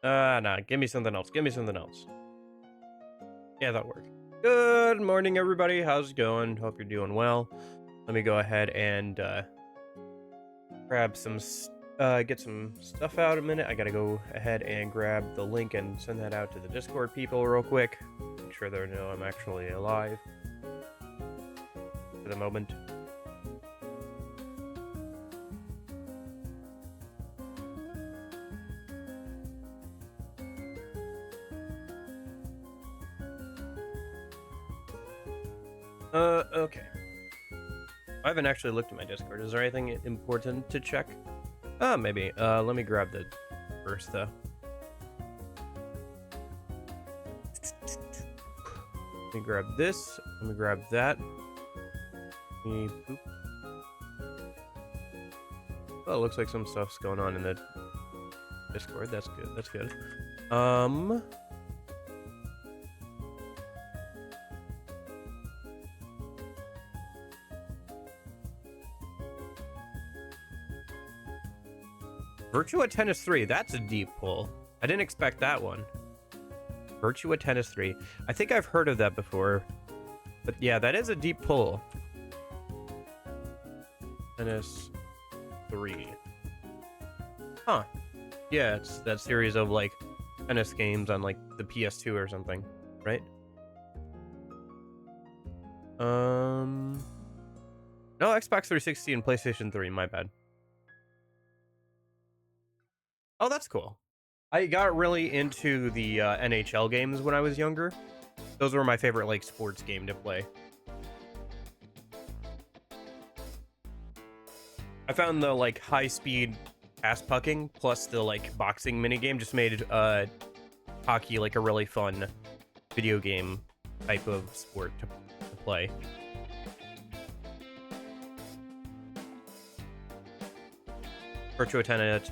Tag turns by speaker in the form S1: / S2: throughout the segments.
S1: Nah, give me something else. Give me something else. Yeah, that'll work. Good morning, everybody. How's it going? Hope you're doing well. Let me go ahead and grab get some stuff out a minute. I gotta go ahead and grab the link and send that out to the Discord people real quick. Make sure they know I'm actually alive for the moment. Okay. I haven't actually looked at my Discord. Is there anything important to check? Maybe. Let me grab the first though. Let me grab this. Let me grab that. Boop. Oh, it looks like some stuff's going on in the Discord. That's good. That's good. Virtua Tennis 3. That's a deep pull. I didn't expect that one. Virtua Tennis 3. I think I've heard of that before. But yeah, that is a deep pull. Tennis 3. Huh. Yeah, it's that series of like tennis games on like the PS2 or something, right? No, Xbox 360 and PlayStation 3, my bad. Oh, that's cool. I got really into the NHL games when I was younger. Those were my favorite like sports game to play. I found the like high speed pass pucking plus the like boxing minigame just made hockey like a really fun video game type of sport to play. Virtua Tennis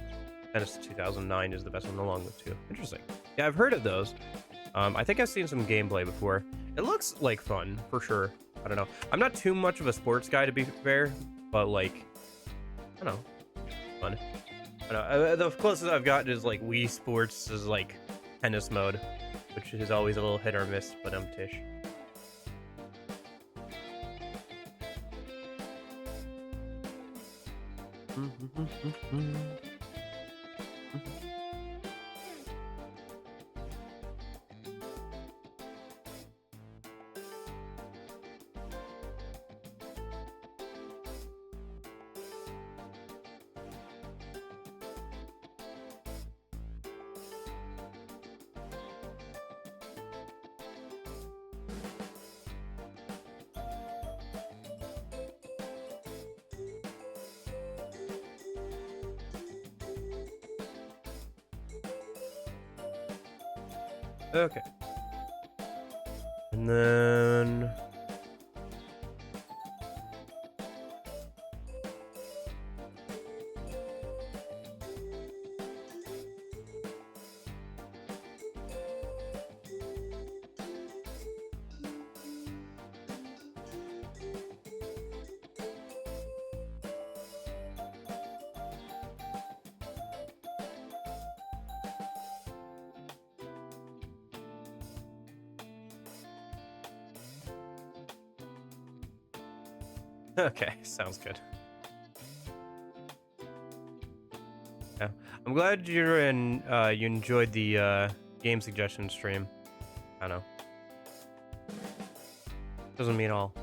S1: 2009 is the best one along with two. Interesting. Yeah, I've heard of those. I think I've seen some gameplay before. It looks like fun for sure. I don't know. I'm not too much of a sports guy to be fair, but like, I don't know, fun. I don't know. The closest I've gotten is like Wii Sports is like tennis mode, which is always a little hit or miss, but tish. Okay. And then okay, sounds good. Yeah, I'm glad you're in. You enjoyed the game suggestion stream. I don't know. Doesn't mean I'll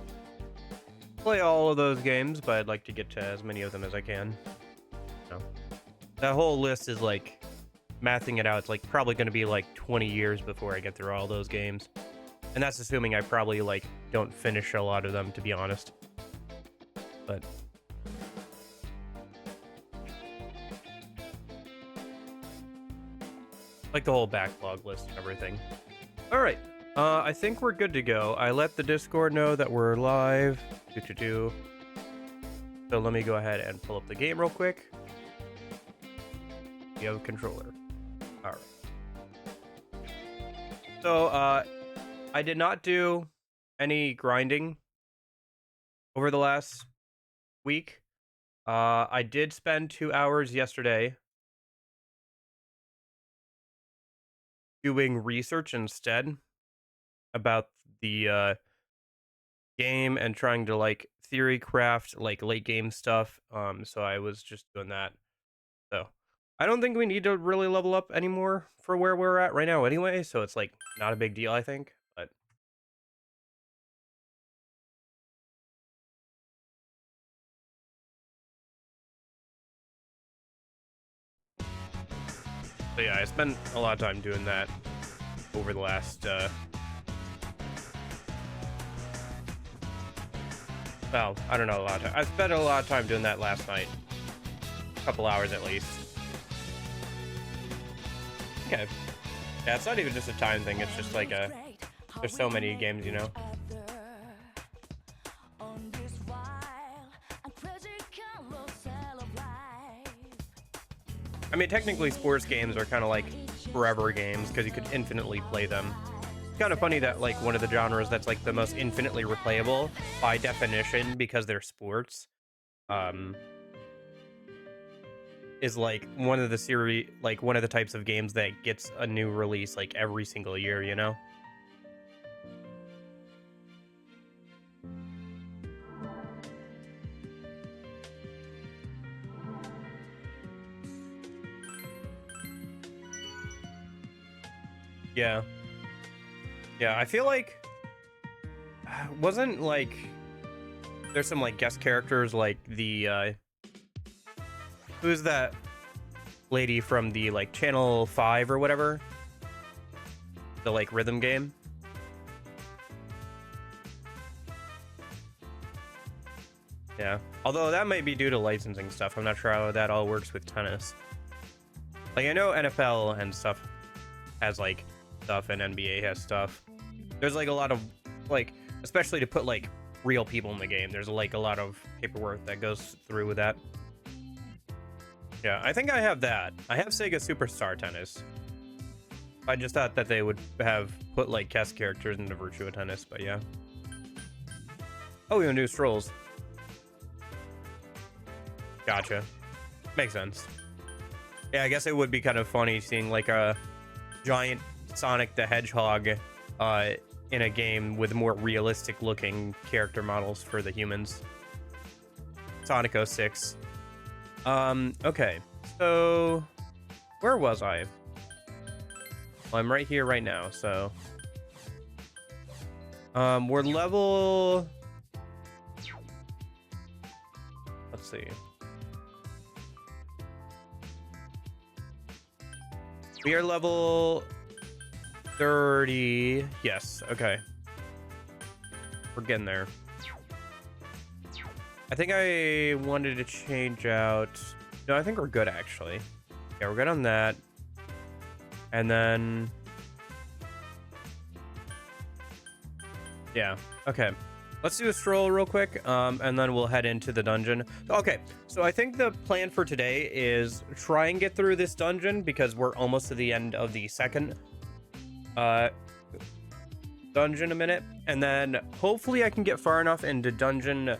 S1: play all of those games, but I'd like to get to as many of them as I can. You know, that whole list is like mathing it out. It's like probably going to be like 20 years before I get through all those games, and that's assuming I probably like don't finish a lot of them, to be honest. But like the whole backlog list and everything. All right. I think we're good to go. I let the Discord know that we're live. So let me go ahead and pull up the game real quick. You have a controller. All right. So I did not do any grinding over the last week. I did spend 2 hours yesterday doing research instead about the game and trying to like theory craft like late game stuff. So I was just doing that. So I don't think we need to really level up anymore for where we're at right now anyway. So it's like not a big deal, I think. But so yeah, I spent a lot of time doing that over the last well, I don't know, a lot of time. I spent a lot of time doing that last night. A couple hours at least. Okay. Yeah, it's not even just a time thing, it's just like there's so many games, you know. I mean, technically sports games are kind of like forever games because you could infinitely play them. It's kind of funny that like one of the genres that's like the most infinitely replayable by definition because they're sports is like one of the series, like one of the types of games that gets a new release like every single year, you know? Yeah. Yeah, I feel like wasn't like there's some like guest characters like the who's that lady from the like Channel 5 or whatever? The like rhythm game? Yeah. Although that might be due to licensing stuff. I'm not sure how that all works with tennis. Like I know NFL and stuff has like stuff and NBA has stuff. There's like a lot of like, especially to put like real people in the game, there's like a lot of paperwork that goes through with that. Yeah, I think I have that. I have Sega Superstar Tennis. I just thought that they would have put like guest characters into Virtua Tennis, but yeah. Oh, we want to do strolls. Gotcha. Makes sense. Yeah, I guess it would be kind of funny seeing like a giant Sonic the Hedgehog in a game with more realistic looking character models for the humans. Sonic 06. Okay. So where was I? Well, I'm right here right now, so we're level, let's see. We are level 30. Yes, okay. We're getting there. I think I wanted to change out. No, I think we're good actually. Yeah, we're good on that. And then yeah, okay. Let's do a stroll real quick, and then we'll head into the dungeon. Okay, so I think the plan for today is try and get through this dungeon because we're almost to the end of the second dungeon a minute. And then hopefully I can get far enough into dungeon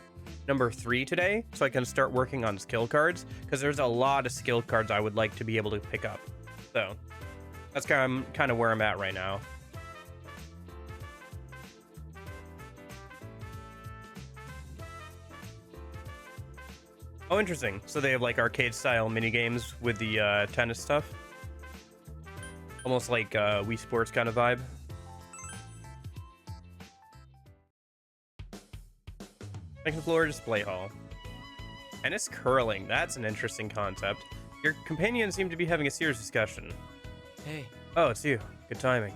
S1: number 3 today so I can start working on skill cards because there's a lot of skill cards I would like to be able to pick up. So that's kind of where I'm at right now. Oh, interesting. So they have like arcade style mini games with the tennis stuff. Almost like Wii Sports kind of vibe. Second floor display hall. Tennis curling. That's an interesting concept. Your companions seem to be having a serious discussion.
S2: Hey.
S1: Oh, it's you. Good timing.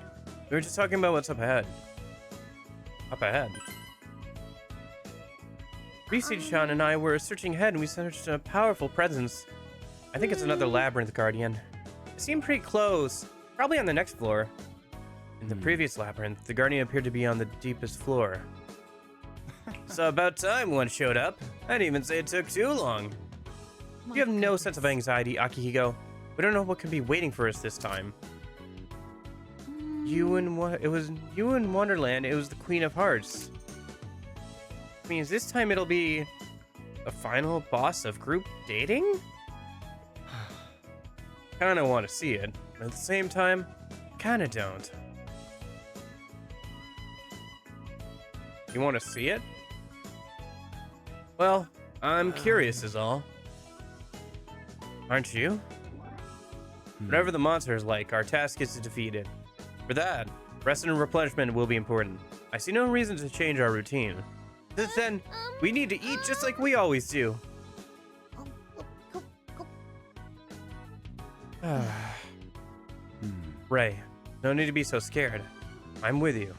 S1: We were just talking about what's up ahead. Up ahead? Research-chan and I were searching ahead and we sensed a powerful presence. I think it's another labyrinth guardian. It seemed pretty close. Probably on the next floor. In the previous labyrinth, the guardian appeared to be on the deepest floor. So about time one showed up. I didn't even say it took too long. You have no sense of anxiety, Akihiko. We don't know what can be waiting for us this time. It was you in Wonderland. It was the Queen of Hearts. Means this time it'll be the final boss of group dating? Kinda want to see it, but at the same time, Kinda don't. You want to see it? Well, I'm curious is all. Aren't you? Whatever the monster is like, our task is to defeat it. For that, rest and replenishment will be important. I see no reason to change our routine. Then, we need to eat just like we always do. Ray, no need to be so scared. I'm with you.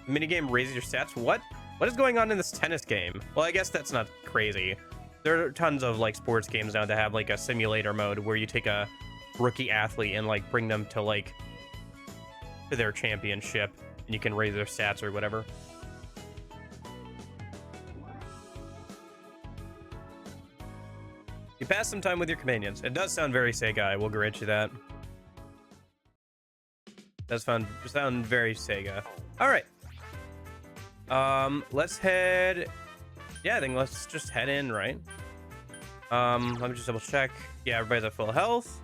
S1: Minigame raises your stats? What? What is going on in this tennis game? Well, I guess that's not crazy. There are tons of like sports games now that have like a simulator mode where you take a rookie athlete and like bring them to like to their championship and you can raise their stats or whatever. You pass some time with your companions. It does sound very Sega, I will grant you that. Does sound very Sega. All right. Let's head. Yeah, I think let's just head in, right? Let me just double check. Yeah, everybody's at full health.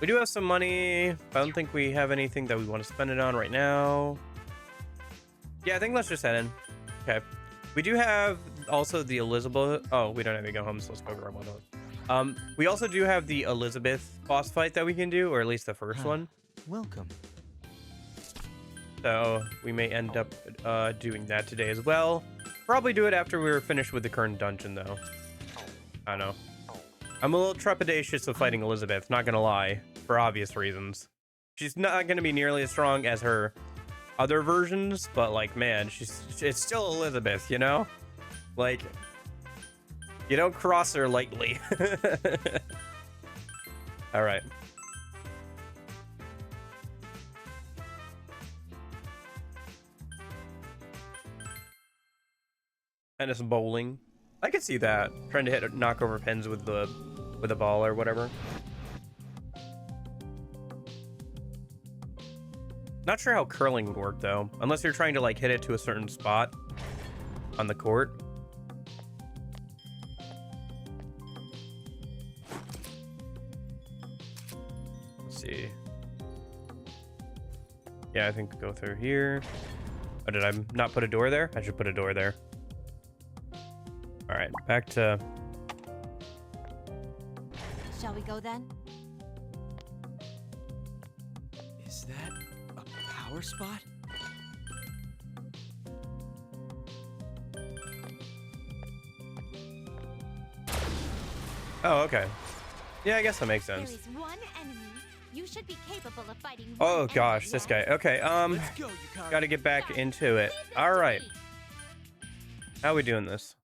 S1: We do have some money. I don't think we have anything that we want to spend it on right now. Yeah, I think let's just head in. Okay. We do have also the Elizabeth. Oh, we don't have to go home, so let's go grab one of those. We also do have the Elizabeth boss fight that we can do, or at least the first one.
S2: Welcome.
S1: So we may end up doing that today as well. Probably do it after we're finished with the current dungeon, though. I don't know. I'm a little trepidatious of fighting Elizabeth, not gonna lie, for obvious reasons. She's not gonna be nearly as strong as her other versions, but like, man, it's still Elizabeth, you know? Like, you don't cross her lightly. All right. Tennis bowling. I could see that. Trying to knock over pins with the ball or whatever. Not sure how curling would work though, unless you're trying to like hit it to a certain spot on the court. Let's see. Yeah, I think go through here. Oh, did I not put a door there? I should put a door there. All right, back to...
S3: Shall we go then?
S2: Is that a power spot?
S1: Oh, okay. Yeah, I guess that makes sense.
S3: There is one enemy. You should be capable of fighting.
S1: Oh gosh, this guy. Okay,
S2: Let's go, Yukari.
S1: gotta get back into it. All right. How are we doing this?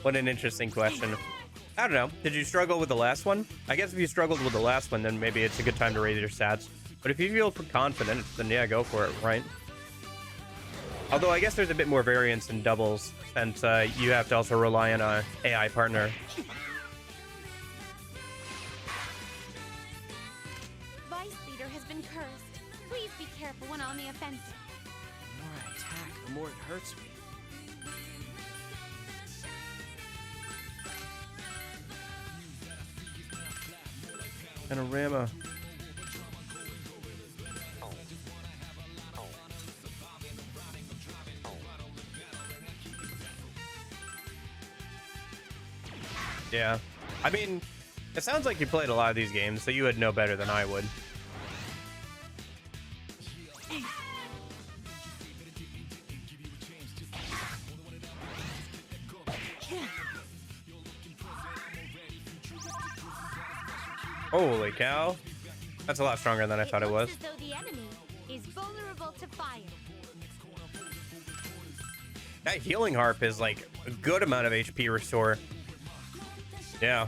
S1: What an interesting question. I don't know. Did you struggle with the last one? I guess if you struggled with the last one, then maybe it's a good time to raise your stats. But if you feel confident, then yeah, go for it, right? Although I guess there's a bit more variance in doubles, since you have to also rely on a AI partner.
S3: Vice leader has been cursed. Please be careful when on the offensive.
S2: The more I attack, the more it hurts me.
S1: Panorama. Yeah. I mean, it sounds like you played a lot of these games, so you would know better than I would. Holy cow. That's a lot stronger than I thought it was.
S3: As though the enemy is vulnerable to fire.
S1: That healing harp is like a good amount of HP restore. Yeah.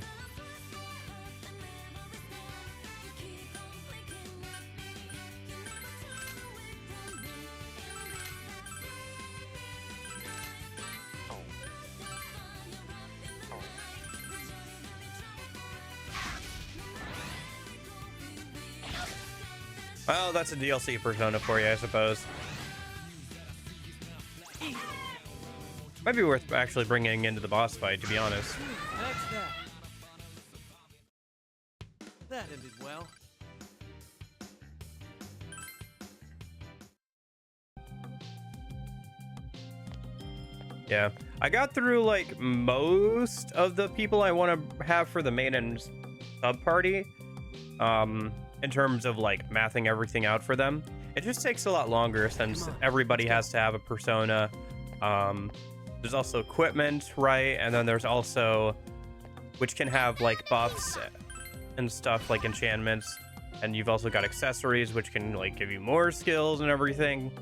S1: Well, that's a DLC persona for you, I suppose. Might be worth actually bringing into the boss fight, to be honest.
S2: That's that. That ended well.
S1: Yeah, I got through like most of the people I want to have for the main and sub party. In terms of like mathing everything out for them, it just takes a lot longer since everybody has to have a persona. There's also equipment, right? And then there's also, which can have like buffs and stuff like enchantments, and you've also got accessories which can like give you more skills and everything.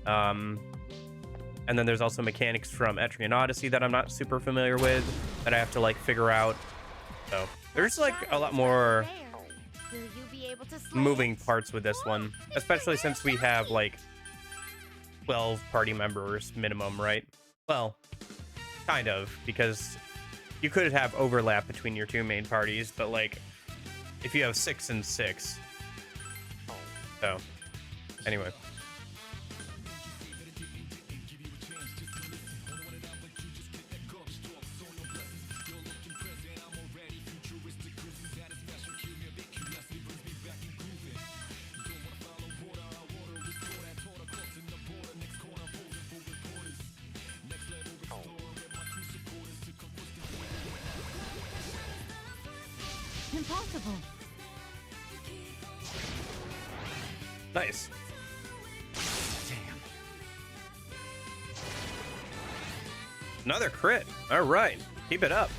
S1: And then there's also mechanics from Etrian Odyssey that I'm not super familiar with that I have to like figure out. So there's like a lot more
S3: Will you be able to slay
S1: moving
S3: it?
S1: parts with this one, especially since we have like 12 party members minimum, right? Well, kind of, because you could have overlap between your two main parties, but like if you have 6 and 6. So anyway.
S3: Impossible.
S1: Nice.
S2: Damn.
S1: Another crit. All right. Keep it up.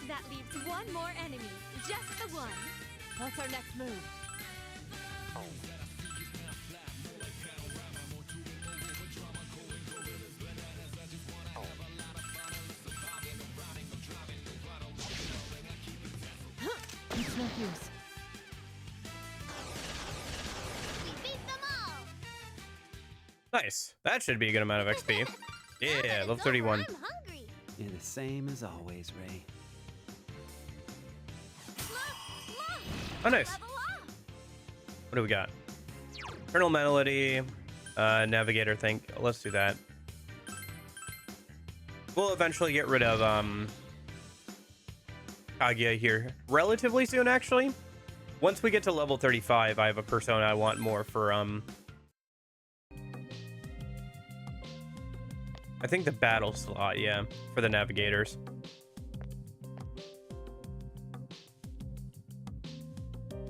S3: That leaves one more enemy. Just the one. What's our next move? It's no use. We beat them all.
S1: Nice. That should be a good amount of XP. Yeah, level 31.
S3: I'm hungry.
S2: You're the same as always, Ray.
S3: Look,
S1: Oh, nice.
S3: level up.
S1: What do we got? Eternal Melody, Navigator thing. Let's do that. We'll eventually get rid of Kaguya here relatively soon, actually. Once we get to level 35, I have a persona I want more for I think the battle slot, yeah, for the navigators.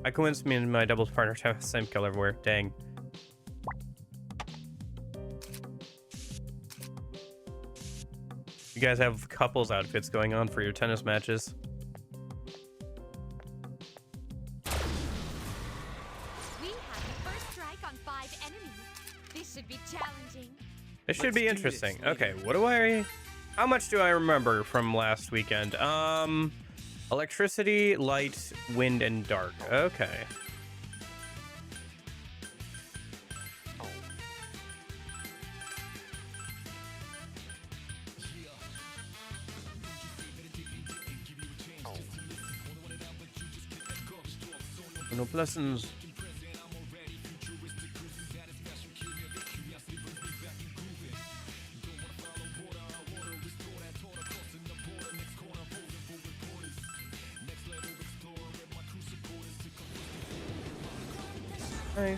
S1: I convinced me and my doubles partner to have the same color everywhere. Dang. You guys have couples outfits going on for your tennis matches.
S3: We have the first strike on 5 enemies. This should be challenging.
S1: This should
S2: Let's
S1: be
S2: do this,
S1: interesting.
S2: lady.
S1: Okay, what do I... How much do I remember from last weekend? Electricity, light, wind, and dark. Okay. No lessons.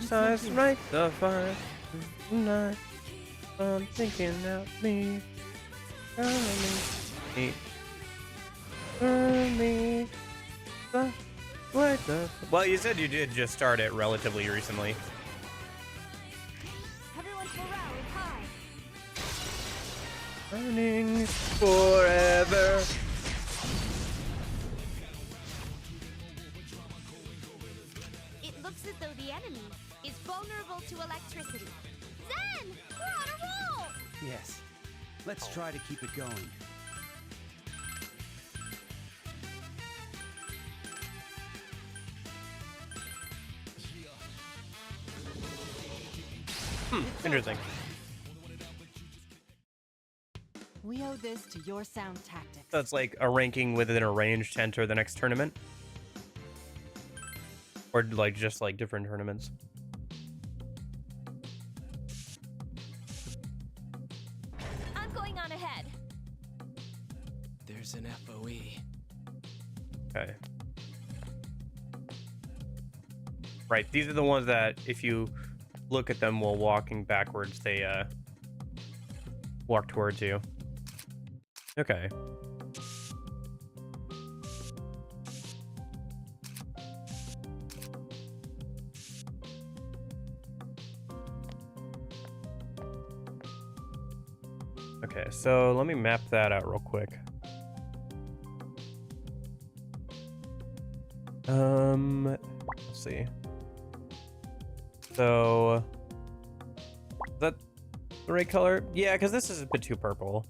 S1: I strike the fire tonight. I'm thinking out me. Me. Me. Well, you said you did just start it relatively recently.
S3: Everyone's morale is high.
S1: Burning forever.
S3: It looks as though the enemy is vulnerable to electricity. Zen! We're on a roll!
S2: Yes. Let's try to keep it going.
S1: Interesting.
S4: We owe this to your sound tactics.
S1: So it's like a ranking within a range to enter the next tournament. Or like just like different tournaments.
S3: I'm going on ahead.
S2: There's an FOE.
S1: Okay. Right, these are the ones that if you look at them while walking backwards, they walk towards you. Okay. Okay, so let me map that out real quick. Let's see. So, is that the right color? Yeah, because this is a bit too purple.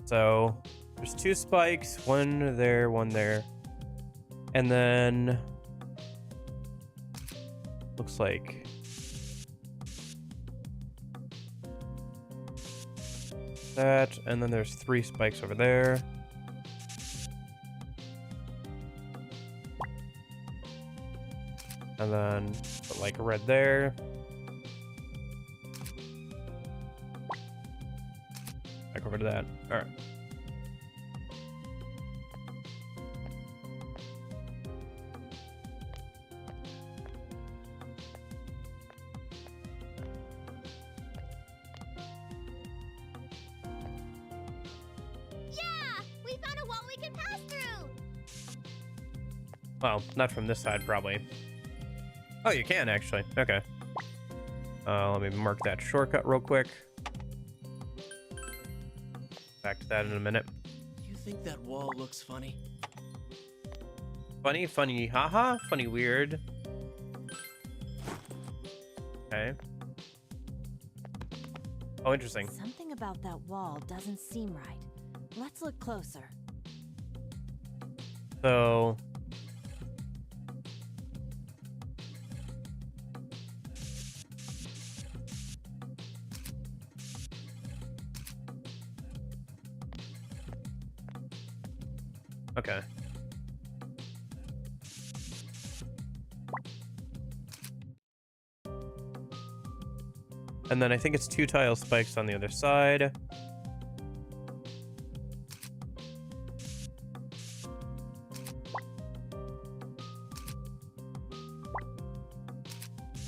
S1: So, there's 2 spikes, one there. And then, looks like that, and then there's 3 spikes over there. And then put like a red there. Back over to that. All right.
S3: Yeah! We found a wall we can pass through!
S1: Well, not from this side, probably. Oh, you can actually. Okay. Let me mark that shortcut real quick. Back to that in a minute.
S2: You think that wall looks funny?
S1: Funny, funny, haha. Funny, weird. Okay. Oh, interesting.
S4: Something about that wall doesn't seem right. Let's look closer.
S1: So... Okay. And then I think it's 2 tile spikes on the other side.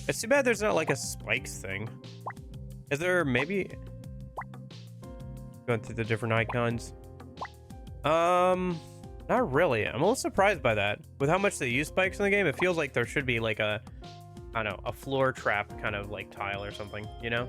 S1: It's too bad there's not like a spikes thing. Is there maybe... Going through the different icons. Not really. I'm a little surprised by that. With how much they use spikes in the game, it feels like there should be like a, I don't know, a floor trap kind of like tile or something, you know?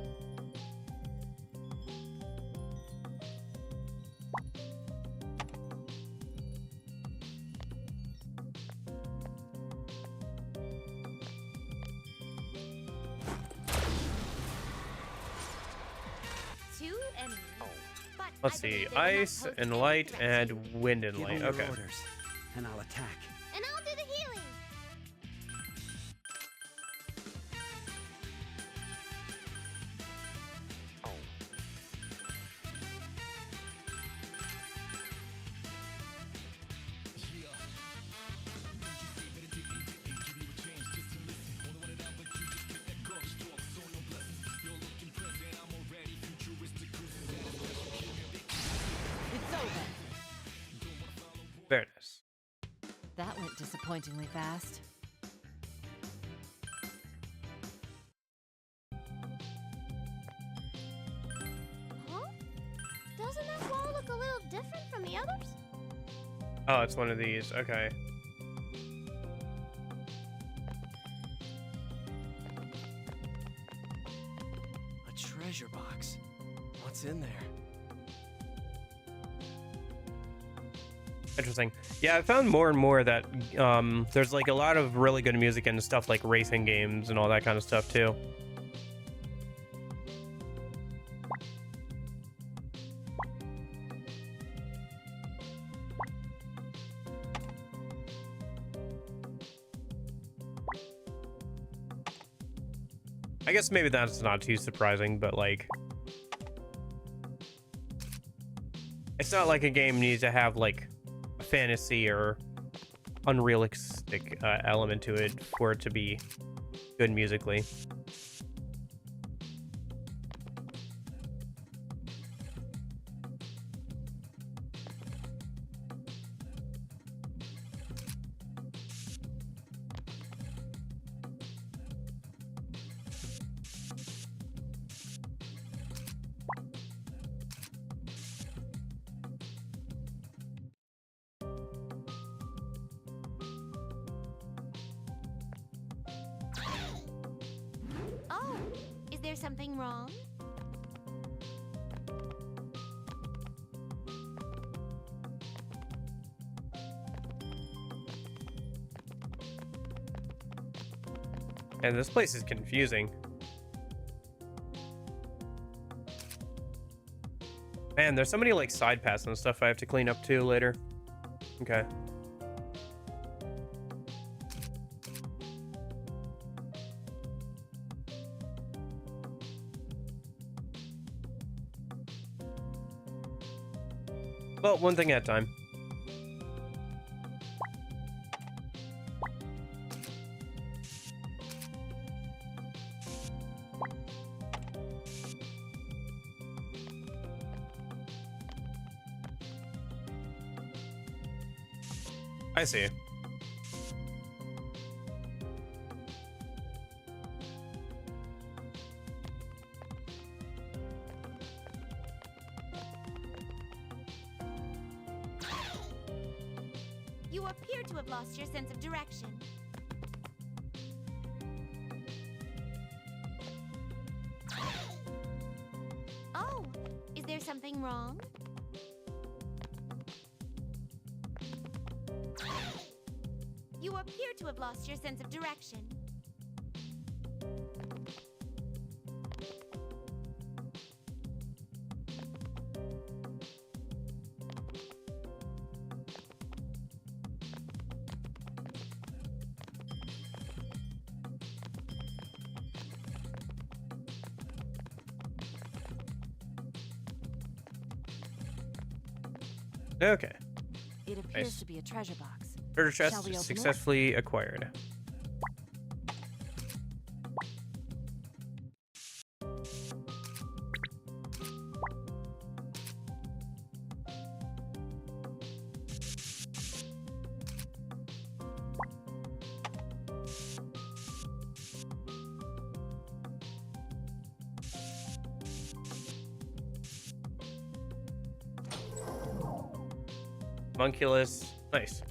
S3: Two enemies. But
S1: Let's
S3: I
S1: see.
S3: believe they will not
S1: Ice
S3: pose
S1: and
S3: any
S1: light
S3: threat
S1: and
S3: to you.
S1: wind and
S2: Give
S1: light.
S2: me your
S1: Okay.
S2: orders, and I'll attack.
S3: And I'll do the healing.
S4: It's over.
S1: Very nice.
S4: That went disappointingly fast.
S3: Huh? Doesn't that wall look a little different from the others?
S1: Oh, it's one of these. Okay.
S2: A treasure box. What's in there?
S1: Interesting. Yeah, I found more and more that there's like a lot of really good music and stuff like racing games and all that kind of stuff too. I guess maybe that's not too surprising, but like... It's not like a game needs to have like a fantasy or unrealistic element to it for it to be good musically.
S3: Oh, is there something wrong?
S1: And this place is confusing. Man, there's so many like side paths and stuff I have to clean up too later. Okay. Well, one thing at a time. I see.
S3: You appear to have lost your sense of direction. Oh, is there something wrong? You appear to have lost your sense of direction.
S1: Okay.
S4: It appears
S1: Nice.
S4: to be a treasure box.
S1: Treasure
S4: Shall
S1: chest
S4: we open it?
S1: successfully acquired. Monculus. Nice.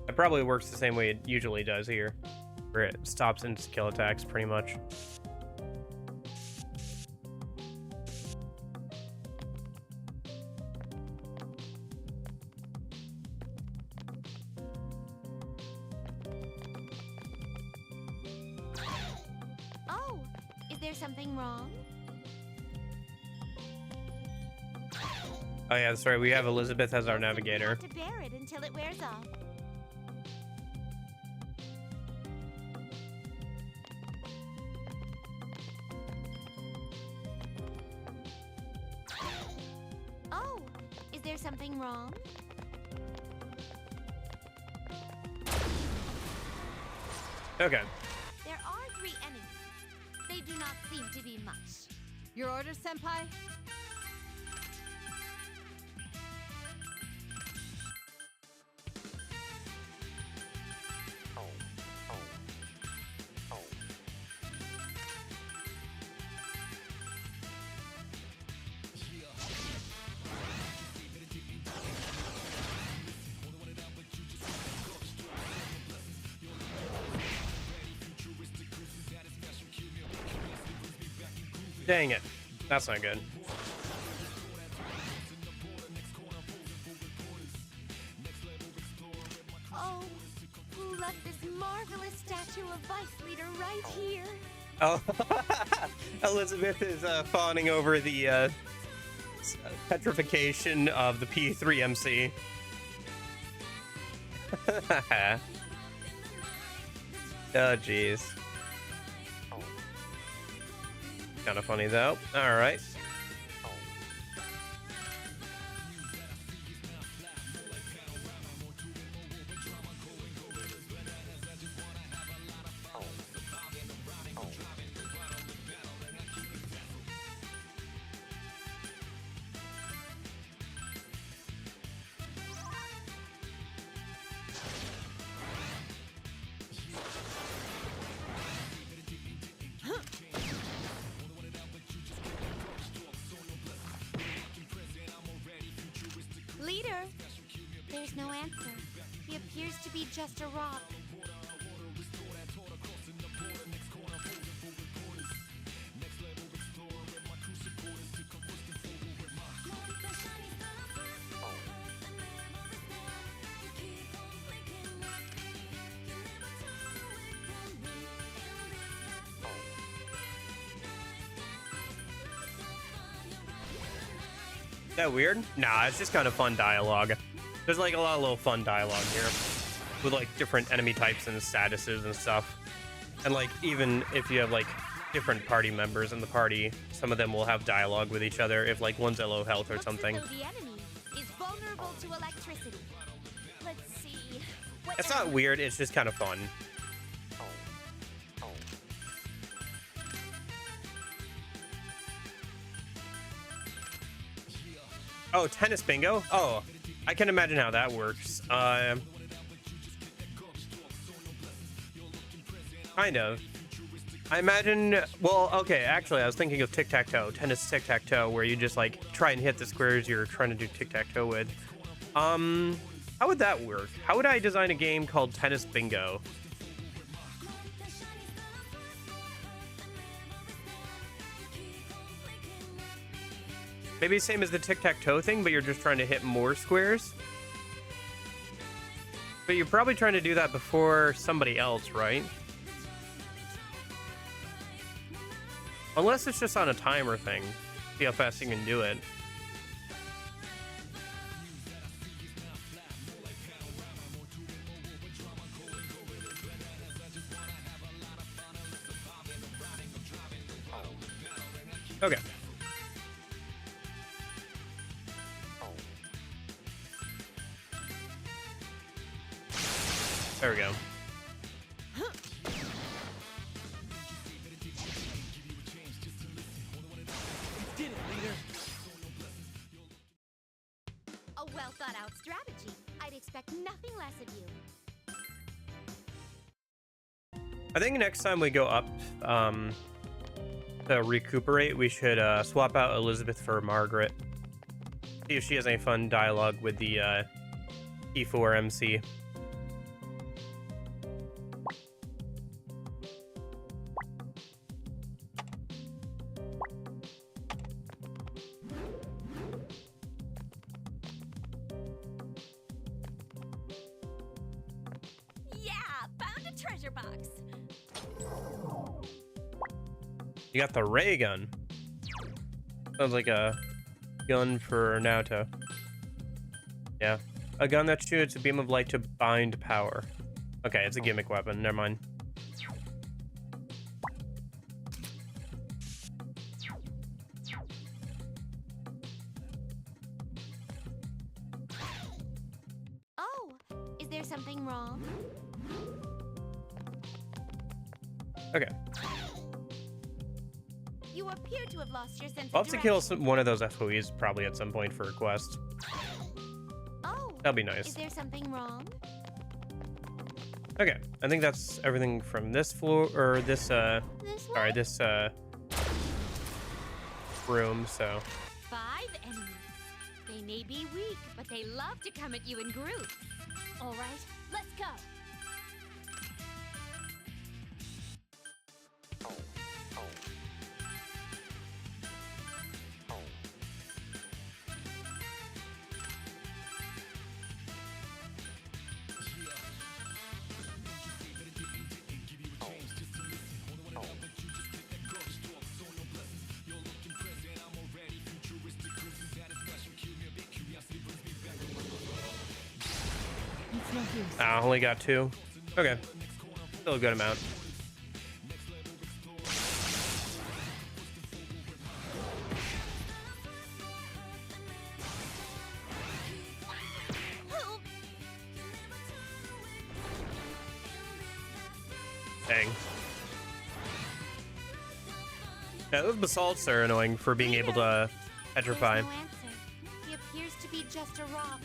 S1: It probably works the same way it usually does here, where it stops and skill attacks pretty much.
S3: Oh, is there something wrong?
S1: Oh yeah, sorry, we have Elizabeth as our
S3: You'll simply
S1: navigator.
S3: have to bear it until it wears off. Oh, is there something wrong?
S1: Okay.
S3: There are 3 enemies. They do not seem to be much.
S4: Your orders, Senpai?
S1: Dang it. That's not good.
S3: Oh, who left this marvelous statue of Vice Leader right here?
S1: Oh, Elizabeth is fawning over the petrification of the P3MC. Oh, jeez. Kind of funny, though. All right.
S3: answer. He appears to be just a rock.
S1: Is that weird? Nah, it's just kind of fun dialogue. There's like a lot of little fun dialogue here with like different enemy types and statuses and stuff. And like even if you have like different party members in the party, some of them will have dialogue with each other if like one's at low health or
S3: Looks
S1: something.
S3: as though the enemy is vulnerable to electricity. Let's see. What
S1: It's not weird, it's just kind of fun. Oh, tennis bingo? Oh, I can imagine how that works. Kind of. I imagine, well, okay, actually, I was thinking of tic-tac-toe, tennis tic-tac-toe, where you just, like, try and hit the squares you're trying to do tic-tac-toe with. How would that work? How would I design a game called Tennis Bingo? Maybe same as the tic-tac-toe thing, but you're just trying to hit more squares? But you're probably trying to do that before somebody else, right? Unless it's just on a timer thing. See how fast you can do it. Okay. There we go.
S2: Did it, leader.
S3: A well thought out strategy. I'd expect nothing less of you.
S1: I think next time we go up to recuperate, we should swap out Elizabeth for Margaret. See if she has any fun dialogue with the E4 MC.
S3: Yeah, found a treasure box.
S1: You got the ray gun. Sounds like a gun for Naruto. Yeah. A gun that shoots a beam of light to bind power. Okay, it's a gimmick weapon. Never mind.
S3: Oh, is there something wrong?
S1: Okay.
S3: You appear to have lost your sense
S1: I'll
S3: of
S1: have to kill
S3: direction.
S1: one of those FOEs probably at some point for a quest.
S3: Oh,
S1: That'll be
S3: is
S1: nice.
S3: there something wrong?
S1: Okay, I think that's everything from this floor, or this,
S3: This
S1: sorry,
S3: one?
S1: this, room, so.
S3: 5 enemies. They may be weak, but they love to come at you in groups. All right, let's go.
S4: It's no use.
S1: I only got 2. Okay. Still a good amount. Dang. Yeah, those basalts are annoying for being able to petrify.
S3: There's no answer. He appears to be just a rock.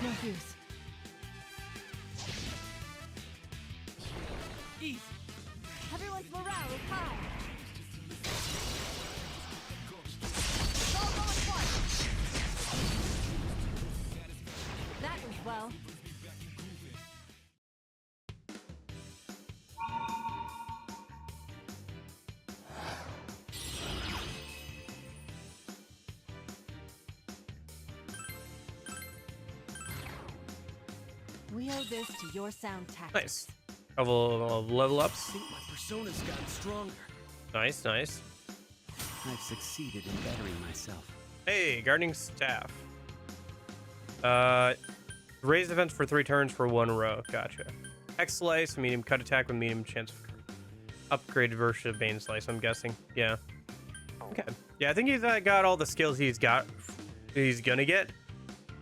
S4: no use.
S2: Easy.
S3: Everyone's morale is high. All go at once.
S4: That went well. We owe this to your sound tactics.
S1: Nice. Couple of level
S2: I
S1: ups.
S2: think my persona's gotten stronger.
S1: Nice, nice.
S2: I've succeeded in bettering myself.
S1: Hey, gardening staff. Raise defense for 3 turns for 1 row. Gotcha. X slice, medium cut attack with medium chance of upgraded version of Bane slice. I'm guessing. Yeah. Okay. Yeah, I think he's got all the skills he's gonna get.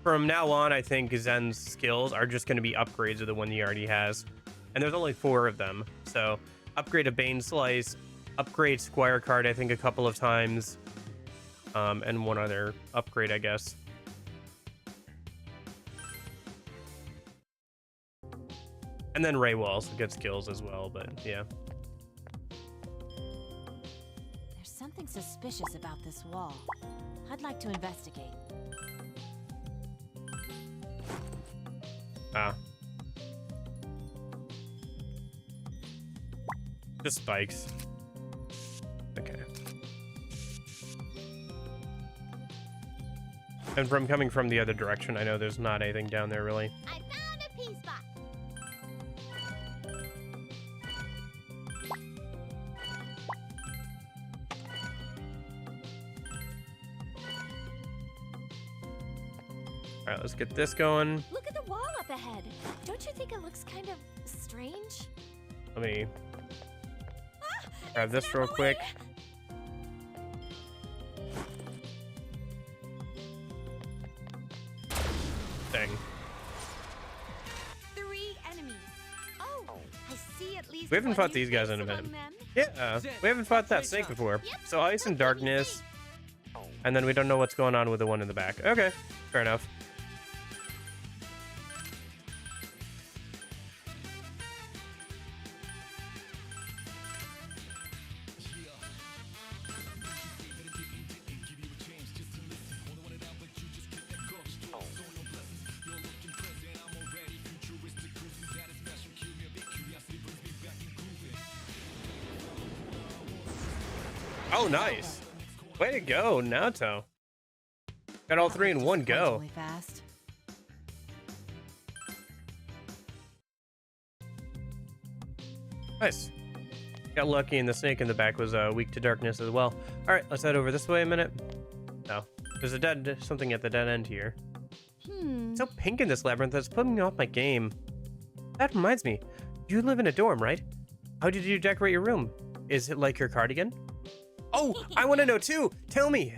S1: From now on, I think Zen's skills are just gonna be upgrades of the one he already has, and there's only 4 of them. So, upgrade a Bane slice, upgrade Squire card, I think a couple of times, and one other upgrade, I guess. And then Ray will also get skills as well, but yeah.
S4: There's something suspicious about this wall. I'd like to investigate.
S1: Ah. Just spikes. Okay. And from coming from the other direction, I know there's not anything down there really.
S3: I found a peace box.
S1: Alright, let's get this going.
S3: Look at the wall up ahead. Don't you think it looks kind of strange?
S1: Let me grab this real quick. Dang.
S3: 3 enemies. Oh, I see at least.
S1: We haven't
S3: one
S1: fought
S3: new
S1: these guys
S3: face
S1: in a minute.
S3: among them.
S1: Yeah, we haven't fought that snake before.
S3: Yep,
S1: So ice and
S3: that's what we
S1: darkness.
S3: think.
S1: And then we don't know what's going on with the one in the back. Okay, fair enough. Oh, nice. Way to go, Naoto. Got all 3 in one go.
S4: Surprisingly fast.
S1: Nice. Got lucky and the snake in the back was weak to darkness as well. All right, let's head over this way a minute. No, there's something at the dead end here.
S3: Hmm.
S1: It's so pink in this labyrinth that's putting me off my game. That reminds me, you live in a dorm, right? How did you decorate your room? Is it like your cardigan? Oh, I want to know too. Tell me.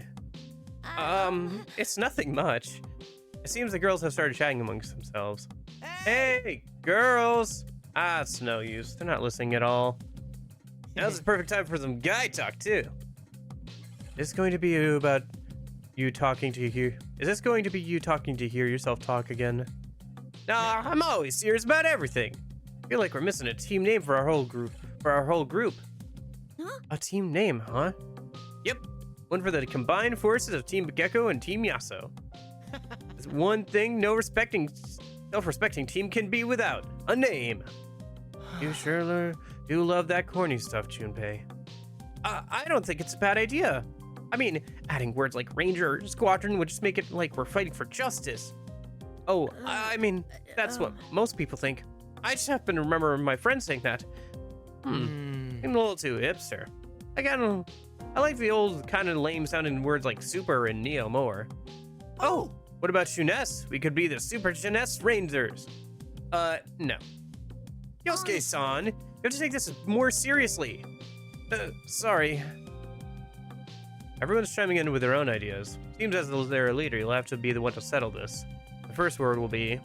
S1: It's nothing much. It seems the girls have started chatting amongst themselves. Hey, girls. Ah, it's no use. They're not listening at all. Now's the perfect time for some guy talk too. Is this going to be about you talking to hear? Is this going to be you talking to hear yourself talk again? Nah, I'm always serious about everything. I feel like we're missing a team name for our whole group.
S3: Huh?
S1: A team name, huh? Yep. One for the combined forces of Team Gecko and Team Yaso. There's one thing no self-respecting team can be without. A name. You sure do love that corny stuff, Junpei. I don't think it's a bad idea. I mean, adding words like Ranger or Squadron would just make it like we're fighting for justice. Oh, I mean, that's what most people think. I just happen to remember my friend saying that. I'm a little too hipster. I like the old kind of lame sounding words like Super and Neo more. Oh, what about Shunes? We could be the Super Shunes Rangers. No. Yosuke-san, you have to take this more seriously. Sorry. Everyone's chiming in with their own ideas. Seems as though they're a leader, you'll have to be the one to settle this. The first word will be...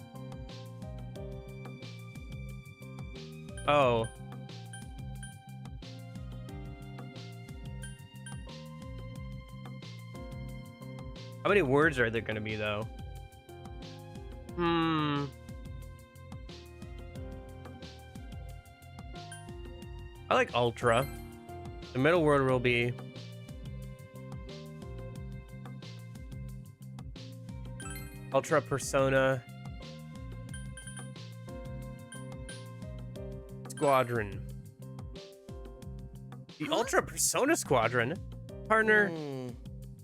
S1: Oh. How many words are there going to be, though? Hmm. I like Ultra. The middle word will be Ultra Persona Squadron. The Ultra Persona Squadron? Partner,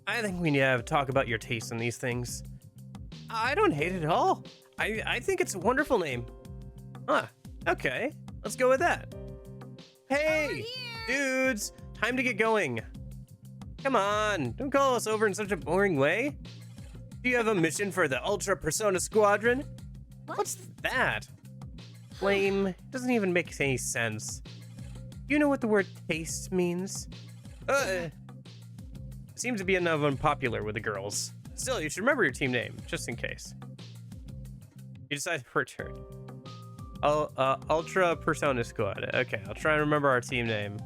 S1: I think we need to have a talk about your taste in these things. I don't hate it at all. I think it's a wonderful name. Huh, okay. Let's go with that. Hey, dudes, time to get going. Come on, don't call us over in such a boring way. Do you have a mission for the Ultra Persona Squadron? What's that? Lame. Doesn't even make any sense. You know what the word taste means? Seems to be enough unpopular with the girls. Still, you should remember your team name, just in case. You decided to return. Ultra Persona Squad. Okay, I'll try and remember our team name.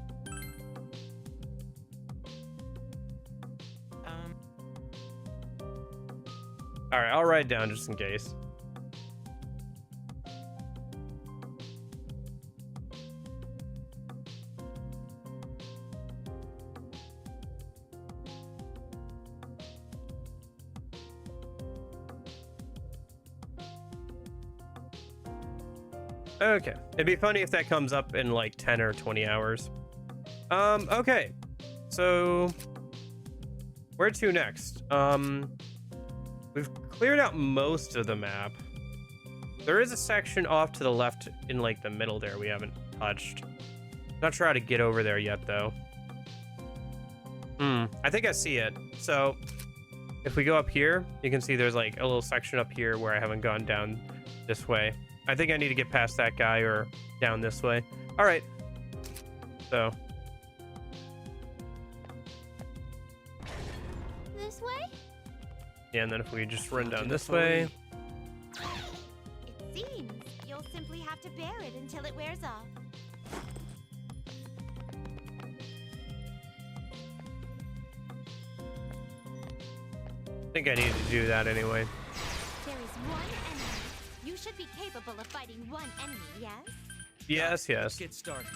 S1: Alright, I'll write it down just in case. Okay, it'd be funny if that comes up in like 10 or 20 hours. Okay, so where to next? We've cleared out most of the map. There is a section off to the left in like the middle there we haven't touched. Not sure how to get over there yet though. I think I see it. So if we go up here, you can see there's like a little section up here where I haven't gone down this way. I think I need to get past that guy or down this way. All right. So.
S3: This way?
S1: Yeah, and then if we just run down this way.
S3: It seems you'll simply have to bear it until it wears off.
S1: I think I need to do that anyway.
S3: There is one enemy. You should be capable of fighting one enemy, yes?
S1: Yes, yes.
S2: Let's get started.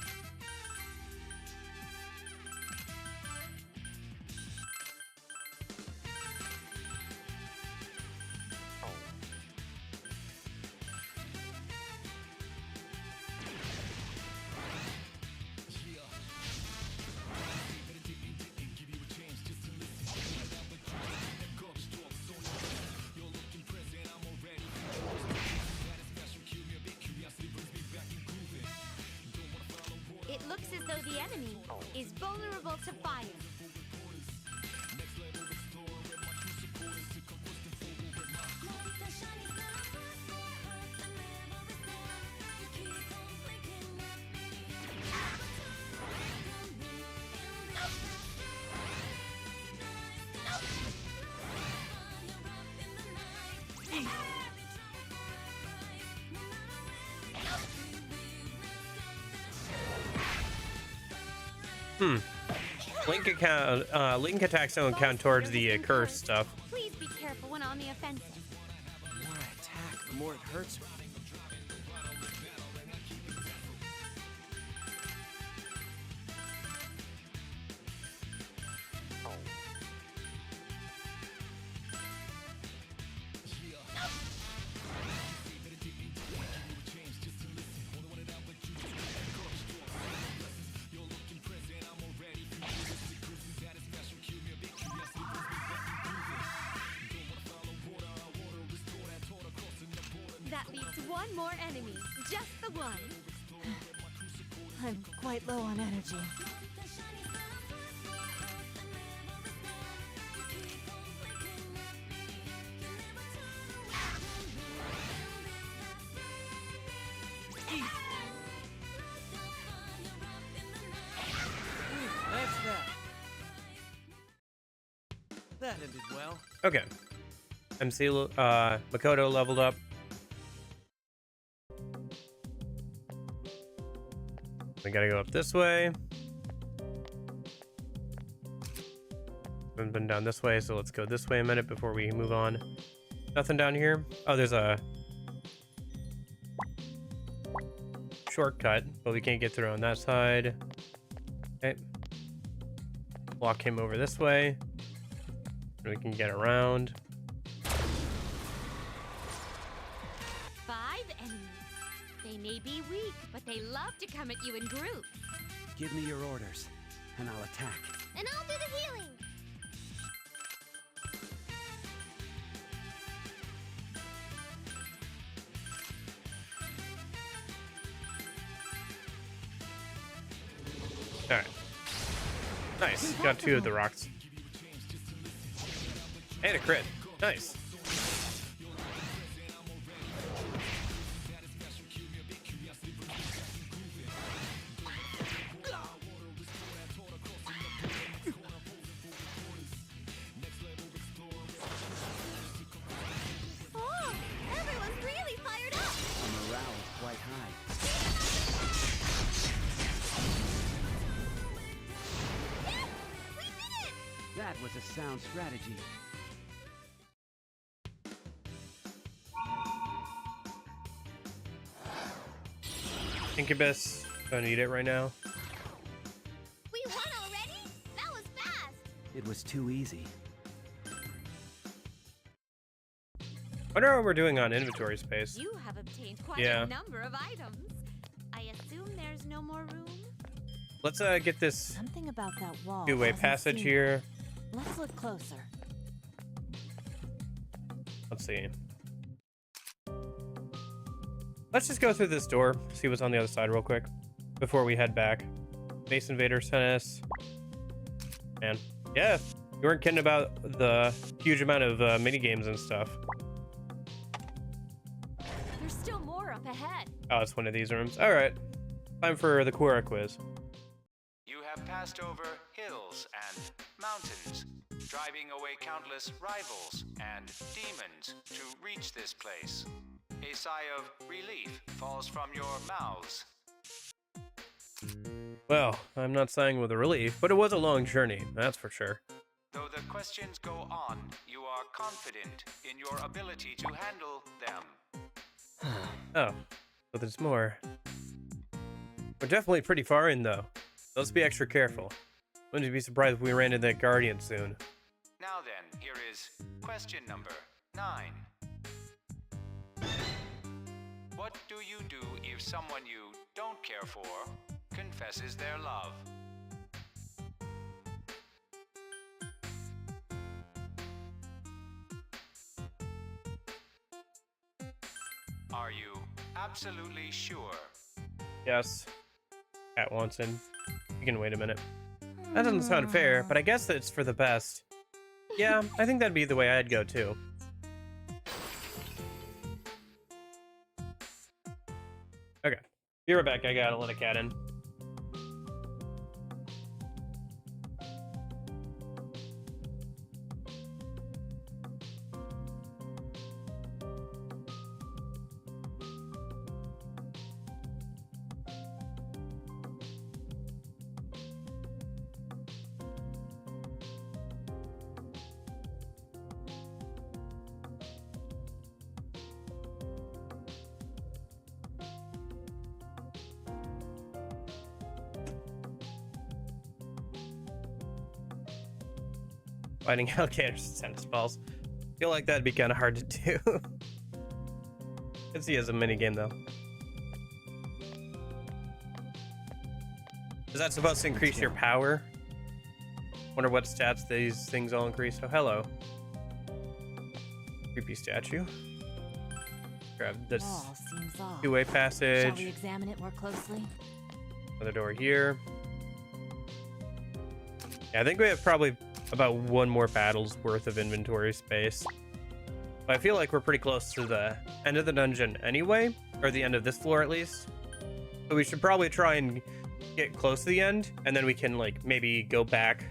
S3: It looks as though the enemy is vulnerable to fire.
S1: Link attacks don't count towards the curse stuff.
S3: Please be careful when on the offensive.
S2: The more I attack, the more it hurts me.
S3: That leaves one more enemy. Just the one.
S4: I'm quite low on energy.
S2: That's that. That ended well.
S1: Okay. MC Makoto leveled up. We gotta go up this way. Haven't been down this way, so let's go this way a minute before we move on. Nothing down here. Oh, there's a shortcut, but we can't get through on that side. Okay. Walk him over this way. We can get around.
S3: 5 enemies. They may be weak, but they love to come at you in groups.
S2: Give me your orders, and I'll attack.
S3: And I'll do the healing.
S1: All right. Nice. Got 2 of the rocks. And a crit. Nice.
S3: Oh, everyone's really fired up.
S2: The morale is quite high.
S3: Yes, we did it!
S2: That was a sound strategy.
S1: Incubus. Don't need it right now.
S3: We won already? That was fast.
S2: It was too easy.
S1: Wonder what we're doing on inventory space.
S3: You have obtained quite
S1: Yeah.
S3: a number of items. I assume there's no more room?
S1: Let's get this
S4: Something about that wall.
S1: two-way
S4: doesn't
S1: passage
S4: seem-
S1: here.
S4: Let's look closer.
S1: Let's see. Let's just go through this door, see what's on the other side real quick before we head back. Base Invaders tennis. Man, yeah, you weren't kidding about the huge amount of mini games and stuff.
S3: There's still more up ahead.
S1: Oh, it's one of these rooms. All right, time for the Quora quiz.
S5: You have passed over hills and mountains, driving away countless rivals and demons to reach this place. A sigh of relief falls from your mouths.
S1: Well, I'm not sighing with a relief, but it was a long journey, that's for sure.
S5: Though the questions go on, you are confident in your ability to handle them.
S1: Oh, so there's more. We're definitely pretty far in, though. Let's be extra careful. Wouldn't you be surprised if we ran into that Guardian soon?
S5: Now then, here is question number 9. What do you do if someone you don't care for confesses their love? Are you absolutely sure?
S1: Yes. Cat wants in. You can wait a minute. That doesn't sound fair, but I guess it's for the best. Yeah, I think that'd be the way I'd go too. Okay. Be right back. I gotta let a cat in. Fighting alligators and tennis balls. Feel like that'd be kind of hard to do. Could see as a mini game though. Is that supposed to increase your power? Wonder what stats these things all increase. Oh, hello. Creepy statue. Grab this
S4: Wall seems off.
S1: two-way
S4: Shall
S1: passage.
S4: we examine it more closely?
S1: Another door here. Yeah, I think we have probably about one more battle's worth of inventory space. But I feel like we're pretty close to the end of the dungeon anyway, or the end of this floor at least. So we should probably try and get close to the end, and then we can like maybe go back,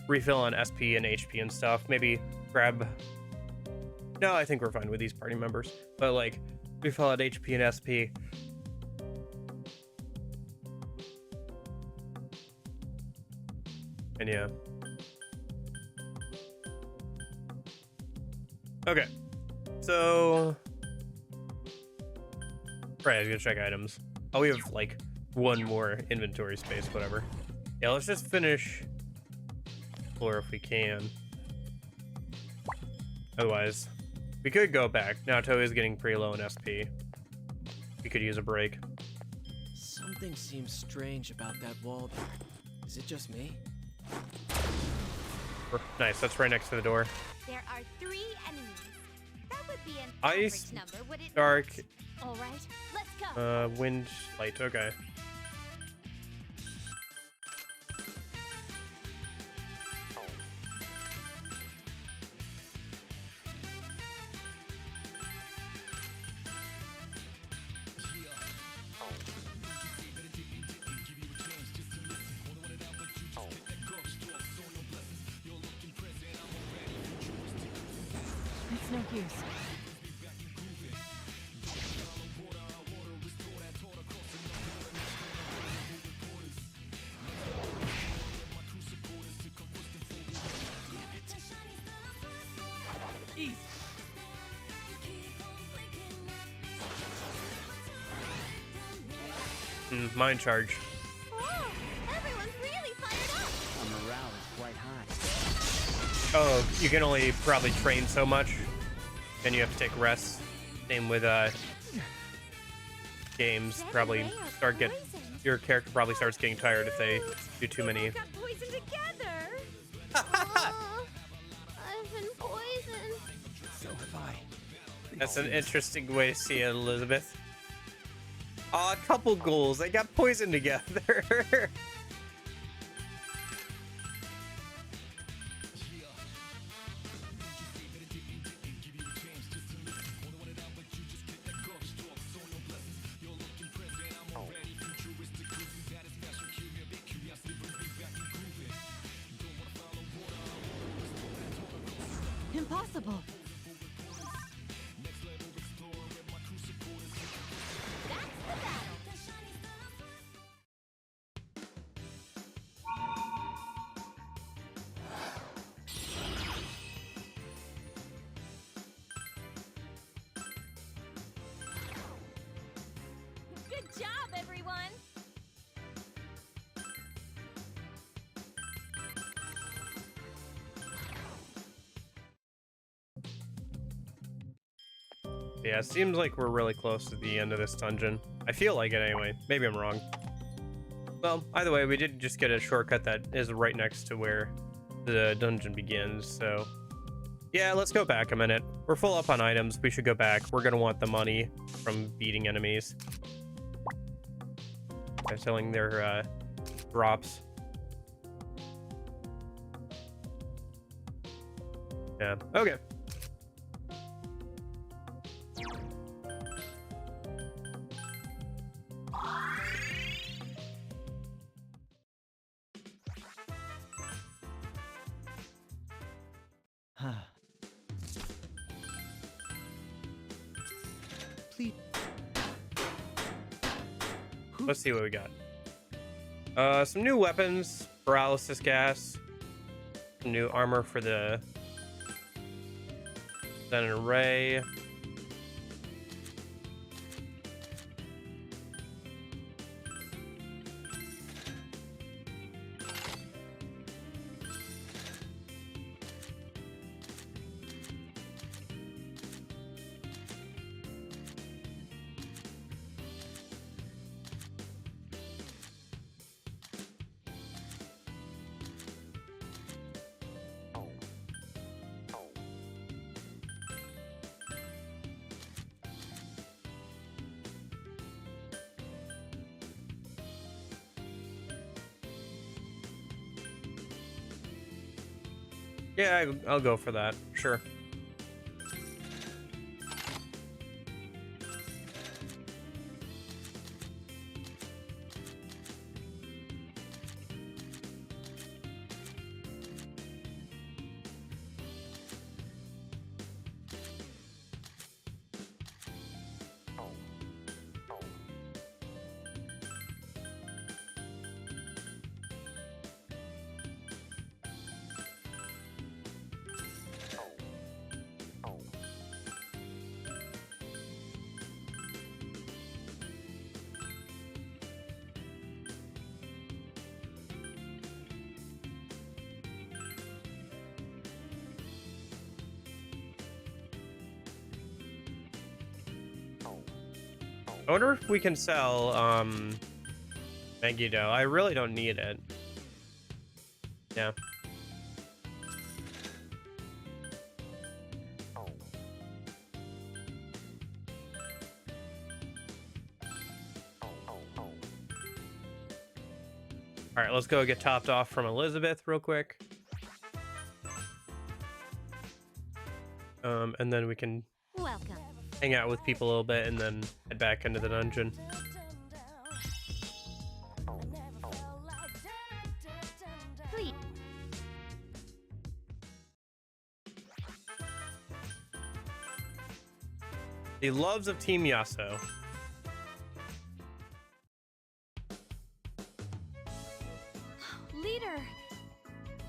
S1: refill on SP and HP and stuff. Maybe grab. No, I think we're fine with these party members, but like refill on HP and SP. And yeah. Okay. So Right, I was gonna check items. Oh, we have like one more inventory space, whatever. Yeah, let's just finish floor if we can. Otherwise, we could go back. Now Toei's getting pretty low in SP. We could use a break.
S2: Something seems strange about that wall. Is it just me?
S1: Nice, that's right next to the door.
S3: There are 3 enemies. That would be an
S1: Ice,
S3: average number, would it
S1: dark,
S3: not? All right, let's go.
S1: wind, light. Okay.
S4: It's no use.
S1: Mind charge.
S3: Oh, everyone's really fired up.
S2: Our morale is quite high.
S1: Oh, you can only probably train so much, and you have to take rests. Same with games. Probably start get your character probably starts getting tired if they do too many.
S3: Got poisoned together. Oh, I've been poisoned.
S2: So have I.
S1: That's an interesting way to see it, Elizabeth. Aw, a couple ghouls. They got poisoned together.
S4: Impossible.
S3: Good job, everyone.
S1: Yeah, it seems like we're really close to the end of this dungeon. I feel like it anyway. Maybe I'm wrong. Well, either way, we did just get a shortcut that is right next to where the dungeon begins, so... Yeah, let's go back a minute. We're full up on items. We should go back. We're gonna want the money from beating enemies. They're selling their drops. Yeah, okay.
S2: Please.
S1: Let's see what we got. Some new weapons, paralysis gas, some new armor for the then an array. Yeah, I'll go for that. Sure. I wonder if we can sell Maggie dough. I really don't need it. Yeah. All right, let's go get topped off from Elizabeth real quick. And then we can
S3: Welcome.
S1: hang out with people a little bit and then head back into the dungeon.
S3: Please.
S1: The loves of Team Yasuo.
S3: Leader.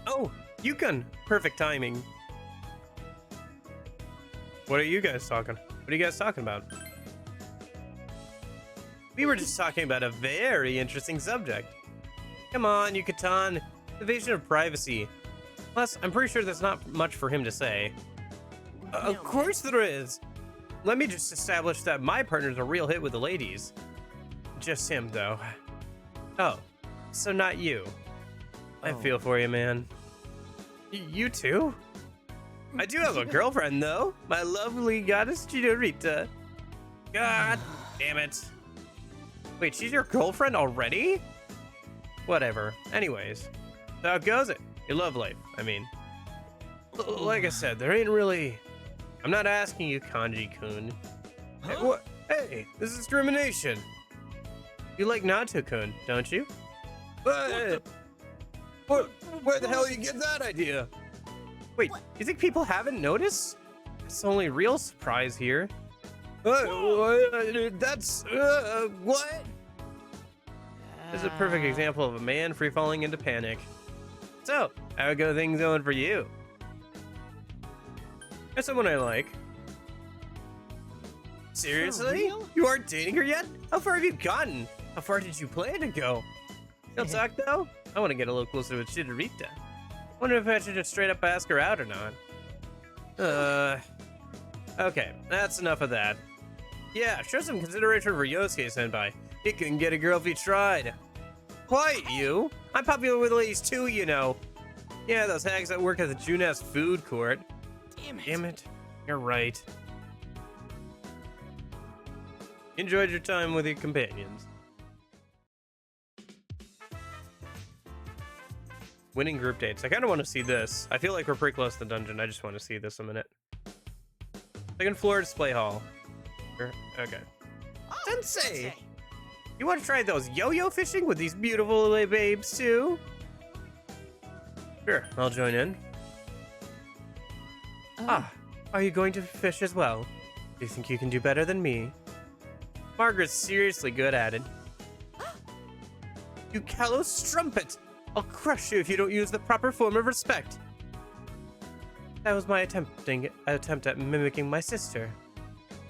S1: Oh, Yukon. Perfect timing. What are you guys talking? What are you guys talking about? We were just talking about a very interesting subject. Come on, Yucatan. Invasion of privacy. Plus, I'm pretty sure there's not much for him to say. Of course there is. Let me just establish that my partner's a real hit with the ladies. Just him, though. Oh, so not you. I feel for you, man. You too? I do have a girlfriend, though. My lovely goddess Chidorita. God damn it. Wait, she's your girlfriend already? Whatever. Anyways, so how goes it? Your love life, I mean. Like I said, there ain't really... I'm not asking you, Kanji-kun. Hey, what? Hey, this is discrimination. You like Nato-kun, don't you? Where the hell you get that idea? Wait, you think people haven't noticed? It's the only real surprise here. That's what? This is a perfect example of a man free falling into panic. So, how go things going for you? That's someone I like. Seriously? You aren't dating her yet? How far have you gotten? How far did you plan to go? You'll talk though? I want to get a little closer with Chidorita. Wonder if I should just straight up ask her out or not. Okay, that's enough of that. Yeah, show some consideration for Yosuke-senpai. He couldn't get a girl if he tried. Quiet, you! I'm popular with ladies too, you know. Yeah, those hags that work at the Junas food court. Damn it. You're right. Enjoyed your time with your companions. Winning group dates. I kind of want to see this. I feel like we're pretty close to the dungeon. I just want to see this a minute. Second floor display hall. Sure. Okay. Sensei! You want to try those yo-yo fishing with these beautiful babes too? Sure, I'll join in. Ah, are you going to fish as well? Do you think you can do better than me? Margaret's seriously good at it. You callow strumpet! I'll crush you if you don't use the proper form of respect. That was my attempt at mimicking my sister.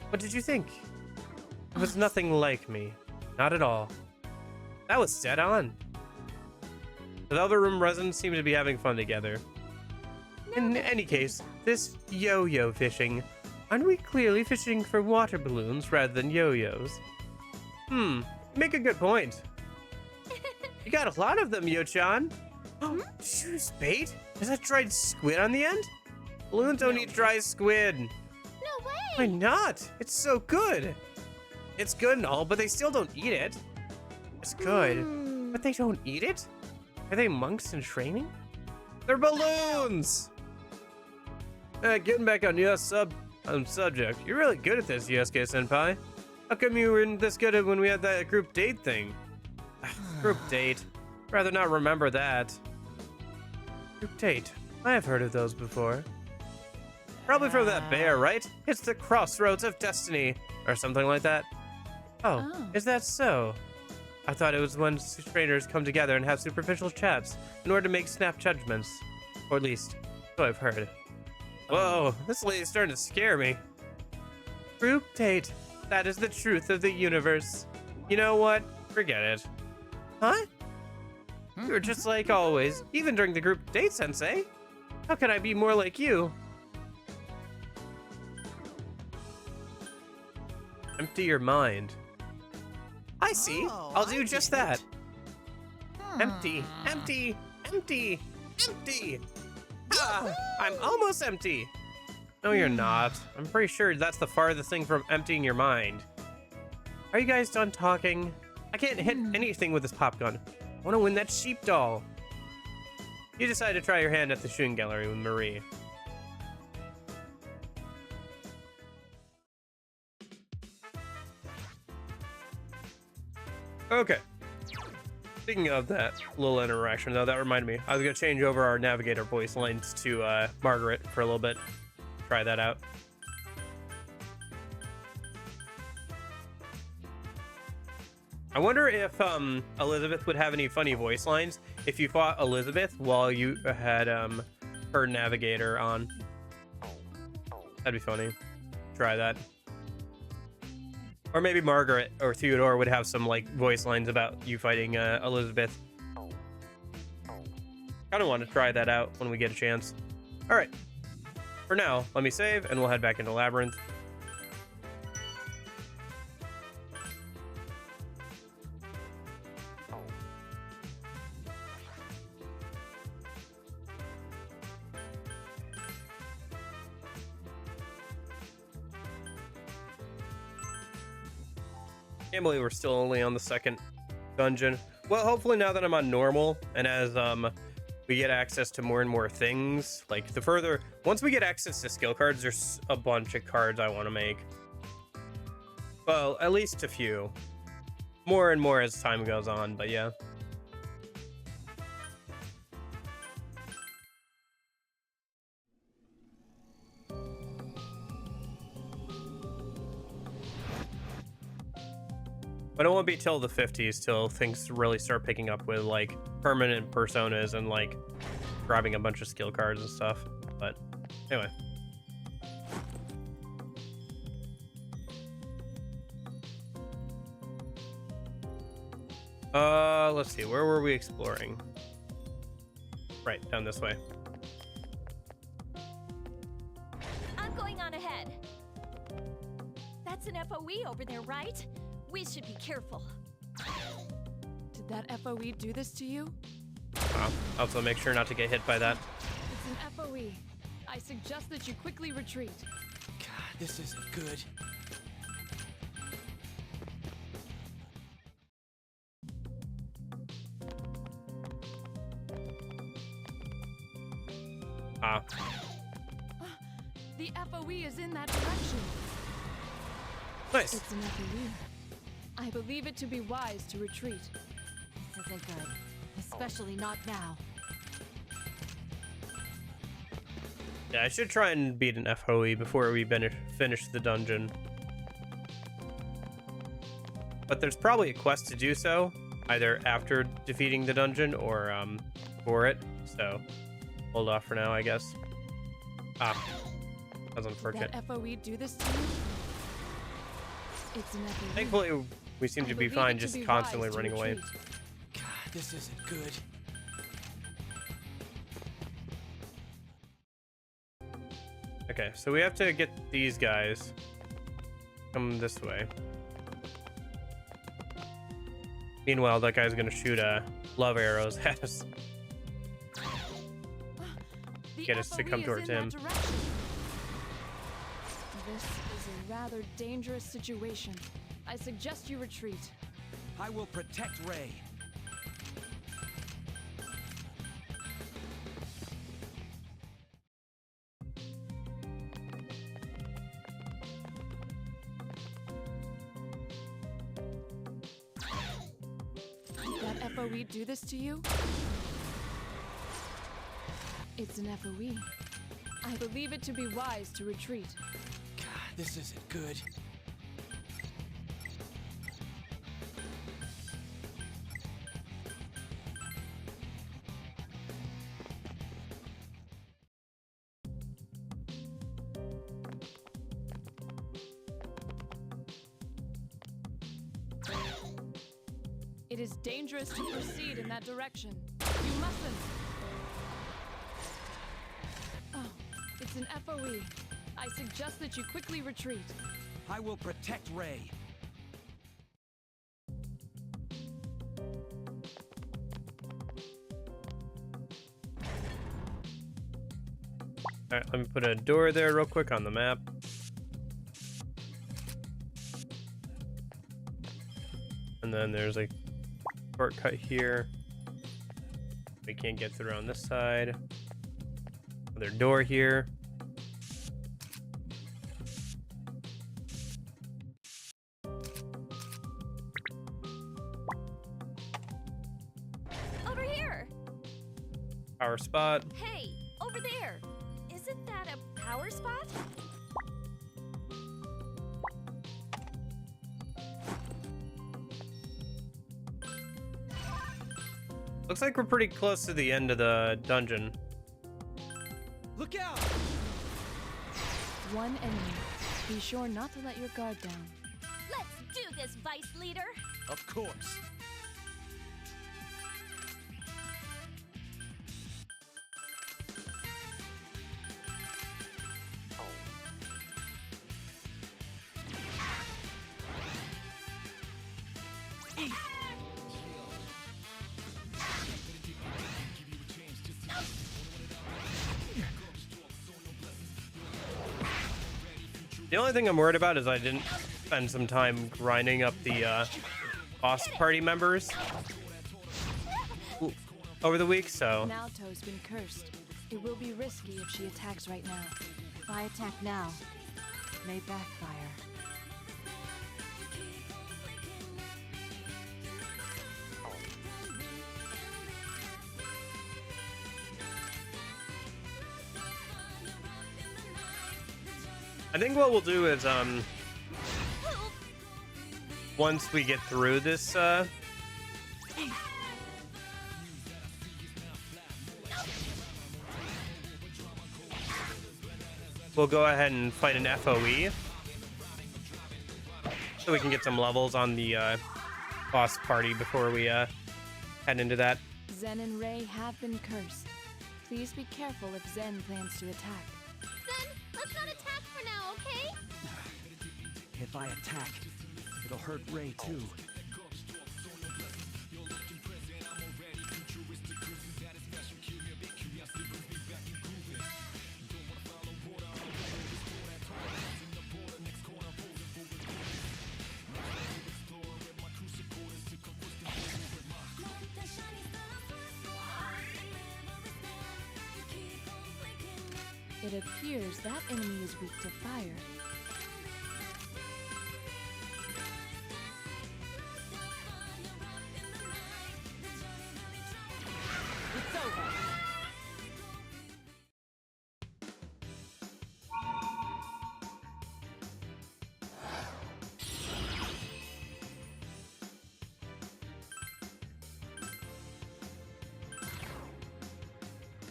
S1: What did you think? It was nothing like me. Not at all. That was dead on. The Velvet Room residents seem to be having fun together. In any case, this yo-yo fishing. Aren't we clearly fishing for water balloons rather than yo-yos? You make a good point. You got a lot of them, Yo-chan. Did you use bait? Is that dried squid on the end? Balloons don't eat dry squid.
S3: No way!
S1: Why not? It's so good. It's good and all, but they still don't eat it. It's good, but they don't eat it? Are they monks in training? They're balloons! Getting back on your subject. You're really good at this, Yosuke-senpai. How come you weren't this good at when we had that group date thing? Group date. Rather not remember that. Group date. I have heard of those before. Probably from that bear, right? It's the crossroads of destiny, or something like that. Oh, is that so? I thought it was when strangers come together and have superficial chats in order to make snap judgments. Or at least, so I've heard. Whoa, this lady's starting to scare me. Group date. That is the truth of the universe. You know what? Forget it. Huh? You're just like always, even during the group date, Sensei. How can I be more like you? Empty your mind. I see.
S2: Oh,
S1: I'll do
S2: I
S1: just
S2: get
S1: that.
S2: it.
S1: Empty, empty, empty, empty. Ah, I'm almost empty. No, you're not. I'm pretty sure that's the farthest thing from emptying your mind. Are you guys done talking? I can't hit anything with this pop gun. I want to win that sheep doll. You decide to try your hand at the shooting gallery with Marie. Okay. Speaking of that little interaction, though, that reminded me. I was going to change over our navigator voice lines to Margaret for a little bit. Try that out. I wonder if Elizabeth would have any funny voice lines if you fought Elizabeth while you had her navigator on. That'd be funny. Try that. Or maybe Margaret or Theodore would have some like voice lines about you fighting Elizabeth. Kind of want to try that out when we get a chance. All right. For now, let me save and we'll head back into Labyrinth. Can't believe we're still only on the second dungeon. Well, hopefully now that I'm on normal and as we get access to more and more things, like once we get access to skill cards, there's a bunch of cards I want to make. Well, at least a few. More and more as time goes on, but yeah. But it won't be till the 50s till things really start picking up with like permanent personas and like grabbing a bunch of skill cards and stuff. But anyway. Let's see, where were we exploring? Right, down this way.
S3: I'm going on ahead. That's an FOE over there, right? We should be careful.
S6: Did that FOE do this to you?
S1: Also make sure not to get hit by that.
S6: It's an FOE. I suggest that you quickly retreat.
S2: God, this isn't good.
S6: The FOE is in that direction.
S1: Nice.
S6: It's an FOE. I believe it to be wise to retreat.
S4: This isn't good. Especially not now.
S1: Yeah, I should try and beat an FOE before we finish the dungeon. But there's probably a quest to do so, either after defeating the dungeon or for it. So hold off for now, I guess. That's unfortunate.
S6: Did that FOE do this to you? It's an FOE.
S1: Thankfully, we seem to be
S6: believe
S1: fine,
S6: it to
S1: just
S6: be
S1: constantly
S6: wise to
S1: running away.
S6: retreat.
S2: God, this isn't good.
S1: Okay, so we have to get these guys. Come this way. Meanwhile, that guy's gonna shoot love arrows at us.
S6: The
S1: Get us to
S6: FOE
S1: come
S6: is
S1: towards
S6: in
S1: him.
S6: that direction. This is a rather dangerous situation. I suggest you retreat.
S2: I will protect Ray.
S6: Did that FOE do this to you? It's an FOE. I believe it to be wise to retreat.
S2: God, this isn't good.
S6: It is dangerous to proceed in that direction. You mustn't. Oh, it's an FOE. I suggest that you quickly retreat.
S2: I will protect Ray.
S1: All right, let me put a door there real quick on the map. And then there's a shortcut here. We can't get through on this side. Another door here.
S3: Over here!
S1: Power spot.
S3: Hey, over there! Isn't that a power spot?
S1: Looks like we're pretty close to the end of the dungeon.
S2: Look out!
S6: One enemy. Be sure not to let your guard down.
S3: Let's do this, Vice Leader!
S2: Of course.
S1: The only thing I'm worried about is I didn't spend some time grinding up the boss party members over the week, so
S6: Naoto's been cursed. It will be risky if she attacks right now.
S4: If I attack now, may backfire.
S1: I think what we'll do is once we get through this we'll go ahead and fight an FOE so we can get some levels on the boss party before we head into that.
S6: Zen and Ray have been cursed. Please be careful if Zen plans to attack.
S3: Then, let's not attack for now, okay?
S2: If I attack, it'll hurt Ray too.
S6: It appears that enemy is weak to fire.
S4: It's over.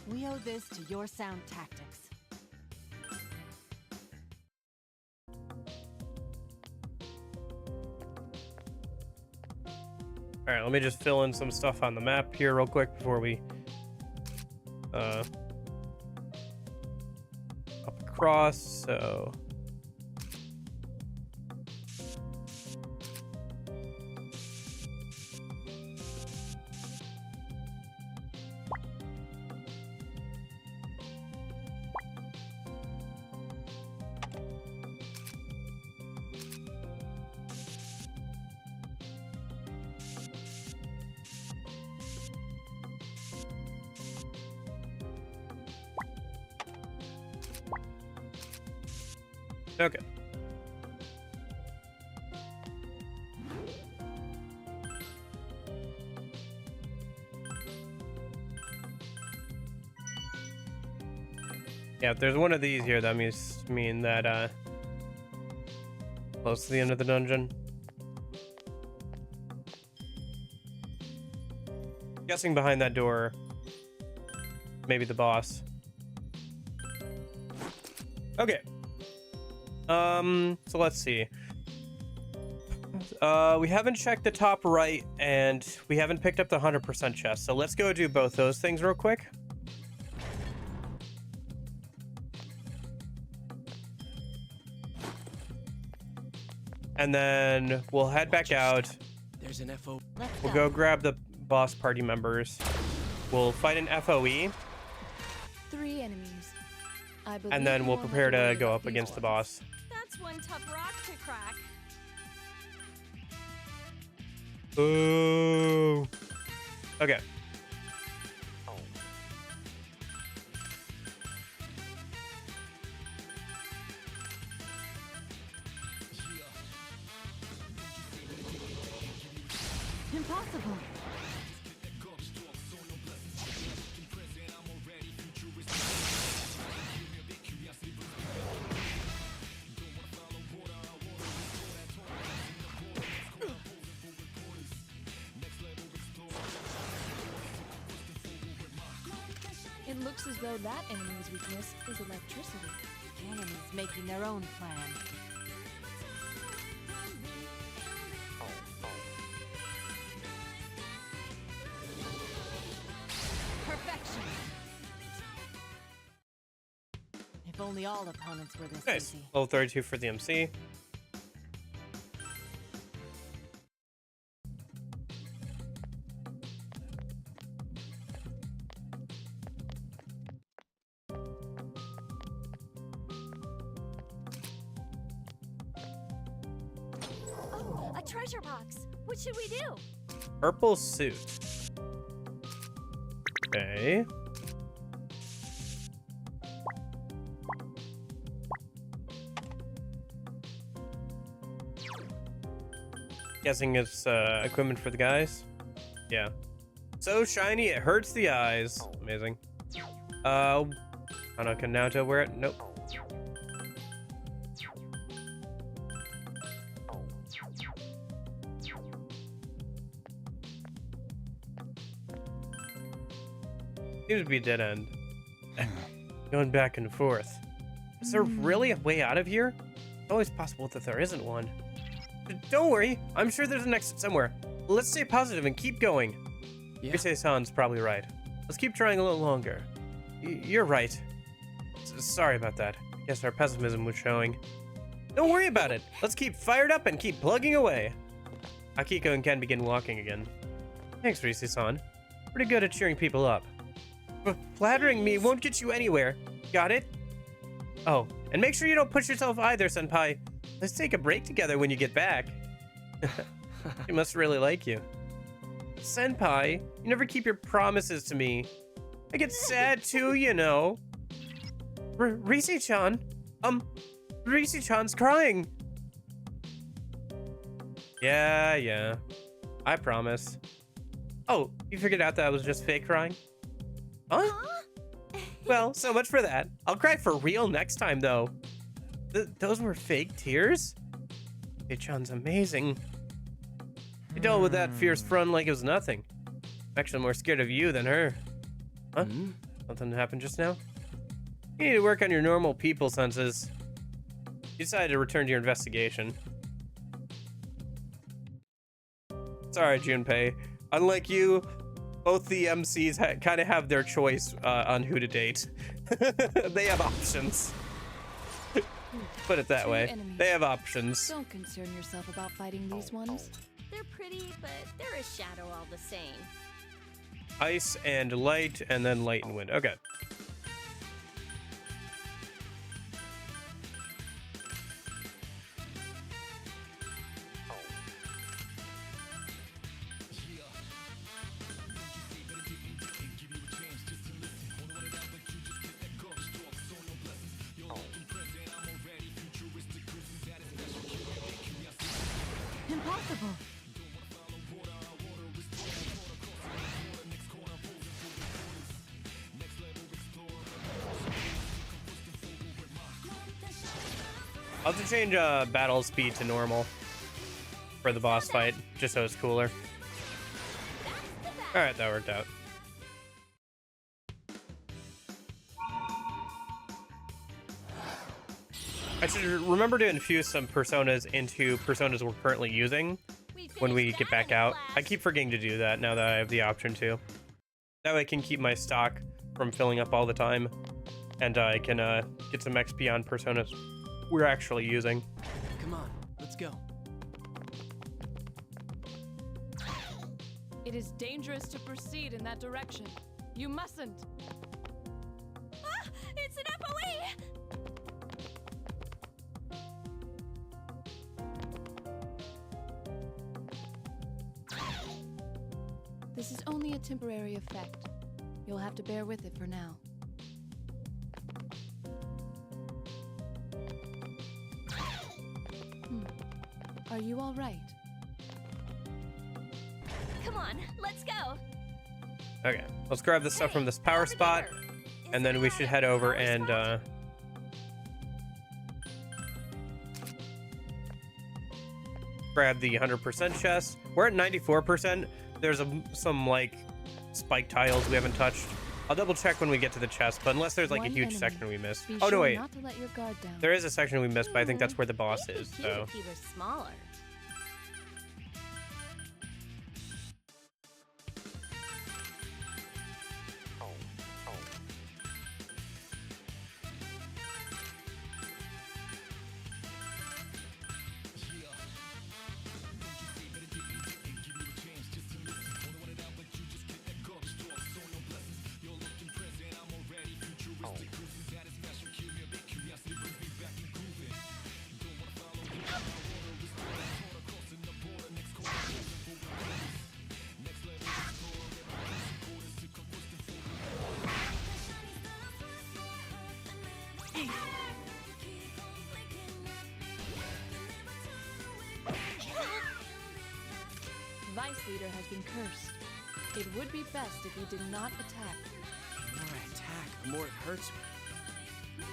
S4: We owe this to your sound tactics.
S1: All right, let me just fill in some stuff on the map here real quick before we up across. So okay. Yeah, if there's one of these here, that mean that close to the end of the dungeon. Guessing behind that door, maybe the boss. Okay. So let's see. We haven't checked the top right, and we haven't picked up the 100% chest. So let's go do both those things real quick. And then we'll head back out.
S2: There's an FO.
S1: We'll go grab the boss party members. We'll fight an FOE.
S6: 3 enemies. I believe
S1: and then
S6: you
S1: we'll
S6: won't have
S1: prepare to
S6: worry
S1: go
S6: about
S1: up
S6: these
S1: against the
S6: ones.
S1: boss.
S6: That's one tough rock to crack.
S1: Ooh. Okay.
S4: Impossible.
S6: It looks as though that enemy's weakness is electricity.
S4: Enemies making their own plan. Perfection. If only all opponents were this
S1: Nice.
S4: easy.
S1: Level 32 for the MC.
S3: Oh, a treasure box. What should we do?
S1: Purple suit. Okay. Guessing it's equipment for the guys. Yeah. So shiny it hurts the eyes. Amazing. I don't know, can Naruto wear it? Nope. Seems to be a dead end. Going back and forth. Is there really a way out of here? It's always possible that there isn't one. Don't worry, I'm sure there's an exit somewhere. Let's stay positive and keep going.
S2: Yeah.
S1: Yusei-san's probably right. Let's keep trying a little longer. You're right. Sorry about that. I guess our pessimism was showing. Don't worry about it. Let's keep fired up and keep plugging away. Akiko and Ken begin walking again. Thanks, Yusei-san. Pretty good at cheering people up. But flattering me won't get you anywhere. Got it? Oh, and make sure you don't push yourself either, Senpai. Let's take a break together when you get back. She must really like you. Senpai, you never keep your promises to me. I get sad too, you know. Risi-chan? Risi-chan's crying. Yeah. I promise. Oh, you figured out that I was just fake crying? Huh? Well, so much for that. I'll cry for real next time, though. Those were fake tears? Risi-chan's amazing. You dealt with that fierce front like it was nothing. I'm actually more scared of you than her. Huh? Something happened just now? You need to work on your normal people senses. You decided to return to your investigation. Sorry, Junpei. Unlike you, both the MCs kind of have their choice on who to date. They have options. Put it that
S6: Two
S1: way.
S6: enemies.
S1: They have options.
S6: Don't concern yourself about fighting these ones.
S3: They're pretty, but they're a shadow all the same.
S1: Ice and light, and then light and wind. Okay.
S4: Impossible.
S1: I'll have to change battle speed to normal for the boss fight, just so it's cooler. Alright, that worked out. I should remember to infuse some personas into personas we're currently using when we get back out. I keep forgetting to do that now that I have the option to. That way I can keep my stock from filling up all the time, and I can get some XP on personas we're actually using.
S2: Come on, let's go.
S6: It is dangerous to proceed in that direction. You mustn't.
S3: Ah, it's an FOE!
S6: only a temporary effect. You'll have to bear with it for now. Are you all right?
S3: Come on, let's go.
S1: Okay, let's grab the stuff from this power spot, and then we should head over and grab the 100% chest. We're at 94%. There's some like spike tiles we haven't touched. I'll double check when we get to the chest, but unless there's like a
S6: One
S1: huge
S6: enemy.
S1: section we missed.
S6: Be
S1: Oh no,
S6: sure
S1: wait.
S6: not to let your guard down.
S1: There is a section we missed, but I think that's where the boss
S3: It'd be
S1: is.
S3: cute
S1: So
S3: if he were smaller.
S6: Vice Leader has been cursed. It would be best if he did not attack.
S2: The more I attack, the more it hurts me.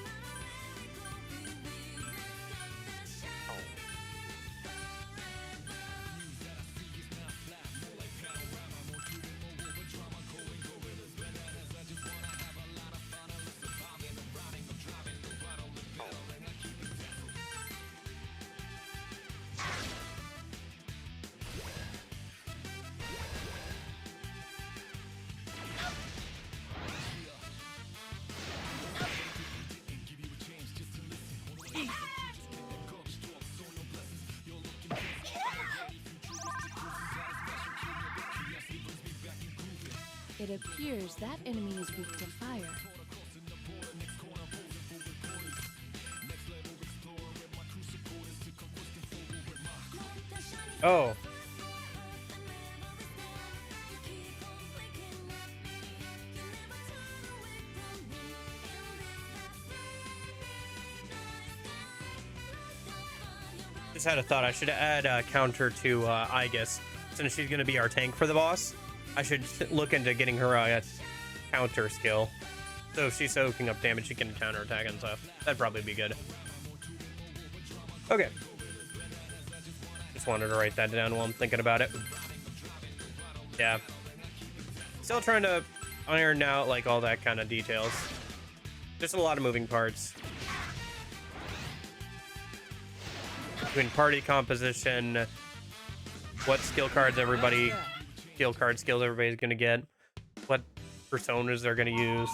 S6: It appears that enemy is weak to fire.
S1: oh, just had a thought. I should add a counter to Aegis, since she's gonna be our tank for the boss. I should look into getting her a counter skill. So if she's soaking up damage, she can counter attack and stuff. That'd probably be good. Okay. Just wanted to write that down while I'm thinking about it. Yeah. Still trying to iron out like all that kind of details. Just a lot of moving parts. Between party composition, what skill cards everybody's gonna get, what personas they're gonna use,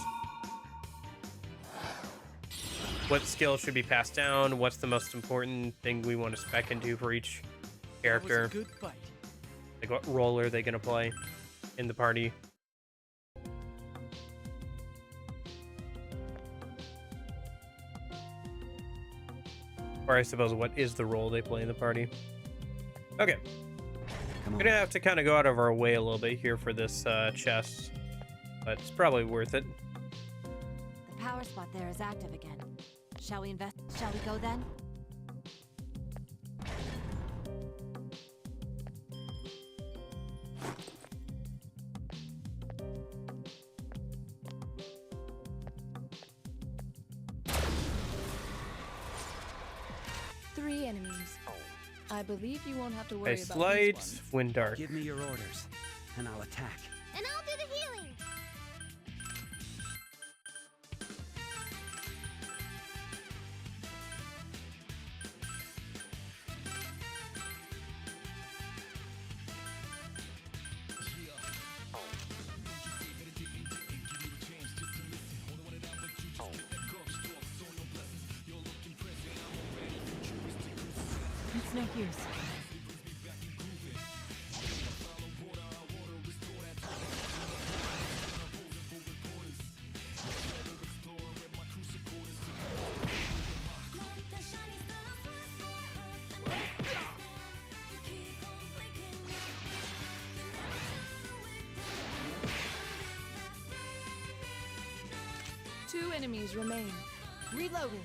S1: what skill should be passed down, what's the most important thing we want to spec into for each character,
S2: That was a good fight.
S1: like what role are they gonna play in the party. Or I suppose what is the role they play in the party. Okay.
S2: Come
S1: We're
S2: on.
S1: gonna have to kind of go out of our way a little bit here for this chest, but it's probably worth it.
S4: The power spot there is active again. Shall we go then?
S6: Three enemies. I believe you won't have to worry
S1: Ice
S6: about
S1: light,
S6: these ones.
S1: wind dark.
S2: Give me your orders, and I'll attack.
S3: And I'll do the healing.
S6: It's no use. enemies remain.
S4: Reloading.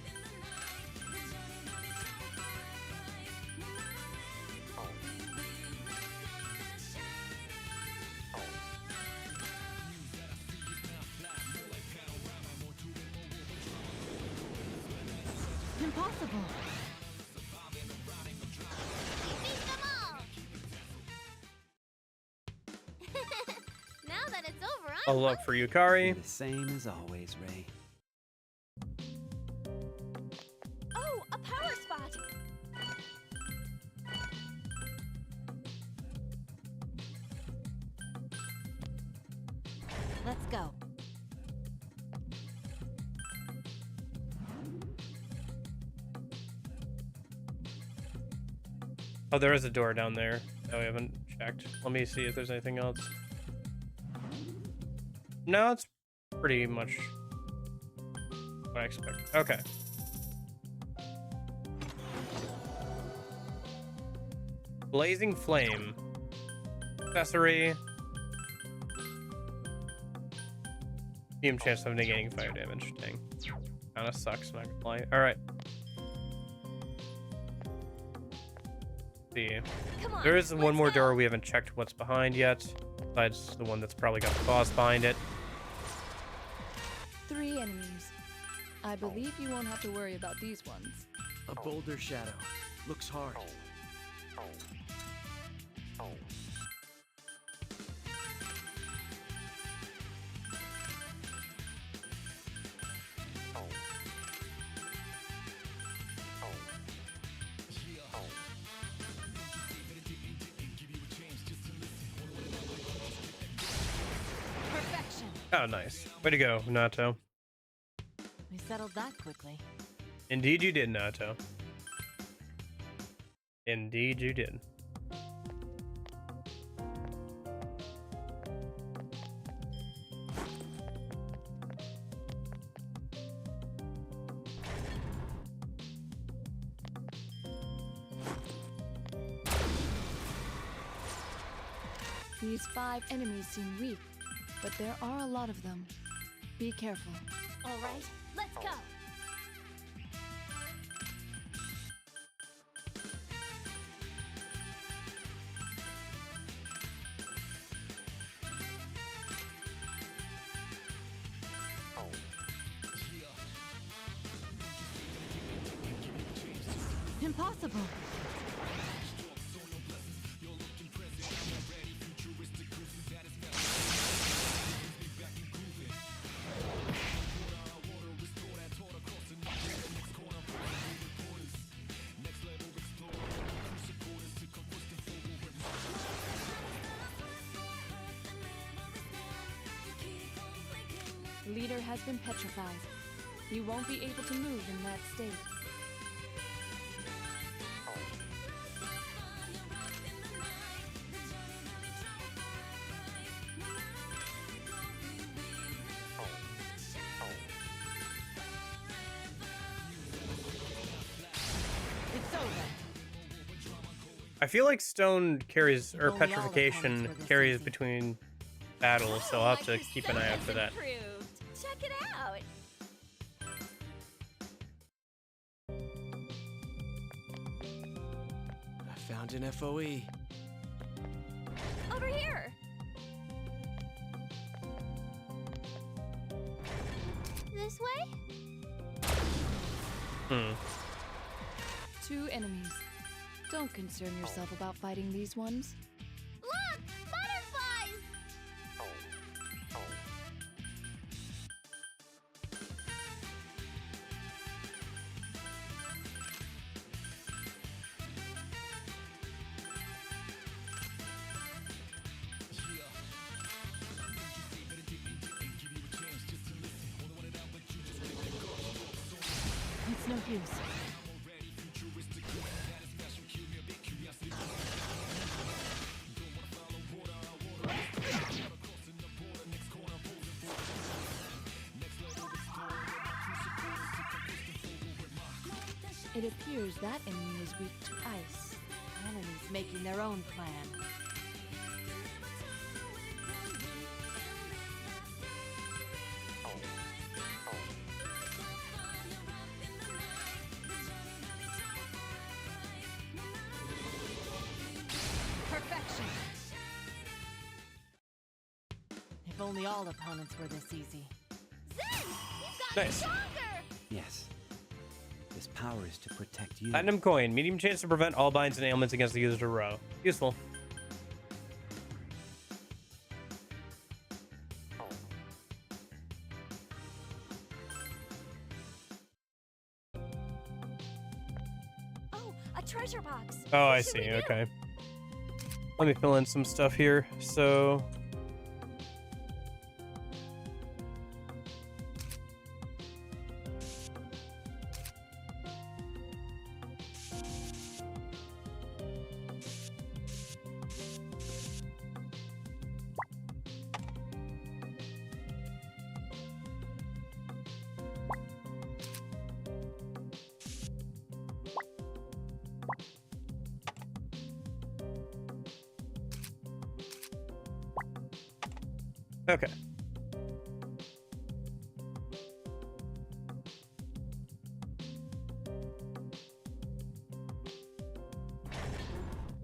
S4: Impossible.
S3: Beat them all! Now that it's over, I'm
S1: I'll look for Yukari.
S7: The same as always, Ray.
S3: Oh, a power spot!
S4: Let's go.
S1: Oh, there is a door down there that we haven't checked. Let me see if there's anything else. No, it's pretty much what I expect. Okay. Blazing Flame. Accessory. Medium chance of negating fire damage. Dang. Kinda sucks, not gonna lie. Alright. See.
S3: Come on,
S1: There is one
S3: let's
S1: more
S3: go.
S1: door we haven't checked what's behind yet. Besides the one that's probably got the boss behind it.
S6: 3 enemies. I believe you won't have to worry about these ones.
S2: A boulder shadow. Looks hard.
S4: Perfection.
S1: Oh, nice. Way to go, Nato.
S4: We settled that quickly.
S1: Indeed you did, Nato. Indeed you did.
S6: These 5 enemies seem weak, but there are a lot of them. Be careful.
S3: All right, let's go.
S4: Impossible.
S6: Leader has been petrified. You won't be able to move in that state.
S4: It's over.
S1: I feel like stone carries, or
S4: If only all the
S1: petrification
S4: opponents were this
S1: carries
S4: easy.
S1: between battles, so I'll have to
S3: My
S1: keep an eye out for that.
S3: perception's improved. Check it out.
S2: I found an FOE.
S3: Over here. This way?
S1: Hmm.
S6: 2 enemies. Don't concern yourself about fighting these ones.
S3: Look! Butterflies!
S4: It's no use.
S6: It appears that enemy is weak to ice.
S4: Enemies making their own plan. only all opponents were this easy.
S3: Zen, you've gotten
S1: Nice.
S3: stronger.
S7: Yes. This power is to protect you.
S1: Platinum coin. Medium chance to prevent all binds and ailments against the user to row. Useful.
S3: Oh, a treasure box.
S1: Oh, I
S3: What should we
S1: see.
S3: do?
S1: Okay. Let me fill in some stuff here. So, okay.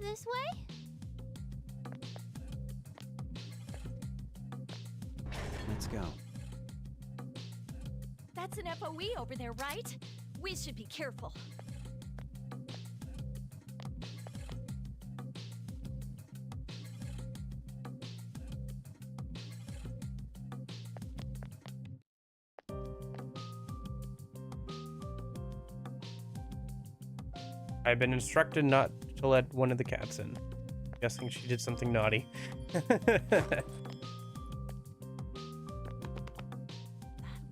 S3: This way?
S7: Let's go.
S3: That's an FOE over there, right? We should be careful.
S1: I've been instructed not to let one of the cats in. Guessing she did something naughty.
S4: That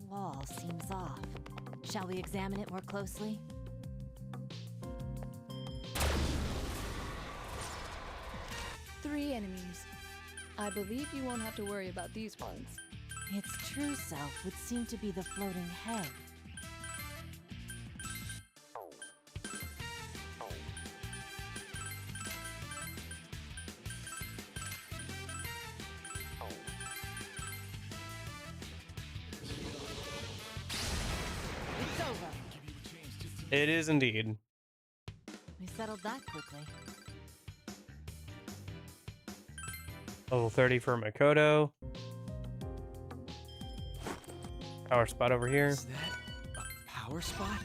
S4: wall seems off. Shall we examine it more closely?
S6: Three enemies. I believe you won't have to worry about these ones.
S4: Its true self would seem to be the floating head. It's over.
S1: It is indeed.
S4: We settled that quickly.
S1: Level 30 for Makoto. Power spot over here.
S2: Is that a power spot?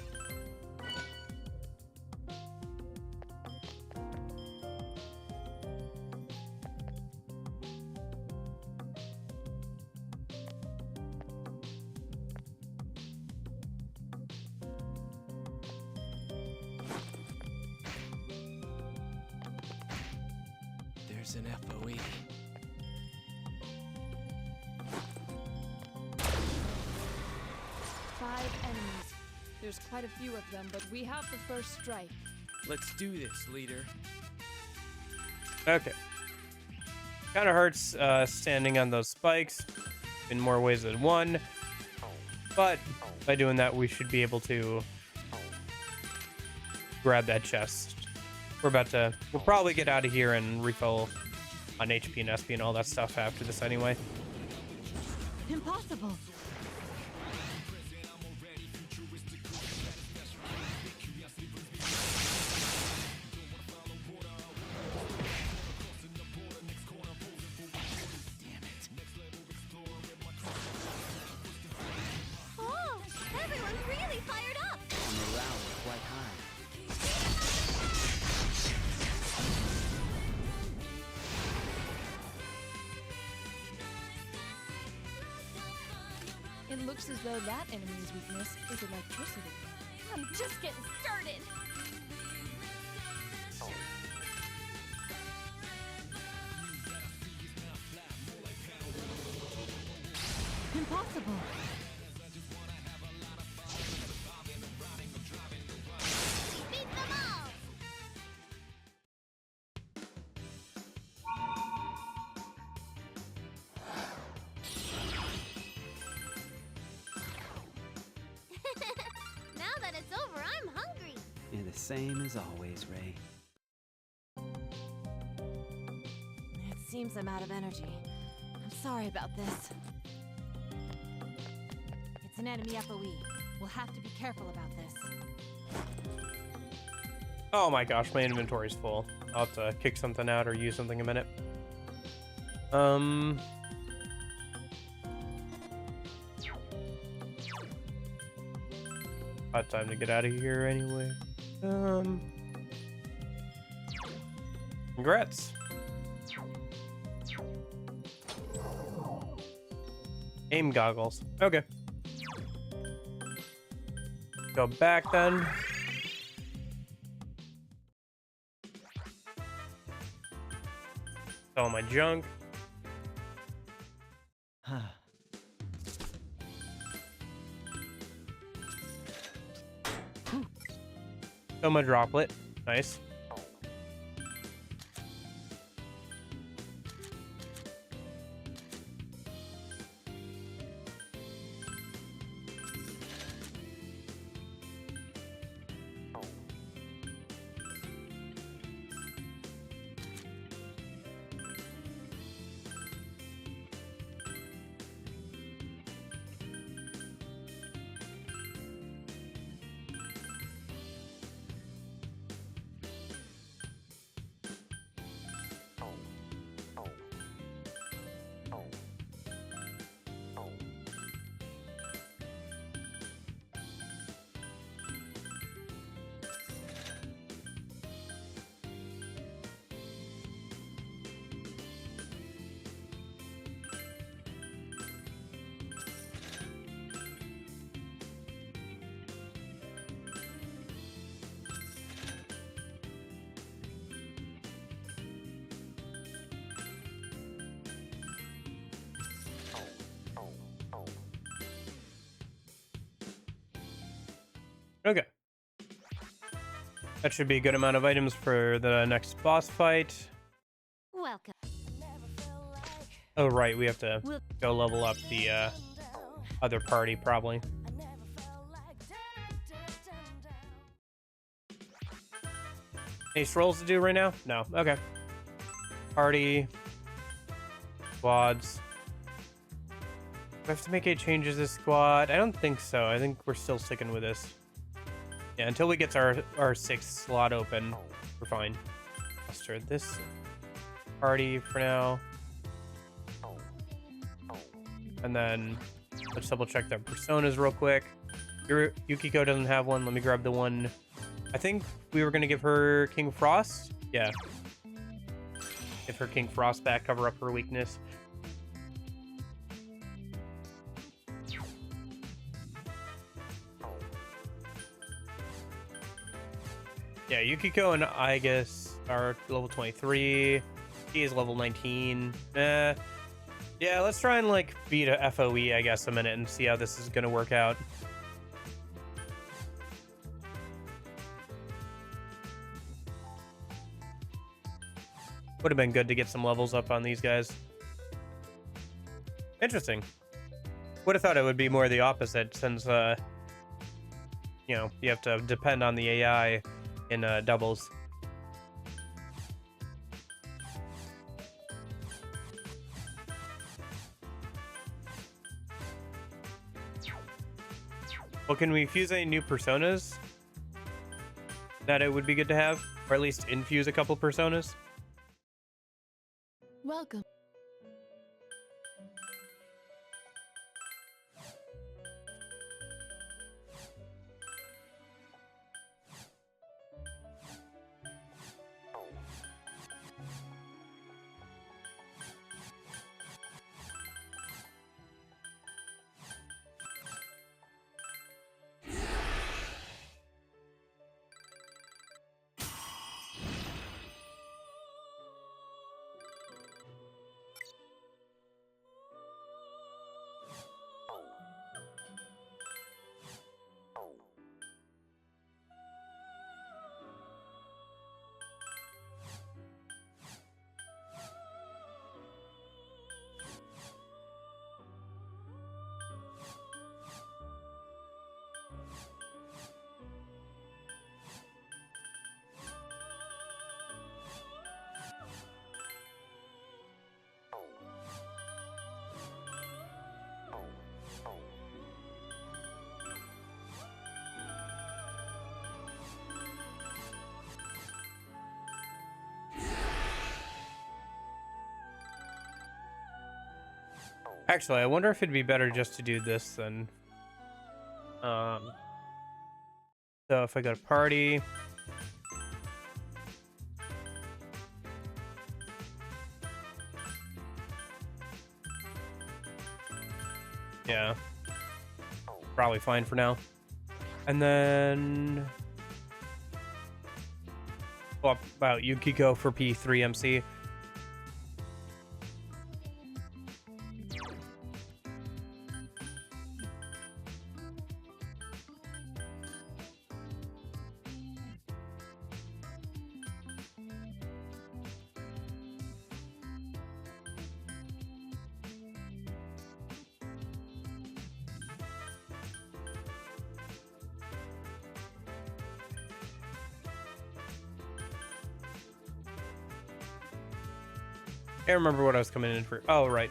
S2: There's an FOE.
S6: Five enemies. There's quite a few of them, but we have the first strike.
S2: Let's do this, leader.
S1: Okay. Kind of hurts standing on those spikes in more ways than one. But by doing that, we should be able to grab that chest. We'll probably get out of here and refill on HP and SP and all that stuff after this anyway.
S4: Impossible!
S3: Oh, everyone's really fired up.
S7: Morale is quite high.
S6: It looks as though that enemy's weakness is electricity.
S3: I'm just getting started.
S4: Impossible!
S3: Beat them all. Now that it's over, I'm hungry.
S7: You're the same as always, Ray.
S4: It seems I'm out of energy. I'm sorry about this. It's an enemy FOE. We'll have to be careful about this.
S1: Oh my gosh, my inventory's full. I'll have to kick something out or use something in a minute. About time to get out of here anyway. Congrats. Aim goggles. Okay. Go back then. All my junk. Soma droplet. Nice. Okay. That should be a good amount of items for the next boss fight.
S3: Welcome.
S1: Oh, right. We have to go level up the other party, probably. Any strolls to do right now? No. Okay. Party. Squads. Do I have to make any changes to squad? I don't think so. I think we're still sticking with this. Yeah, until we get our sixth slot open, we're fine. I'll start this party for now. And then let's double check their personas real quick. Yukiko doesn't have one. Let me grab the one. I think we were going to give her King Frost. Yeah. Give her King Frost back, cover up her weakness. Yeah, Yukiko and Aigis are level 23. He is level 19. Yeah, let's try and like beat a FOE, I guess, a minute and see how this is gonna work out. Would have been good to get some levels up on these guys. Interesting. Would have thought it would be more the opposite, since you know, you have to depend on the AI in doubles. Well, can we fuse any new personas that it would be good to have? Or at least infuse a couple personas?
S6: Welcome. Actually, I wonder if it'd be better just to do this than
S1: So if I go to party, yeah, probably fine for now. And then swap out Yukiko for P3MC. I can't remember what I was coming in for. Oh, right.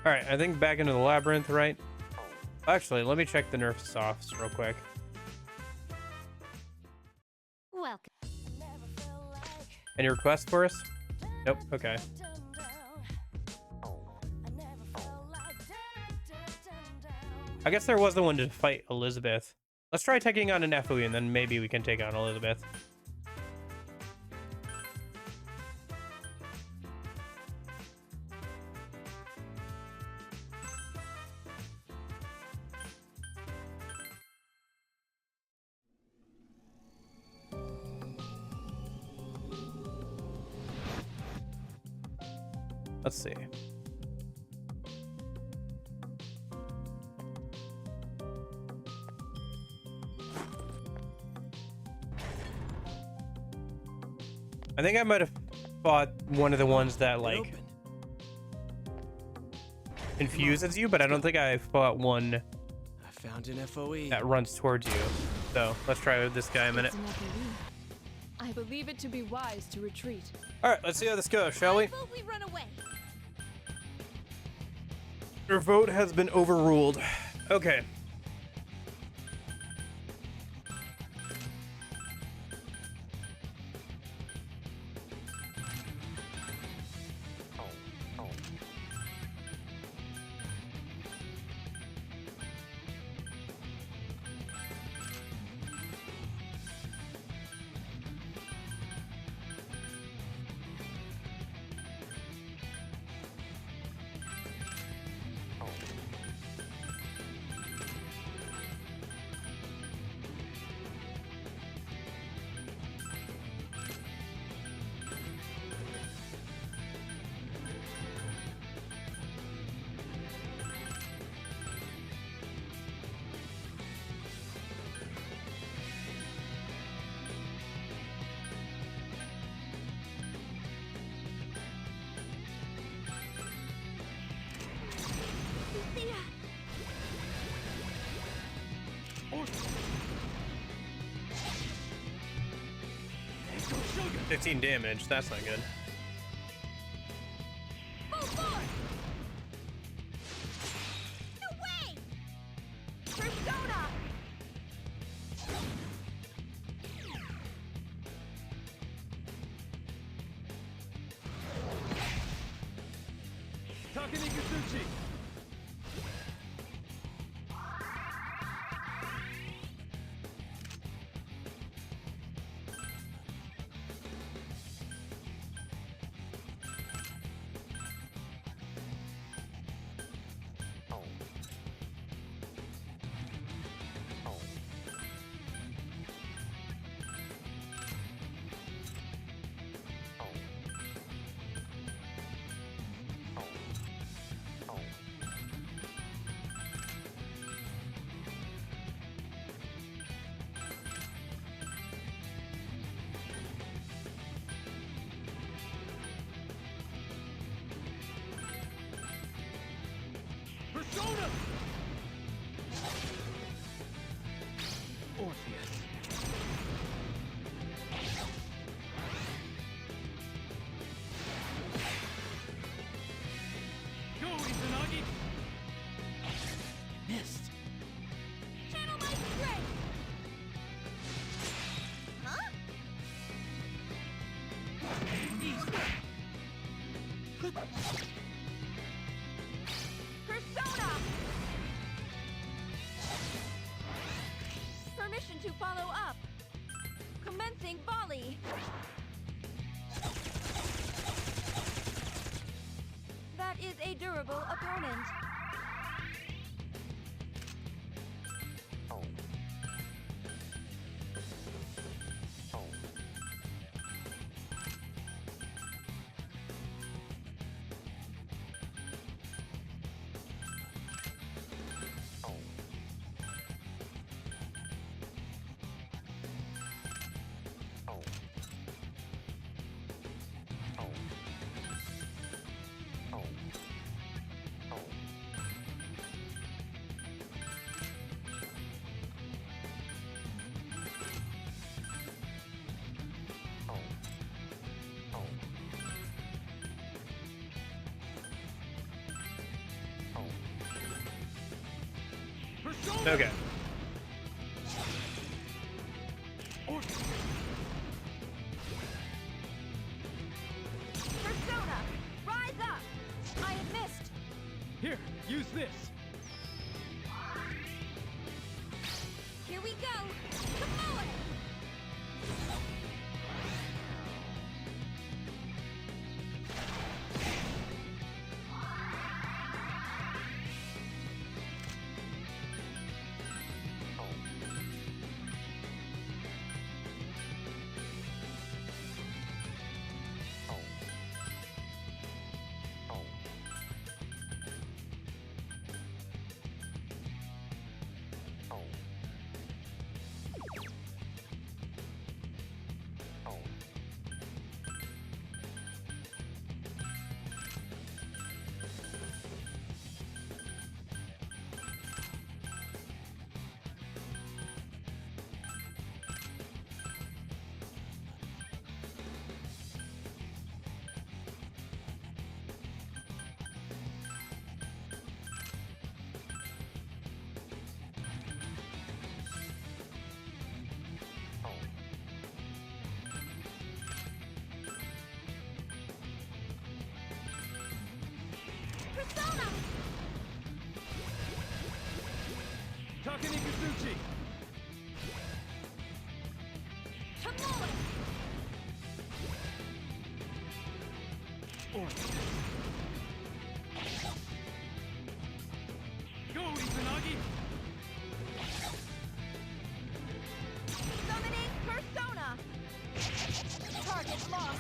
S1: All right, I think back into the labyrinth, right? Actually, let me check the nerf softs real quick.
S3: Welcome.
S1: Any requests for us? Nope. Okay. I guess there was the one to fight Elizabeth. Let's try taking on an FOE, and then maybe we can take on Elizabeth. Let's see. I think I might have fought one of the ones that like
S2: Open.
S1: confuses you, but I don't think I fought one
S2: I found an FOE.
S1: that runs towards you. So let's try with this guy a minute.
S6: It's an FOE. I believe it to be wise to retreat.
S1: All right, let's see how this goes, shall we?
S3: Vote we run away.
S1: Your vote has been overruled. Okay.
S3: Yeah.
S1: 15 damage, that's not good.
S3: Full force. No way. Persona.
S2: Persona! Orpheus. Go, Izanagi! Missed.
S3: Channel my strength! Huh? Persona! Permission to follow up. Commencing volley. That is a durable opponent.
S2: Persona!
S1: Okay.
S2: Orpheus.
S3: Persona! Rise up! I have missed!
S2: Here, use this.
S3: Here we go! Come on! Persona!
S2: Takenikazuchi.
S3: Tomoe!
S2: Orpheus. Go, Izanagi!
S3: Summoning Persona! Target lost!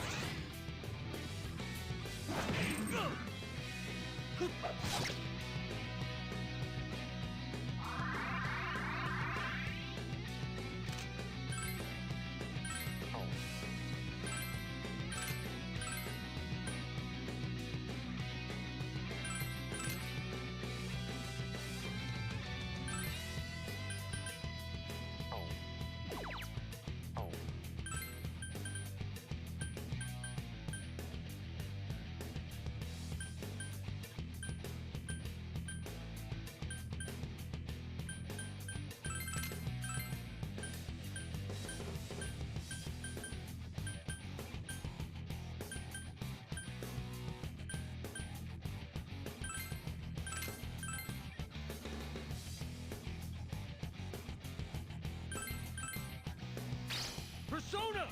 S2: Persona!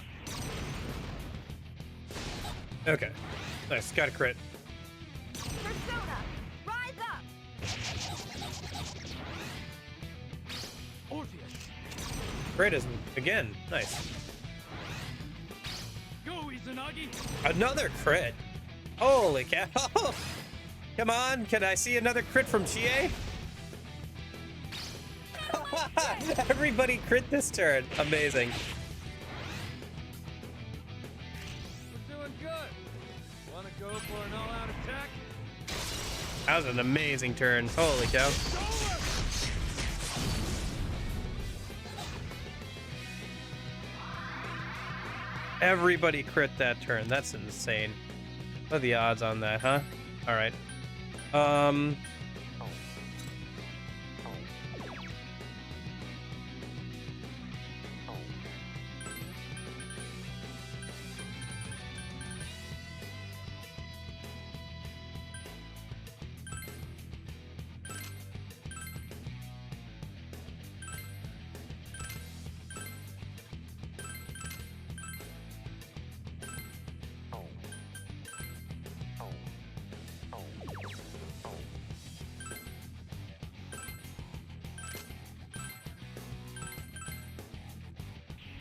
S1: Okay. Nice. Got a crit.
S3: Persona! Rise up!
S2: Orpheus!
S1: Crit is again. Nice.
S2: Go, Izanagi!
S1: Another crit. Holy cow. Come on. Can I see another crit from Chie? Everybody crit this turn. Amazing.
S2: We're doing good. Wanna go for an all-out attack?
S1: That was an amazing turn. Holy cow. Everybody crit that turn. That's insane. What are the odds on that, huh? All right.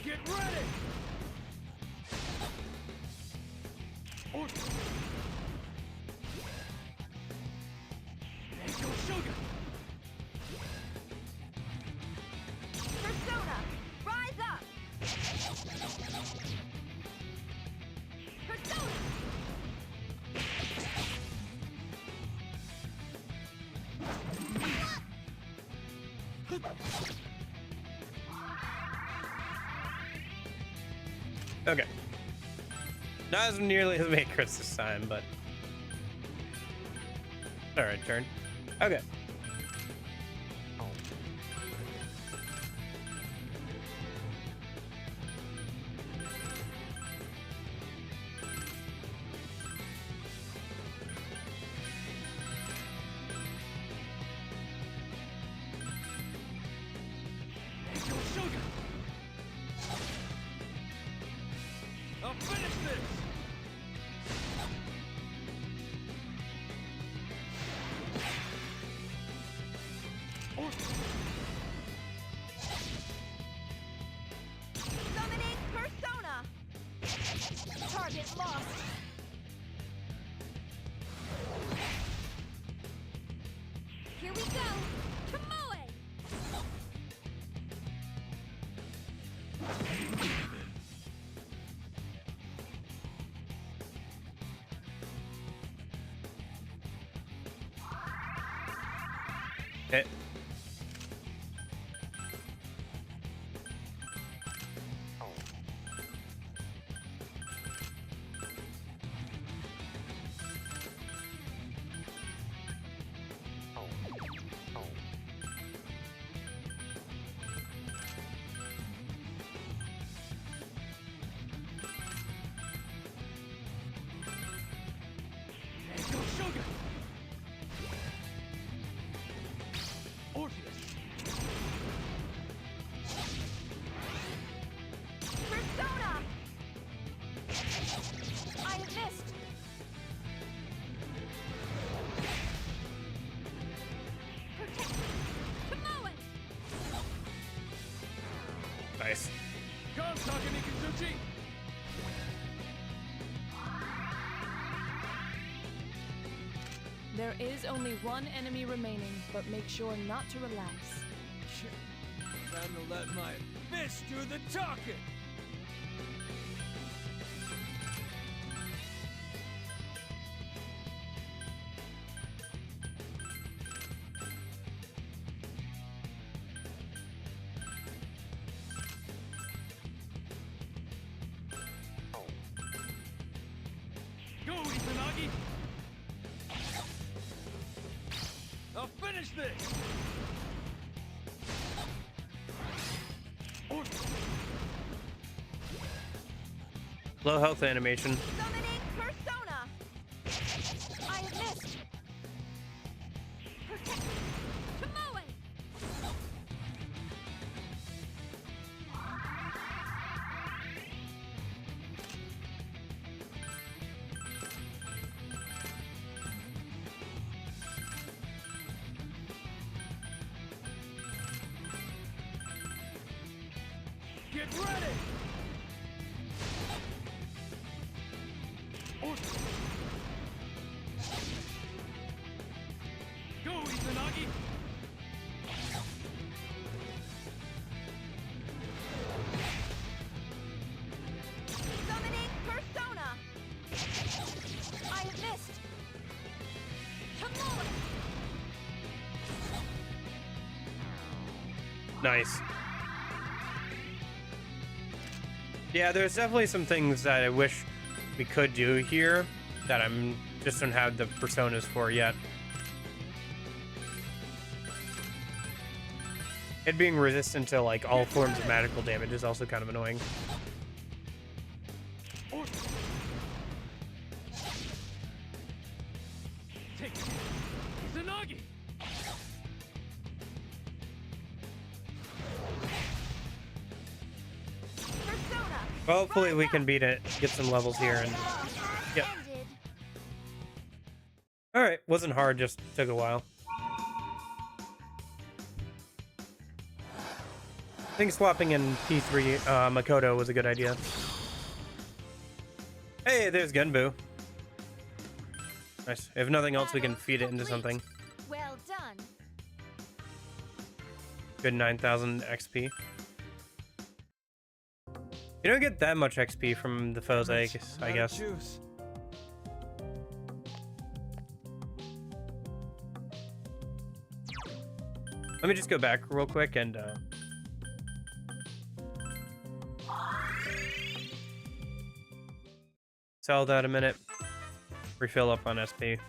S2: Get ready! Echo Sugar!
S3: Persona, rise up! Persona!
S1: Okay. Not as nearly as many crits this time, but all right, turn. Okay.
S2: Echo Sugar! I'll finish this!
S3: Summoning Persona! Target lost! Here we go! Tomoe!
S1: Okay.
S2: Echo Sugar! Orpheus!
S3: Persona! I have missed! Protect! Tomoe!
S1: Nice.
S2: Come, Takaniki-Tsuchi!
S6: There is only one enemy remaining, but make sure not to relax.
S2: Time to let my fist do the talking! Go, Izanagi! I'll finish this!
S1: Low health animation.
S3: Summoning Persona! I have missed! Protect! Tomoe!
S2: Get ready! Go, Izanagi!
S3: Summoning Persona! I have missed! Tomoe!
S1: Nice. Yeah, there's definitely some things that I wish we could do here that I'm just don't have the personas for yet. It being resistant to like all forms of magical damage is also kind of annoying. Well, hopefully we can beat it, get some levels here, and yep. All right, wasn't hard, just took a while. I think swapping in P3 Makoto was a good idea. Hey, there's Genbu. Nice. If nothing else, we can feed it into something.
S3: Well done.
S1: Good 9,000 XP. You don't get that much XP from the foes, I guess. Let me just go back real quick and sell that a minute. Refill up on SP.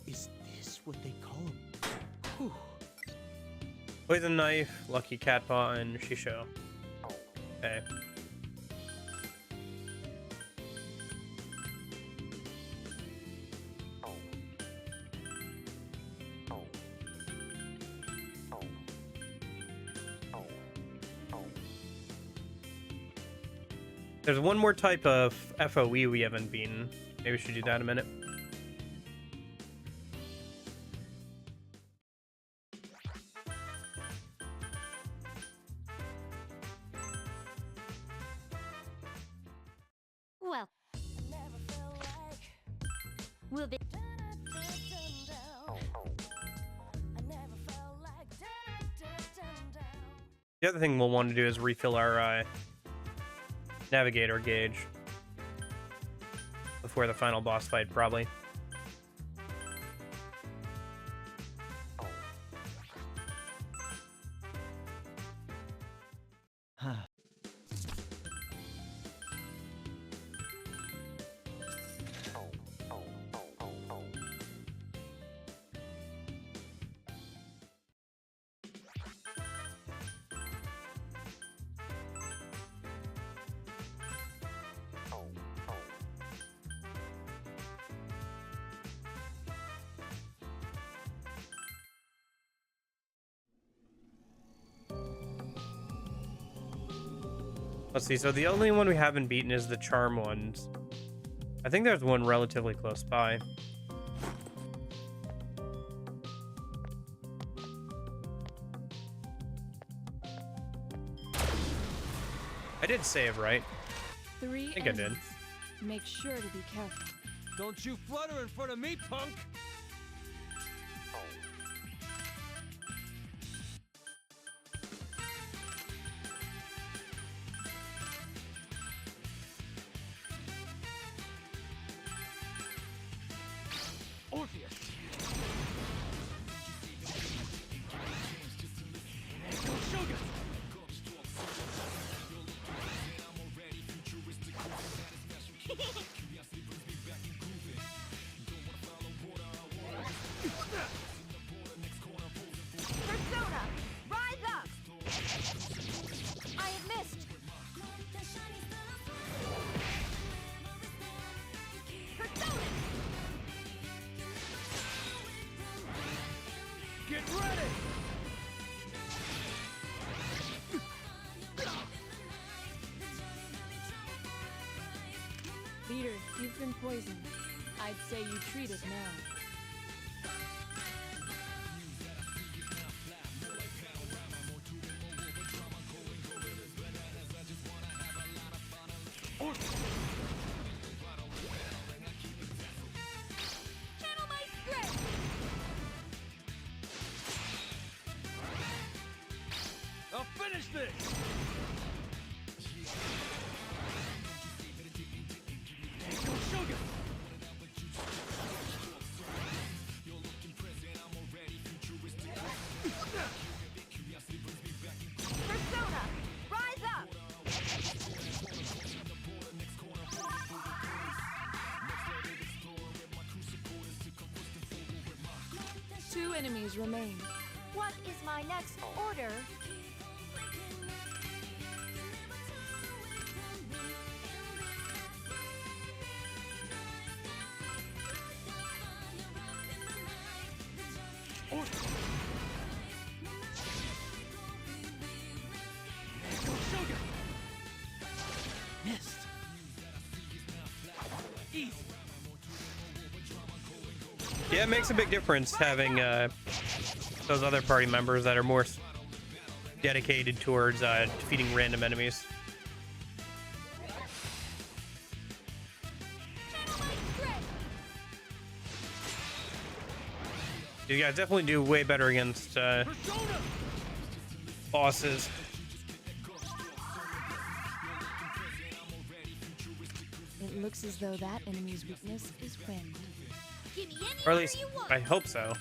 S2: Is this what they call him? Whew.
S1: Poison Knife, Lucky Cat Paw, and Shisho. Okay. There's one more type of FOE we haven't beaten. Maybe we should do that in a minute.
S3: Well, we'll be.
S1: The other thing we'll want to do is refill our navigator gauge before the final boss fight, probably. Let's see, so the only one we haven't beaten is the charm ones. I think there's one relatively close by. I did save, right?
S6: I
S1: think I did.
S6: Make sure to be careful.
S2: Don't you flutter in front of me, punk! Orpheus! Shogun!
S3: Persona, rise up! I have missed. Persona!
S2: Get ready!
S6: Leader, you've been poisoned. I'd say you treat it now.
S3: Channel my strength!
S2: I'll finish this! Shogun!
S6: 2 enemies remain.
S4: What is my next order?
S2: Missed. Easy.
S1: Yeah, it makes a big difference having those other party members that are more dedicated towards defeating random enemies. You guys definitely do way better against bosses.
S6: It looks as though that enemy's weakness is wind.
S3: Give me any
S1: Or at least,
S3: you want.
S1: I hope so.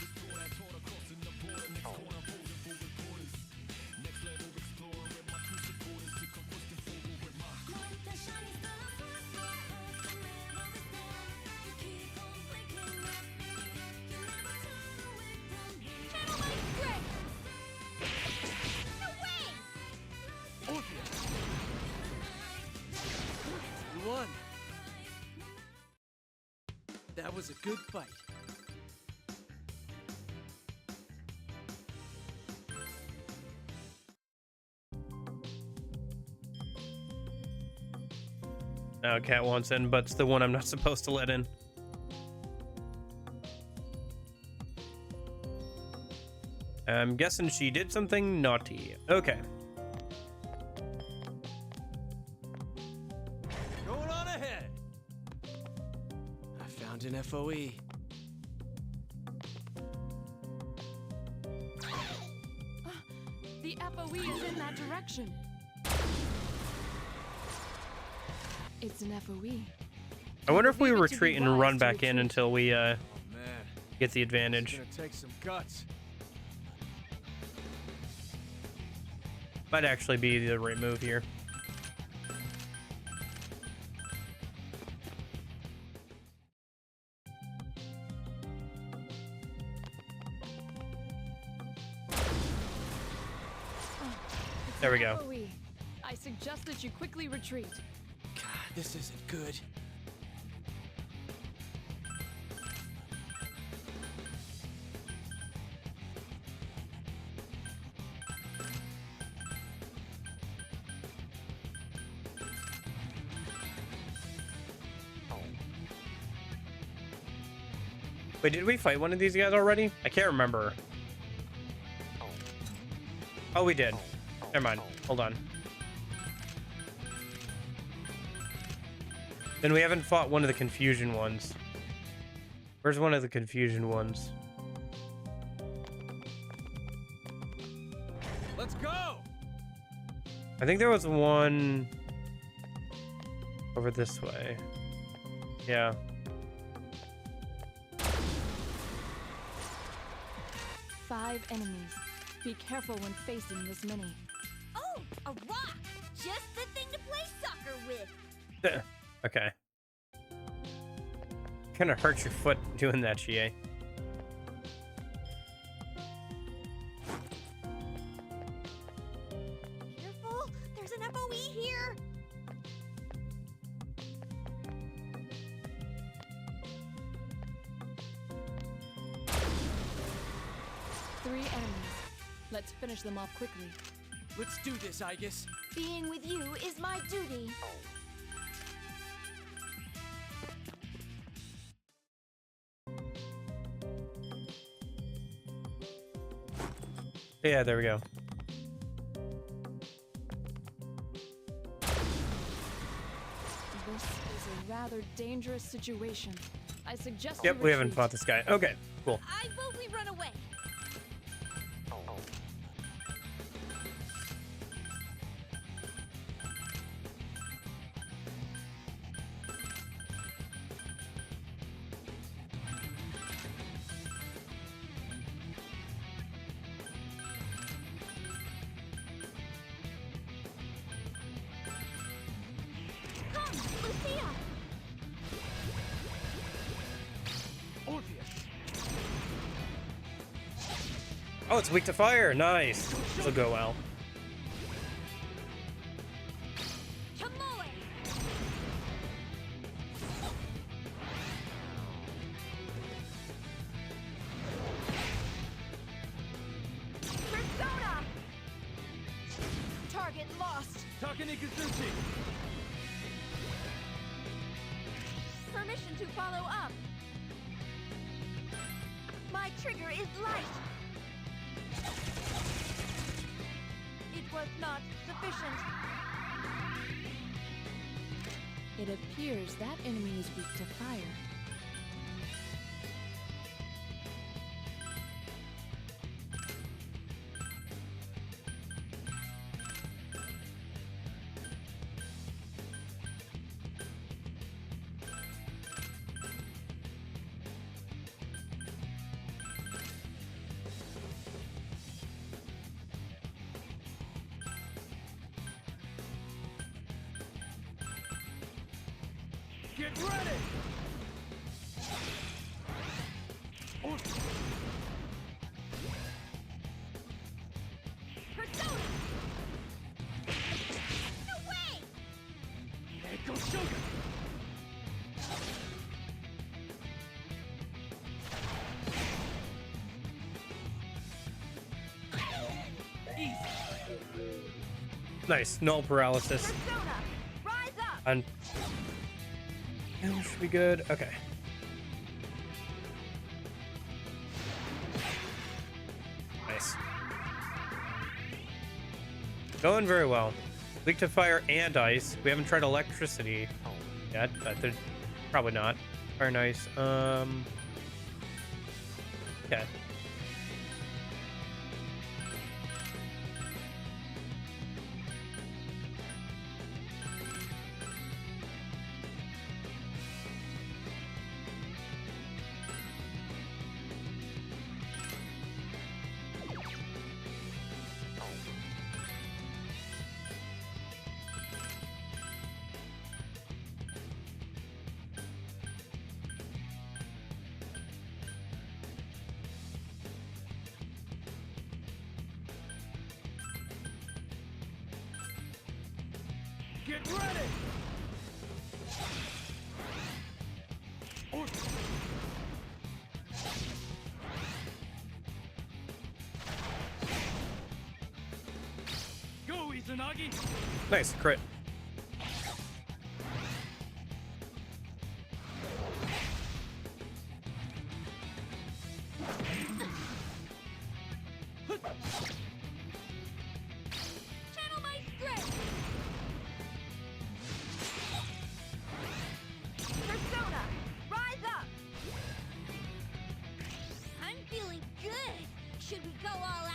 S2: You won. That was a good fight.
S1: Now Cat wants in, but it's the one I'm not supposed to let in. I'm guessing she did something naughty. Okay.
S2: Going on ahead. I found an FOE.
S6: The FOE is in that direction. It's an FOE.
S1: I wonder if we
S6: Leave it to
S1: retreat
S6: be
S1: and
S6: wise
S1: run
S6: to
S1: back in
S6: retreat.
S1: until we
S2: Man,
S1: get the
S2: it's
S1: advantage.
S2: gonna take some guts.
S1: Might actually be the right move here.
S6: It's
S1: There we
S6: an
S1: go.
S6: FOE. I suggest that you quickly retreat.
S2: God, this isn't good.
S1: Wait, did we fight one of these guys already? I can't remember. Oh, we did. Never mind. Hold on. Then we haven't fought one of the confusion ones. Where's one of the confusion ones?
S2: Let's go.
S1: I think there was one over this way. Yeah.
S6: Five enemies. Be careful when facing this many.
S3: Oh, a rock! Just the thing to play soccer with.
S1: Okay. Kinda hurt your foot doing that, Chie.
S3: Careful, there's an FOE here.
S6: Three enemies. Let's finish them off quickly.
S2: Let's do this, Aegis.
S3: Being with you is my duty.
S1: Yeah, there we go.
S6: This is a rather dangerous situation. I suggest
S1: Yep,
S6: you
S1: we haven't
S6: retreat.
S1: fought this guy. Okay, cool.
S3: I vote we run away. Come, Lucia.
S1: Oh, it's weak to fire. Nice. This will go well.
S3: Chamoy! Persona! Target lost. Permission to follow up. My trigger is light. It was not sufficient.
S6: It appears that enemy is weak to fire.
S2: Get ready!
S3: Persona! No way!
S2: Echo Sugar!
S1: Nice. Null paralysis.
S3: Persona! Rise up!
S1: And should be good. Okay. Nice. Going very well. Weak to fire and ice. We haven't tried electricity yet, but they're probably not. Very nice. Okay.
S2: Get ready! Go, Izanagi!
S1: Nice. Crit.
S3: Channel my strength! Persona! Rise up! I'm feeling good. Should we go all out?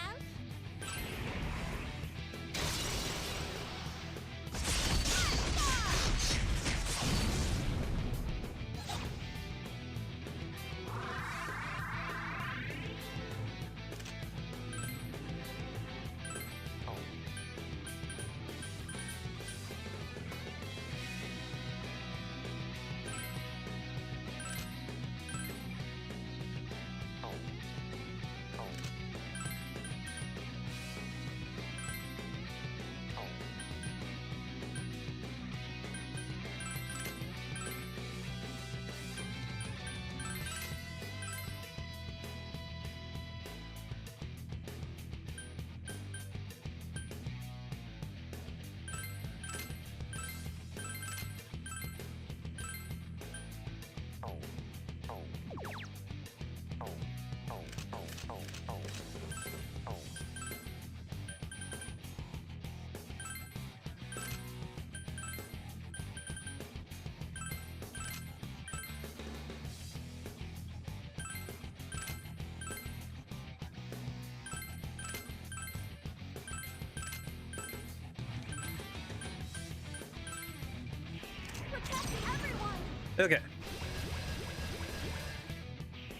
S3: Protect everyone!
S1: Okay.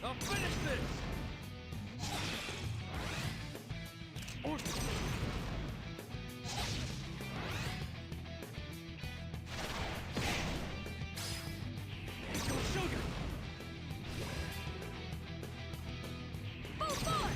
S2: I'll finish this! Echo Sugar!
S3: Full force!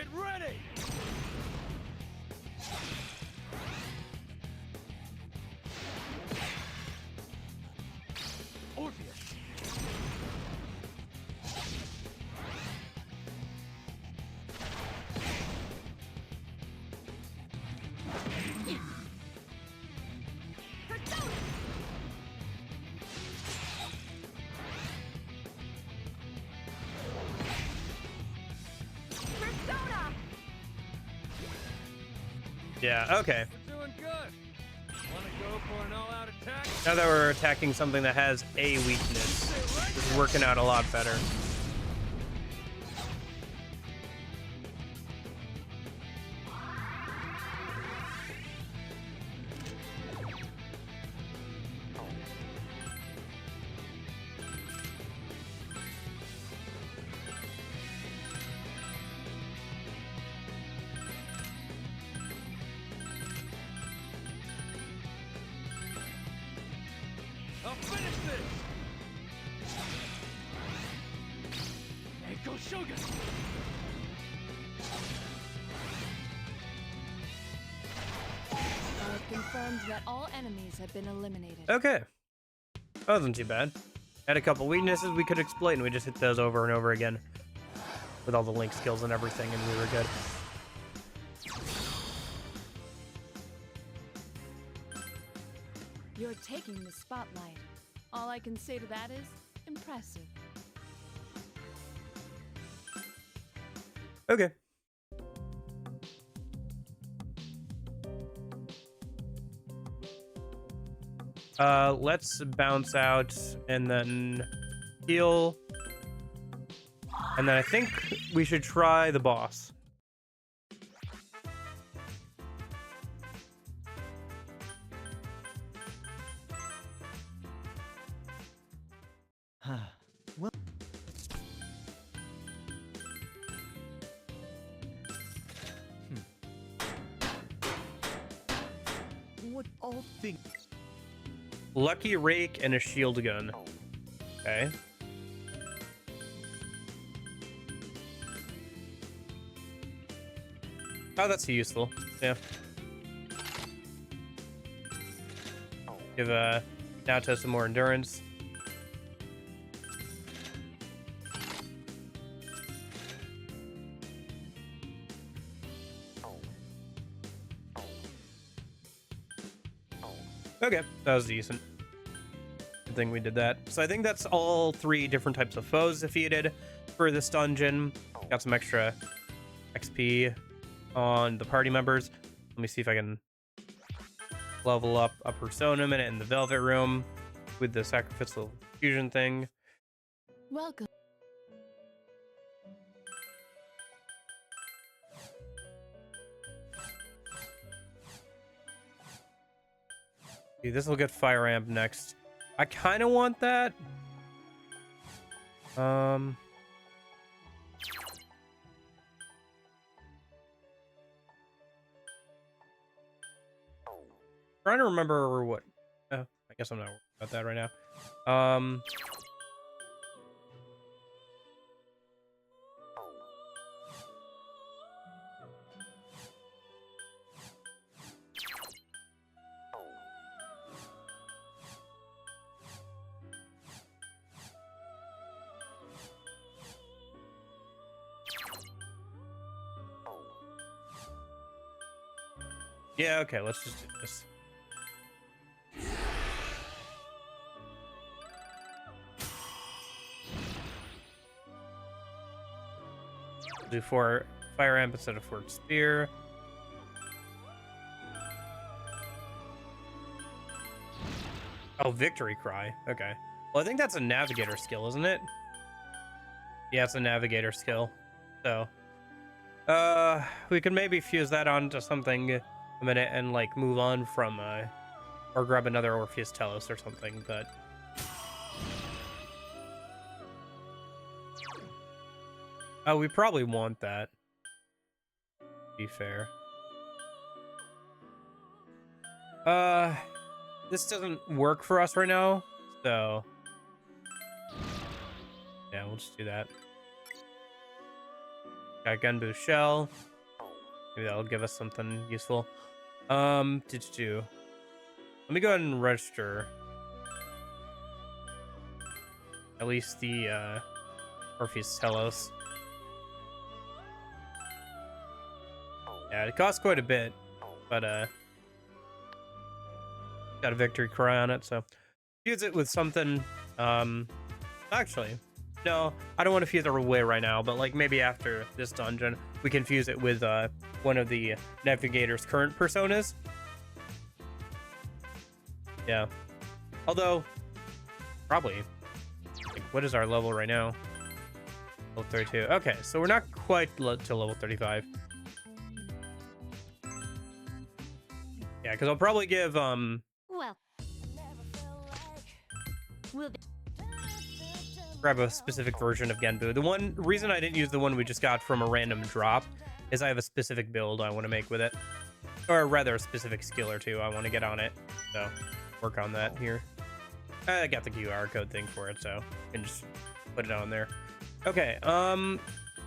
S2: Get ready! Orpheus!
S3: Persona! Persona!
S1: Yeah, okay.
S2: We're doing good. Wanna go for an all-out attack?
S1: Now that we're attacking something that has a weakness, it's working out a lot better.
S2: I'll finish this! Echo Shogun!
S6: I have confirmed that all enemies have been eliminated.
S1: Okay. That wasn't too bad. Had a couple weaknesses we could exploit, and we just hit those over and over again with all the link skills and everything, and we were good.
S6: You're taking the spotlight. All I can say to that is impressive.
S1: Okay. Let's bounce out and then heal. And then I think we should try the boss.
S7: Well, what all things?
S1: Lucky Rake and a shield gun. Okay. Oh, that's useful. Yeah. Give Naoto some more endurance. Okay, that was decent. Good thing we did that. So I think that's all 3 different types of foes defeated for this dungeon. Got some extra XP on the party members. Let me see if I can level up a persona minute in the Velvet Room with the sacrificial fusion thing.
S6: Welcome.
S1: Dude, this will get Fire Amp next. I kind of want that. Trying to remember what. I guess I'm not worried about that right now. Yeah, okay, let's just do this. Do 4 Fire Amp instead of 4 Spear. Oh, Victory Cry. Okay. Well, I think that's a Navigator skill, isn't it? Yeah, it's a Navigator skill. So, we could maybe fuse that onto something a minute and, like, move on from, or grab another Orpheus Telos or something, but... Oh, we probably want that. To be fair. This doesn't work for us right now, so... Yeah, we'll just do that. Got Gunbu Shell. Maybe that'll give us something useful. Let me go ahead and register. At least the Orpheus Telos. Yeah, it costs quite a bit, but got a victory cry on it, so fuse it with something. Actually, no, I don't want to fuse it away right now, but like maybe after this dungeon, we can fuse it with one of the Navigator's current personas. Yeah. Although, probably. Like, what is our level right now? Level 32. Okay, so we're not quite to level 35. Yeah, because I'll probably give
S3: Well, we'll be
S1: grab a specific version of Genbu. The one reason I didn't use the one we just got from a random drop is I have a specific build I want to make with it. Or rather, a specific skill or two I want to get on it. So, work on that here. I got the QR code thing for it, so I can just put it on there. Okay,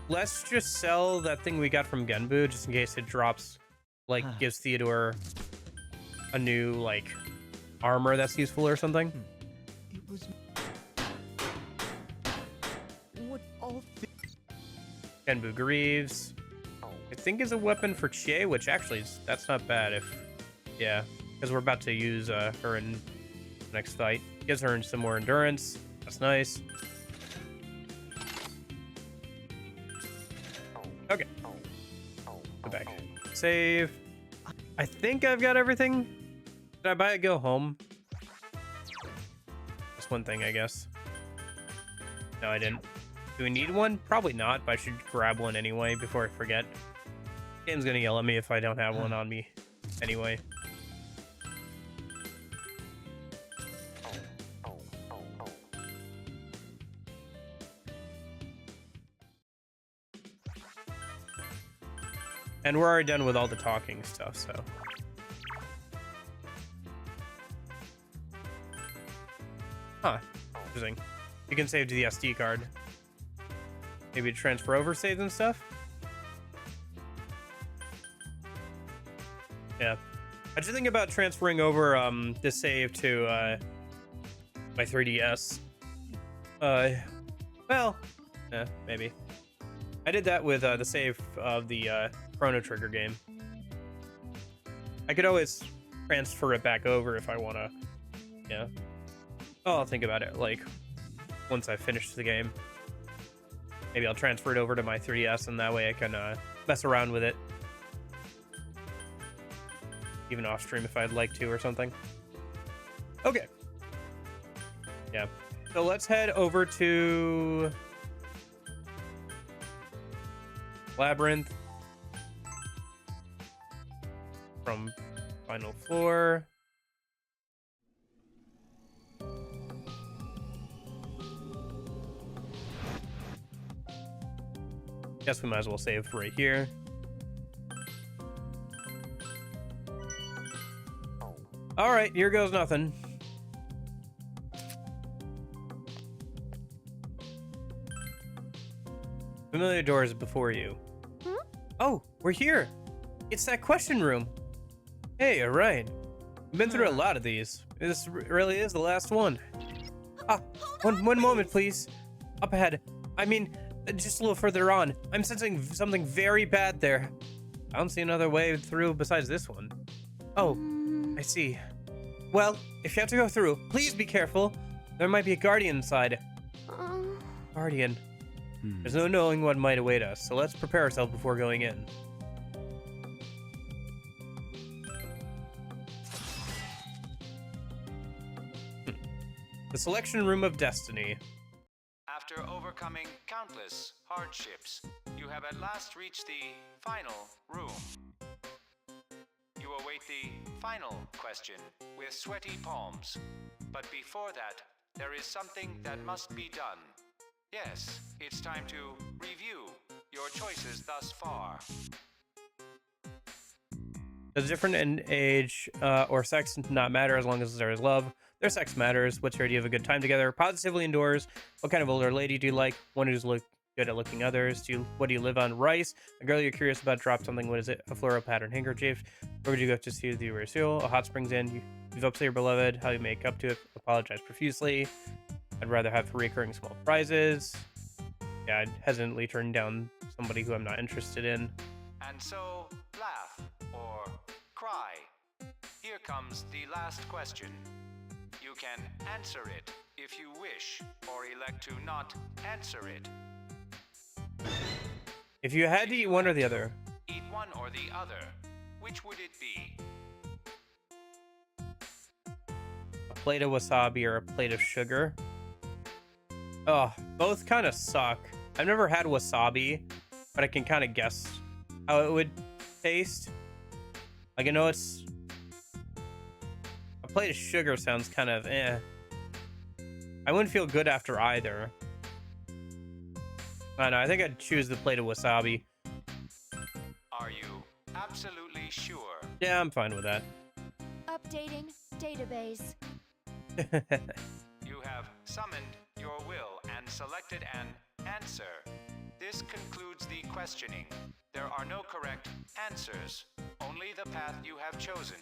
S1: let's just sell that thing we got from Genbu, just in case it drops, like, gives Theodore a new, like, armor that's useful or something.
S2: It was. What all?
S1: Genbu Greaves. I think is a weapon for Chie, which actually, that's not bad if, yeah, because we're about to use her in the next fight. Gives her some more endurance. That's nice. Okay. Go back. Save. I think I've got everything. Did I buy a go home? Just one thing, I guess. No, I didn't. Do we need one? Probably not, but I should grab one anyway before I forget. Game's gonna yell at me if I don't have one on me anyway. And we're already done with all the talking stuff, so. Huh. Interesting. You can save to the SD card. Maybe transfer over saves and stuff? Yeah. I just think about transferring over this save to my 3DS. Well, maybe. I did that with the save of the Chrono Trigger game. I could always transfer it back over if I want to. Yeah. Oh, I'll think about it, like, once I finish the game. Maybe I'll transfer it over to my 3DS, and that way I can mess around with it. Even off stream if I'd like to or something. Okay. Yeah. So let's head over to Labyrinth from final floor. Guess we might as well save right here. All right, here goes nothing. Familiar doors before you. Oh, we're here. It's that question room. Hey, all right. We've been through a lot of these. This really is the last one. Ah, one moment, please. Up ahead. I mean, just a little further on. I'm sensing something very bad there. I don't see another way through besides this one. Oh, I see. Well, if you have to go through, please be careful. There might be a guardian inside. Guardian. There's no knowing what might await us, so let's prepare ourselves before going in. The Selection Room of Destiny.
S5: After overcoming countless hardships, you have at last reached the final room. You await the final question with sweaty palms. But before that, there is something that must be done. Yes, it's time to review your choices thus far.
S1: Does different in age or sex not matter as long as there is love? Their sex matters. What's your idea of a good time together? Positively indoors. What kind of older lady do you like? One who's Good at looking others. What do you live on? Rice. A girl you're curious about. Drop something. What is it? A floral pattern handkerchief. Where would you go to see the rehearsal? A hot springs inn. You've upset your beloved. How you make up to it? Apologize profusely. I'd rather have recurring small prizes. Yeah, I'd hesitantly turn down somebody who I'm not interested in.
S5: And so, laugh or cry. Here comes the last question. You can answer it if you wish, or elect to not answer it.
S1: If you had to eat one or the other.
S5: Eat one or the other. Which would it be?
S1: A plate of wasabi or a plate of sugar. Oh, both kind of suck. I've never had wasabi, but I can kind of guess how it would taste. Like, I know it's... A plate of sugar sounds kind of eh. I wouldn't feel good after either. I don't know, I think I'd choose the plate of wasabi.
S5: Are you absolutely sure?
S1: Yeah, I'm fine with that.
S3: Updating database.
S5: You have summoned your will and selected an answer. This concludes the questioning. There are no correct answers, only the path you have chosen.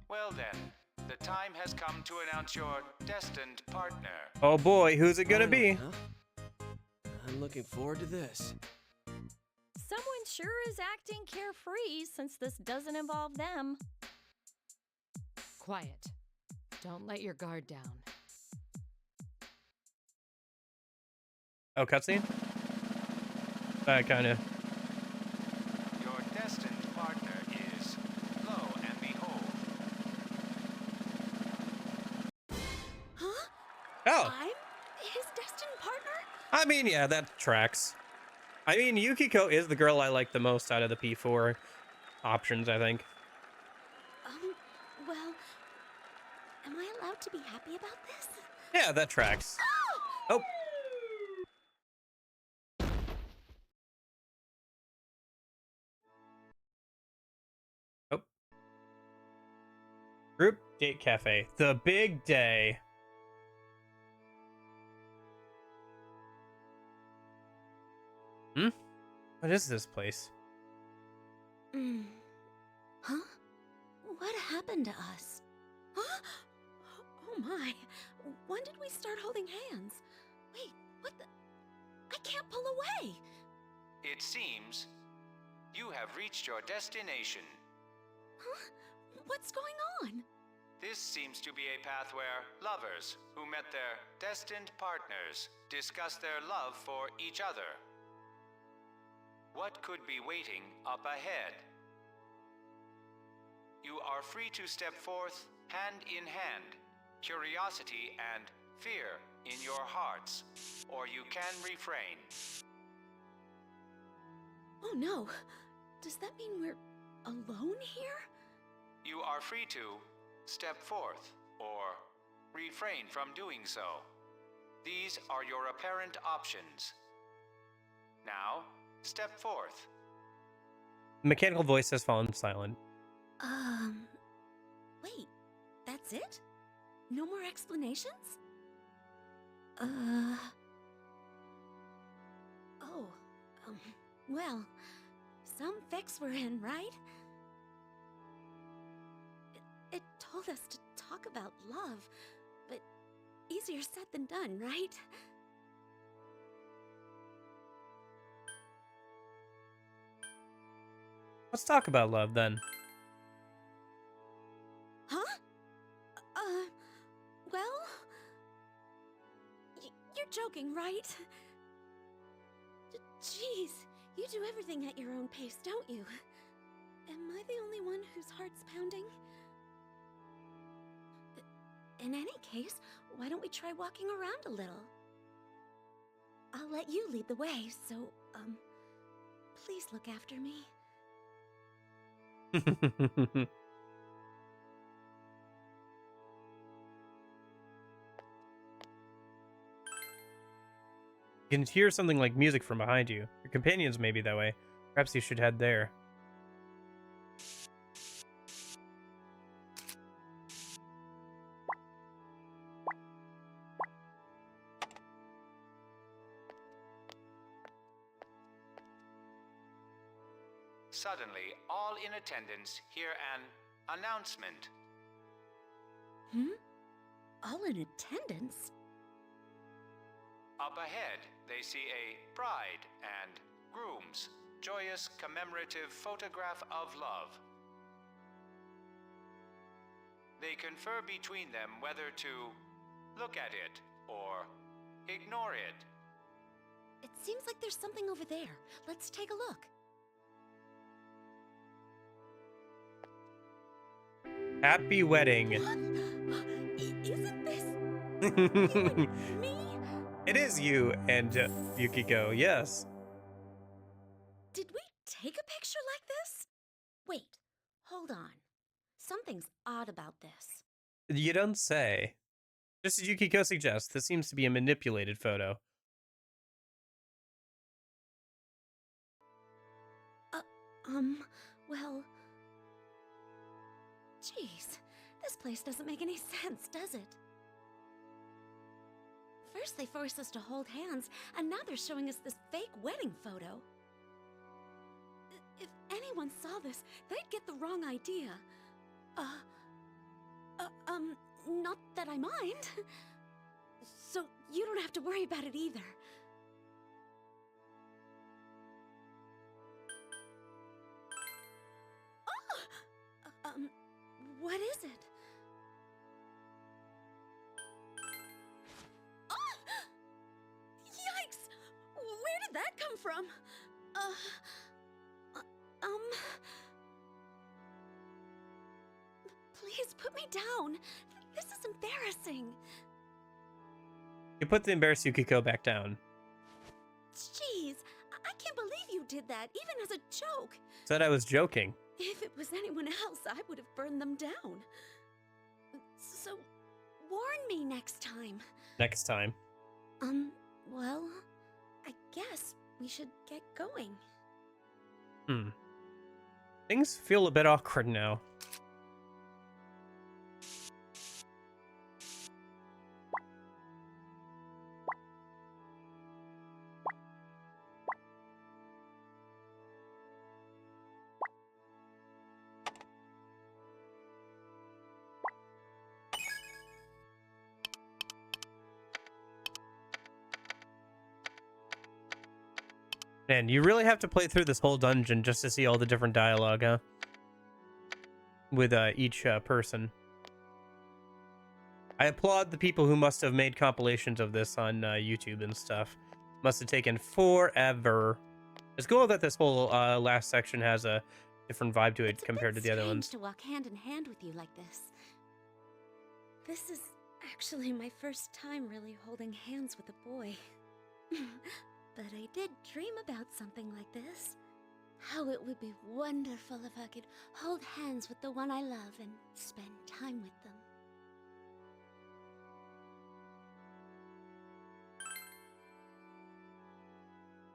S5: Well then, the time has come to announce your destined partner.
S1: Oh boy, who's it gonna be?
S2: Huh? I'm looking forward to this.
S4: Someone sure is acting carefree since this doesn't involve them.
S6: Quiet. Don't let your guard down.
S1: Oh, cutscene? Kind of.
S5: Your destined partner is, lo and behold,
S3: Huh?
S1: Oh,
S3: I'm his destined partner?
S1: I mean, yeah, that tracks. I mean, Yukiko is the girl I like the most out of the P4 options, I think.
S3: Well, am I allowed to be happy about this?
S1: Yeah, that tracks. Oh. Oh. Group Date Cafe. The big day. What is this place?
S3: Huh? What happened to us? Huh? Oh my. When did we start holding hands? Wait, what the? I can't pull away.
S5: it seems you have reached your destination.
S3: Huh? What's going on?
S5: This seems to be a path where lovers who met their destined partners discuss their love for each other. What could be waiting up ahead? You are free to step forth hand in hand, curiosity and fear in your hearts, or you can refrain.
S3: Oh no. Does that mean we're alone here?
S5: You are free to step forth or refrain from doing so. These are your apparent options. Now, step forth.
S1: The mechanical voice has fallen silent.
S3: Wait, that's it? No more explanations? Well, some fix we're in, right? It told us to talk about love, but easier said than done, right?
S1: Let's talk about love then.
S3: Huh? Well... you're joking, right? Jeez, you do everything at your own pace, don't you? Am I the only one whose heart's pounding? In any case, why don't we try walking around a little? I'll let you lead the way, so, please look after me.
S1: You can hear something like music from behind you. Your companions may be that way. Perhaps you should head there.
S5: suddenly, all in attendance hear an announcement.
S3: All in attendance?
S5: Up ahead, they see a bride and groom's joyous commemorative photograph of love. They confer between them whether to look at it or ignore it.
S3: It seems like there's something over there. Let's take a look.
S1: Happy wedding.
S3: Isn't this me?
S1: It is you and Yukiko, yes.
S3: Did we take a picture like this? Wait, hold on. Something's odd about this.
S1: You don't say. Just as Yukiko suggests, this seems to be a manipulated photo.
S3: Well... Jeez, this place doesn't make any sense, does it? First they forced us to hold hands, and now they're showing us this fake wedding photo. If anyone saw this, they'd get the wrong idea. Not that I mind. So you don't have to worry about it either. What is it? Oh! Yikes! Where did that come from? Please put me down. This is embarrassing.
S1: You put the embarrassed Yukiko back down.
S3: Jeez, I can't believe you did that, even as a joke.
S1: Said I was joking.
S3: If it was anyone else, I would have burned them down. So, warn me next time.
S1: Next time.
S3: Well, I guess we should get going.
S1: Things feel a bit awkward now. Man, you really have to play through this whole dungeon just to see all the different dialogue, huh? With each person. I applaud the people who must have made compilations of this on YouTube and stuff. Must have taken forever. It's cool that this whole last section has a different vibe to it compared to the other ones.
S3: It's a bit strange to walk hand in hand with you like this. This is actually my first time really holding hands with a boy. But I did dream about something like this. How it would be wonderful if I could hold hands with the one I love and spend time with them.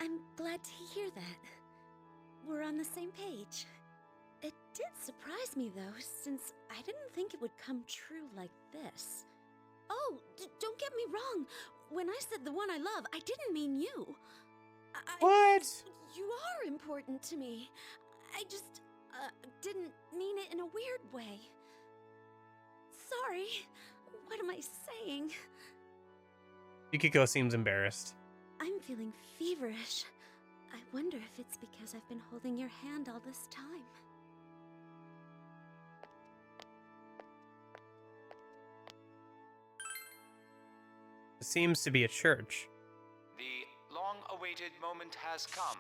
S3: I'm glad to hear that. We're on the same page. It did surprise me, though, since I didn't think it would come true like this. Oh, don't get me wrong. When I said the one I love, I didn't mean you.
S1: What?
S3: You are important to me. I just, didn't mean it in a weird way. Sorry. What am I saying?
S1: Yukiko seems embarrassed.
S3: I'm feeling feverish. I wonder if it's because I've been holding your hand all this time.
S1: It seems to be a church.
S5: The long-awaited moment has come.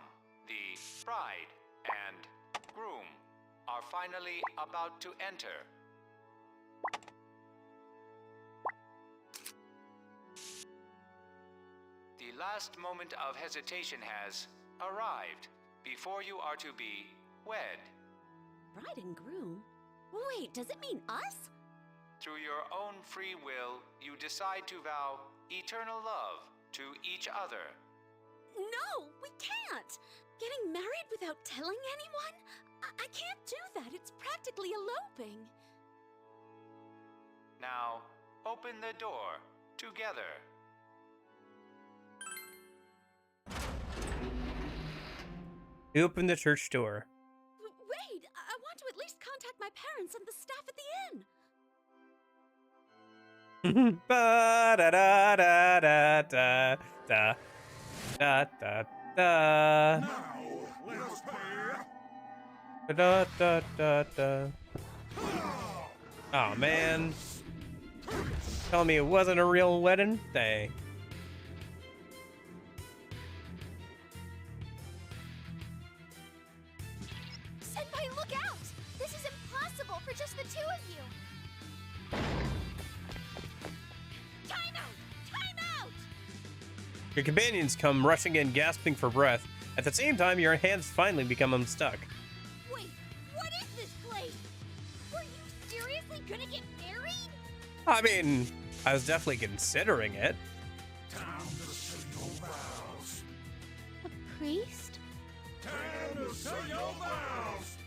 S5: The bride and groom are finally about to enter. The last moment of hesitation has arrived before you are to be wed.
S3: Bride and groom? Wait, does it mean us?
S5: Through your own free will, you decide to vow eternal love to each other.
S3: No, we can't! Getting married without telling anyone? I can't do that. It's practically eloping.
S5: Now, open the door together.
S1: You open the church door.
S3: my parents and the staff at the inn.
S1: Ba da da da da da da da da da.
S8: Now, let us pay.
S1: Da da da da. Oh man. Tell me it wasn't a real wedding day.
S4: Senpai, look out! This is impossible for just the two of you! Time out! Time out!
S1: Your companions come rushing in, gasping for breath. At the same time, your hands finally become unstuck.
S4: Wait, what is this place? Were you seriously gonna get married?
S1: I mean, I was definitely considering it.
S8: Time to say your vows.
S4: A priest?
S8: Time to say your vows.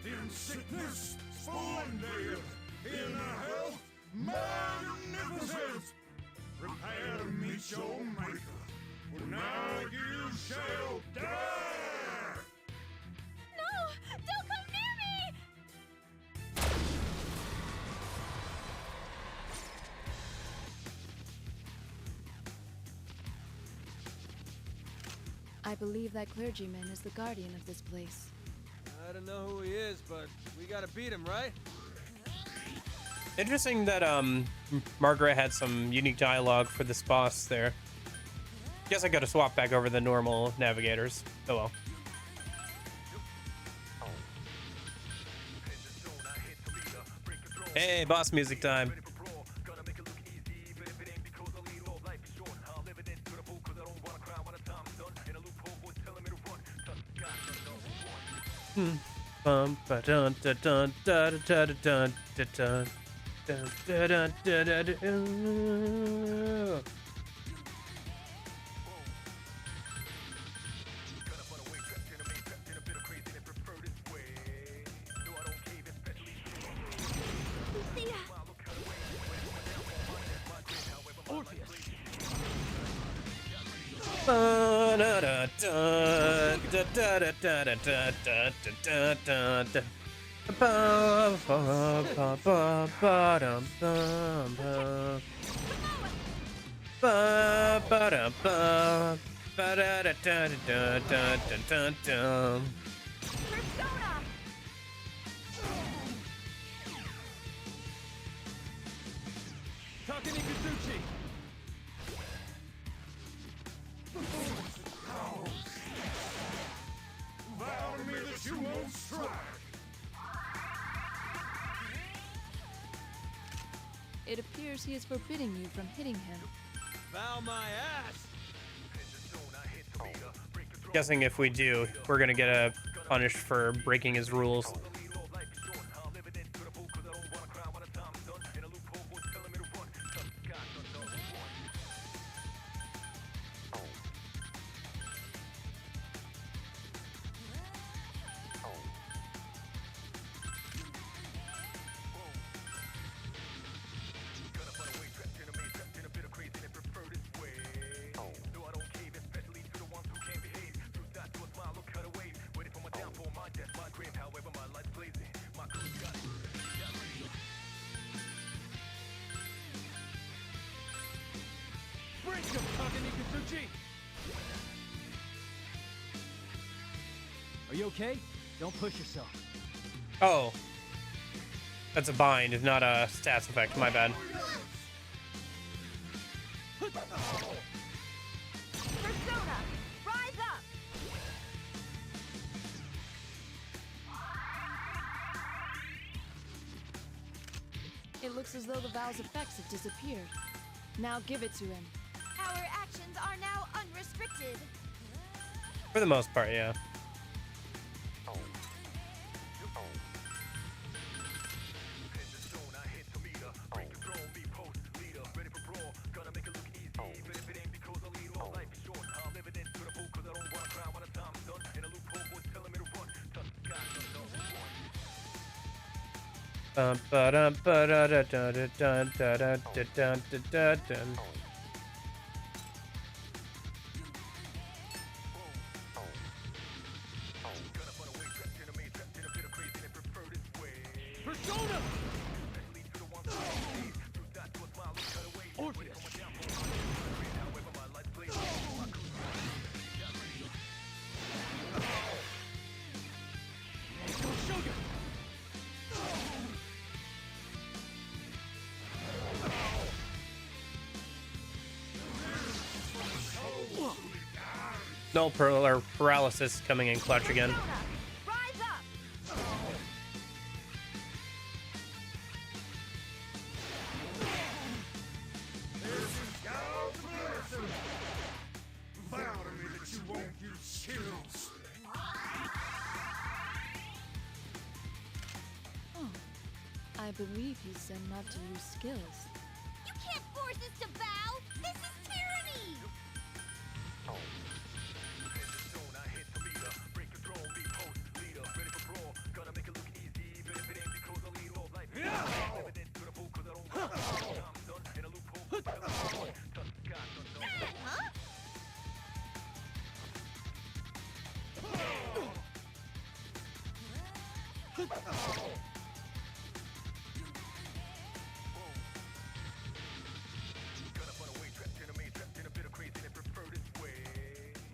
S8: In sickness, splendid. In health, magnificent. Prepare to meet your maker. For now you shall die.
S4: No! Don't come near me!
S6: I believe that clergyman is the guardian of this place.
S2: I don't know who he is, but we gotta beat him, right?
S1: Interesting that Margaret had some unique dialogue for this boss there. Guess I gotta swap back over the normal navigators. Oh well. Hey, boss music time. Bum ba dun da dun da da da da dun da dun dun da dun da da da. Ba da da da da da da da da da da da da. Ba ba ba ba ba dum bum bum. Ba ba da ba ba da da da da da da da da.
S4: Persona!
S2: Takanikazuchi!
S8: Vow to me that you won't strike.
S6: It appears he is forbidding you from hitting him.
S2: Bow my ass!
S1: Guessing if we do, we're gonna get a punished for breaking his rules.
S2: Break him, Takanikazuchi! Are you okay? Don't push yourself.
S1: Oh. That's a bind, not a stats effect, my bad.
S4: Persona! Rise up!
S6: It looks as though the vow's effects have disappeared. Now give it to him.
S4: Our actions are now unrestricted.
S1: For the most part, yeah. Ba-dum, ba-da-da-da-da-da-da-da-da-da-da.
S2: Persona! Orpheus! Shogun!
S1: No paralysis coming in clutch again.
S4: Rise up!
S8: Vow to me that you won't use skills.
S6: Oh, I believe he said not to use skills.
S3: You can't force us to bow! This is tyranny!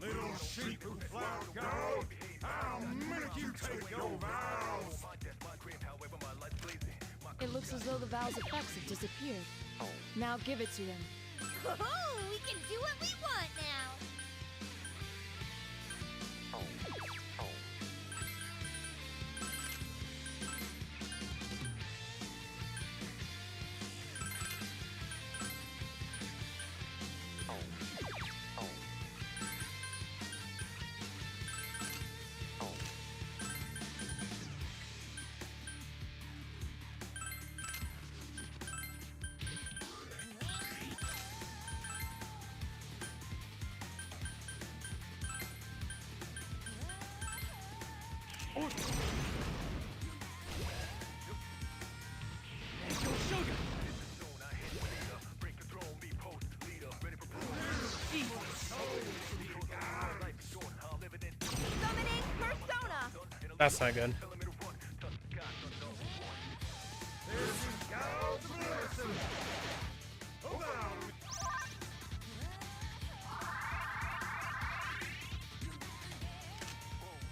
S8: Little sheep who flout God, I'll make you take your vows.
S6: It looks as though the vow's effects have disappeared. Now give it to him.
S3: Oh, we can do what we want now!
S2: Shogun!
S4: Summoning Persona!
S1: That's not good.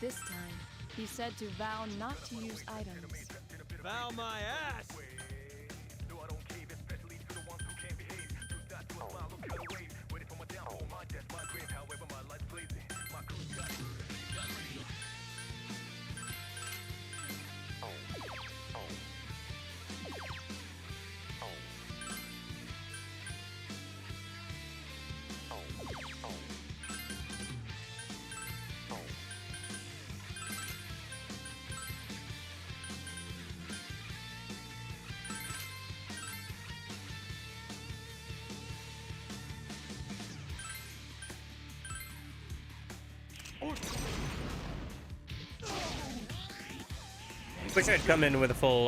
S6: This time, he said to vow not to use items.
S2: Bow my ass!
S1: Wish I'd come in with a full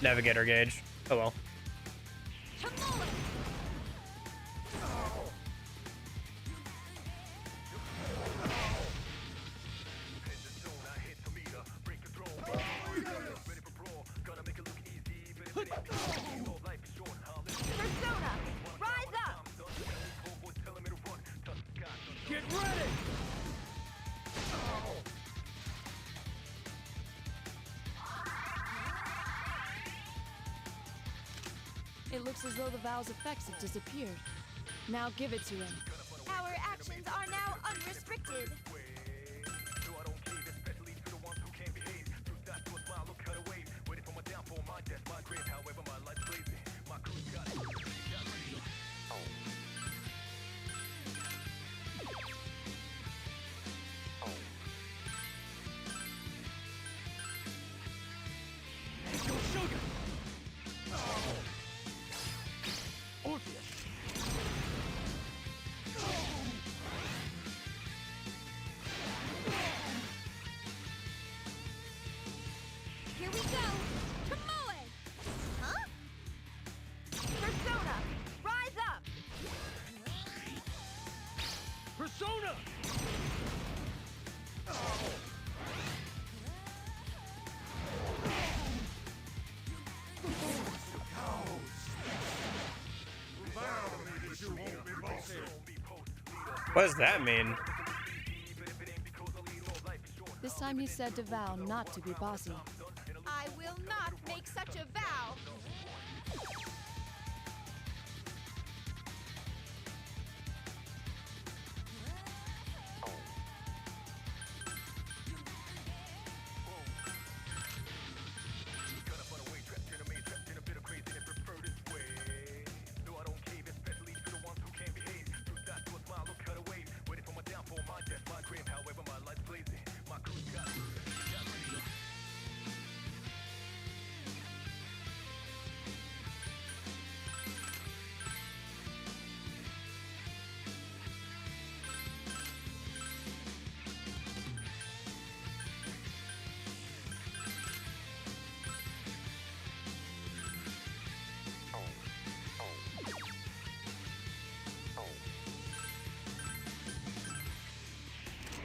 S1: navigator gauge. Oh well.
S4: Persona! Rise up!
S2: Get ready!
S6: It looks as though the vow's effects have disappeared. Now give it to him.
S4: Our actions are now unrestricted.
S2: Shogun! Orpheus!
S1: What does that mean?
S6: This time he said to Val not to be bossy.
S4: I will not make such a vow.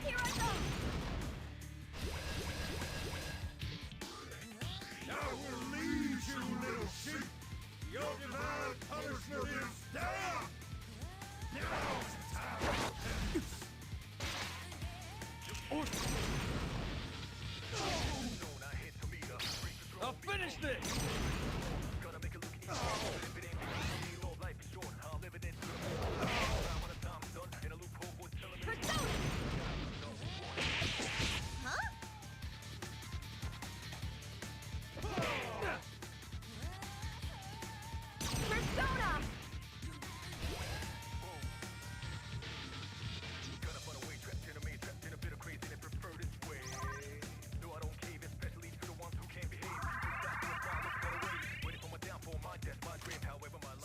S4: Here I go.
S8: I will lead you, little sheep. Your divine punishment is death. Now's the time of penance.
S2: I'll finish this!
S4: Huh? Persona!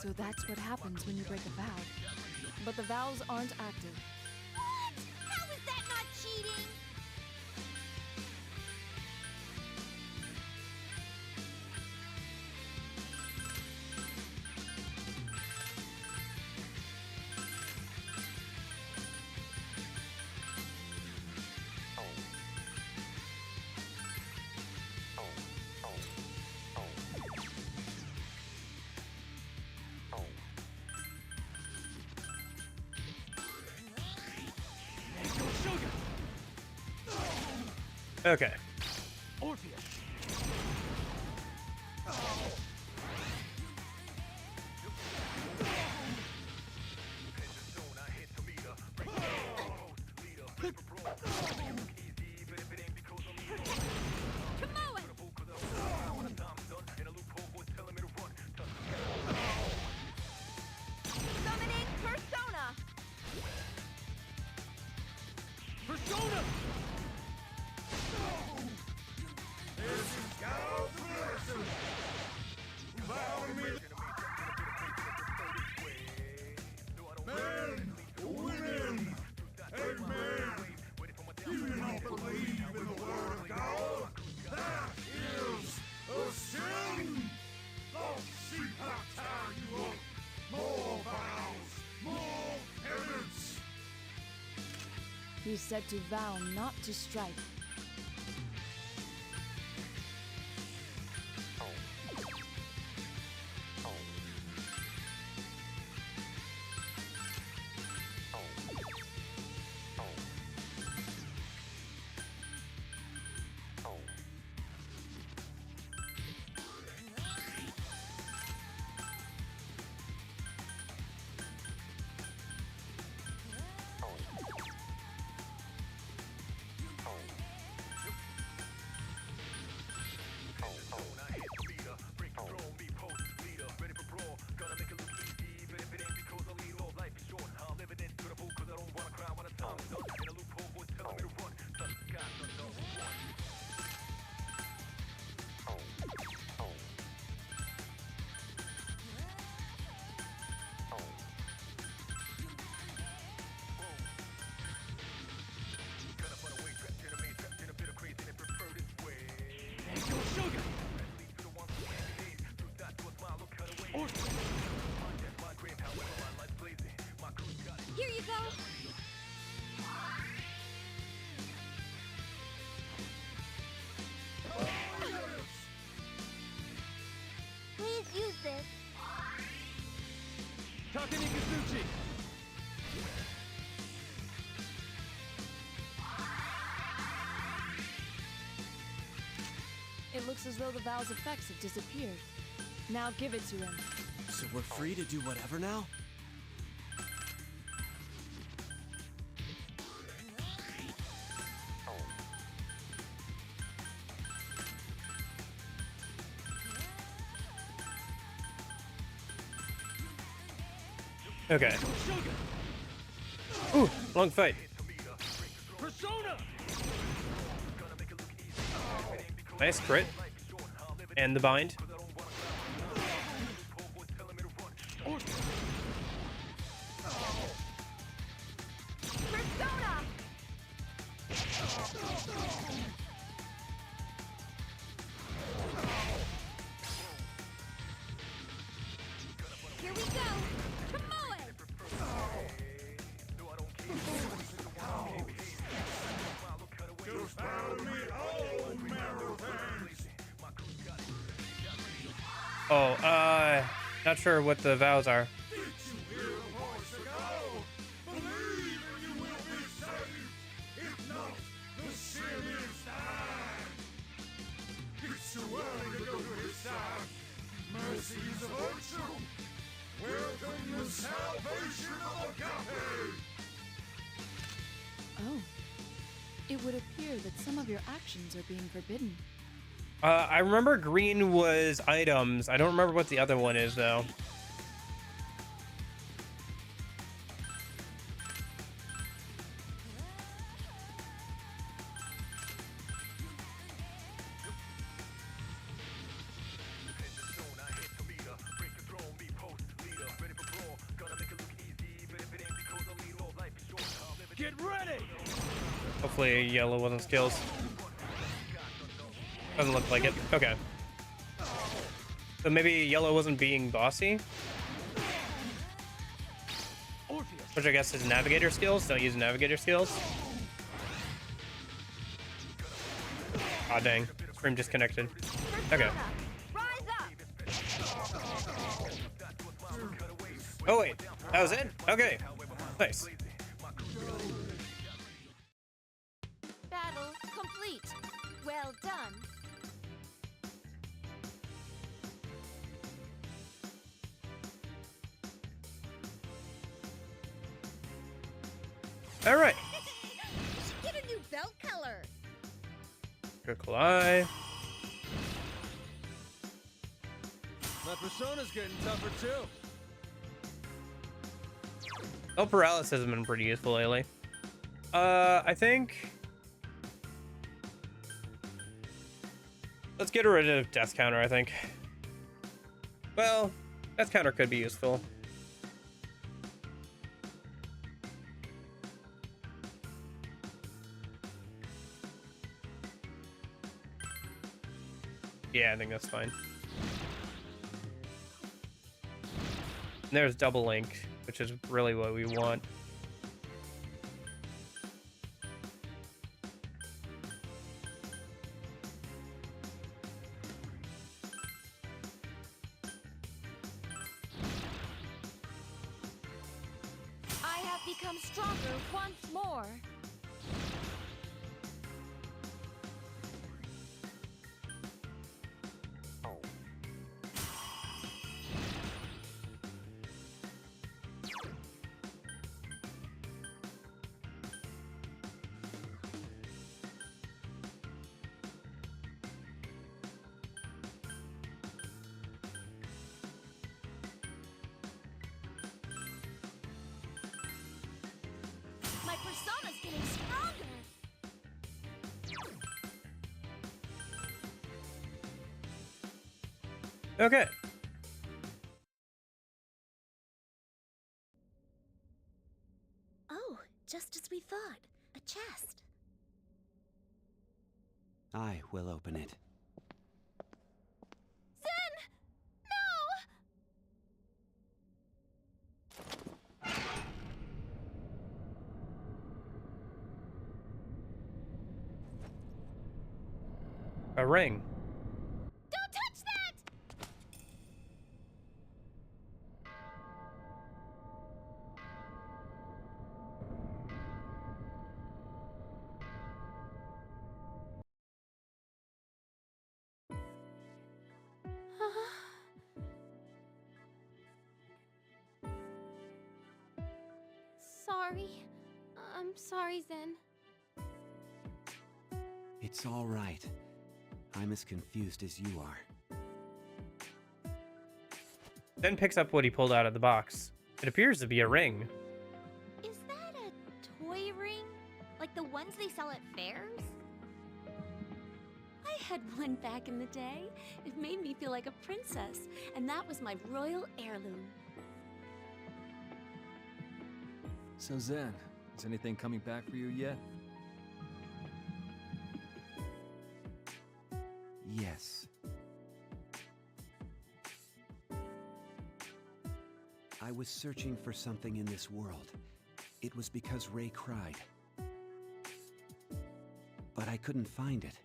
S6: So that's what happens when you break a vow. But the vows aren't active.
S4: What? How is that not cheating?
S1: Okay.
S4: Summoning Persona!
S2: Persona!
S8: This is God's blessing. Vow to me. Men, women, amen. You do not believe in the word of God? That is a sin. Those sheep have tired you up. More vows, more penance.
S6: He said to vow not to strike.
S4: Here you go. Please use this.
S2: Takanikazuchi!
S6: it looks as though the Val's effects have disappeared. Now give it to him.
S2: So we're free to do whatever now?
S1: Okay. Ooh, long fight. Nice crit. And the bind.
S4: Here we go. Come on.
S8: Just follow me, oh, marrow fangs.
S1: Oh, not sure what the vows are.
S8: Did you hear the voice ago? Believe and you will be saved. If not, the sin is thine. It's too early to go to his side. Mercy is a virtue. Welcome the salvation of agape.
S6: Oh. It would appear that some of your actions are being forbidden.
S1: I remember green was items. I don't remember what the other one is, though.
S2: Get ready!
S1: Hopefully yellow wasn't skills. Doesn't look like it. Okay. So maybe yellow wasn't being bossy? Which I guess is navigator skills. Don't use navigator skills. Aw, dang. Scream disconnected. Okay. Oh, wait. That was it? Okay. Nice.
S4: Battle complete. Well done.
S1: All right.
S3: Get a new belt color.
S1: Critical eye.
S2: My persona's getting tougher too.
S1: Oh, paralysis has been pretty useful lately. I think... Let's get rid of death counter, I think. Well, death counter could be useful. Yeah, I think that's fine. And there's double link, which is really what we want.
S4: I have become stronger once more. My persona's getting stronger.
S1: Okay.
S3: Oh, just as we thought. A chest.
S7: I will open it.
S4: Zen! No!
S1: A ring.
S4: Don't touch that!
S9: sorry. I'm sorry, Zen.
S7: It's all right. I'm as confused as you are.
S1: Then picks up what he pulled out of the box. It appears to be a ring.
S3: Is that a toy ring? Like the ones they sell at fairs? I had one back in the day. It made me feel like a princess, and that was my royal heirloom.
S2: So Zen, is anything coming back for you yet?
S7: Yes. I was searching for something in this world. It was because Ray cried. But I couldn't find it.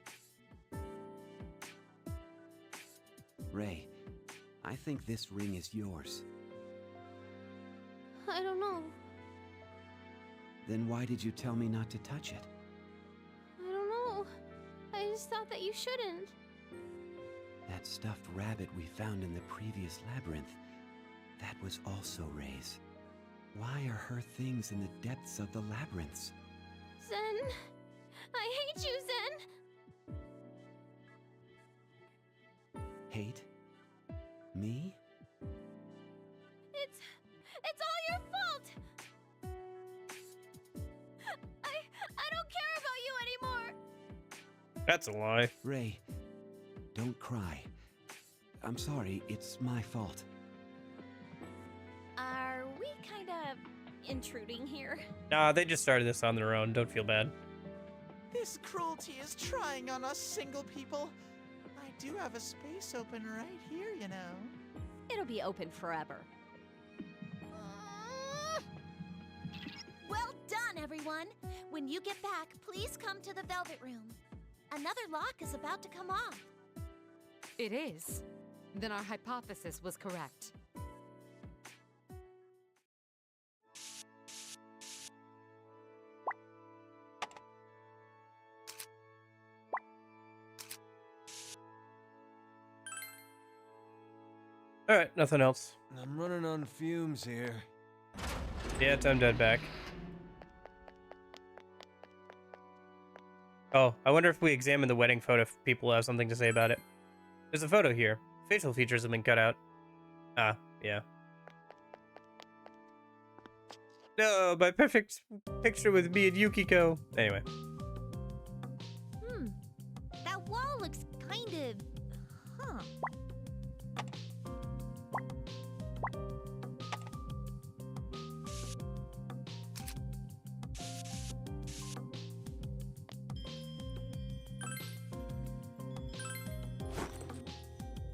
S7: Ray, I think this ring is yours.
S9: I don't know.
S7: Then why did you tell me not to touch it?
S9: I don't know. I just thought that you shouldn't.
S7: That stuffed rabbit we found in the previous labyrinth, that was also Ray's. Why are her things in the depths of the labyrinths?
S9: Zen, I hate you, Zen.
S7: Hate? Me?
S9: It's all your fault. I don't care about you anymore.
S1: That's a lie.
S7: Ray, don't cry. I'm sorry, it's my fault.
S4: Are we kind of intruding here?
S1: Nah, they just started this on their own. Don't feel bad.
S10: This cruelty is trying on us single people. I do have a space open right here, you know.
S4: It'll be open forever.
S3: Well done, everyone! When you get back, please come to the Velvet Room. Another lock is about to come off.
S11: It is. Then our hypothesis was correct.
S1: Alright, nothing else.
S2: I'm running on fumes here.
S1: Yeah, time dead back. Oh, I wonder if we examine the wedding photo if people have something to say about it. There's a photo here. Facial features have been cut out. Ah, yeah. No, my perfect picture with me and Yukiko. Anyway.
S3: That wall looks kind of... huh.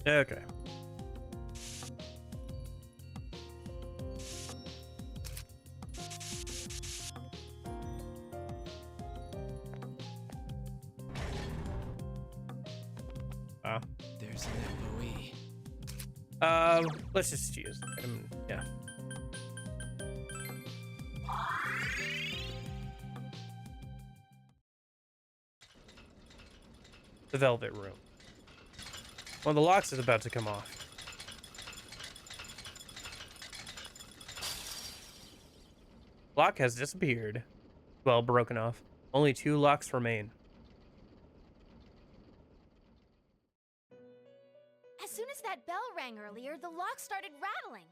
S1: Okay. Wow.
S2: There's an FOE.
S1: Let's just use them. Yeah. The Velvet Room. Well, the locks is about to come off. Lock has disappeared. Well, broken off. Only 2 locks remain.
S3: As soon as that bell rang earlier, the lock started rattling.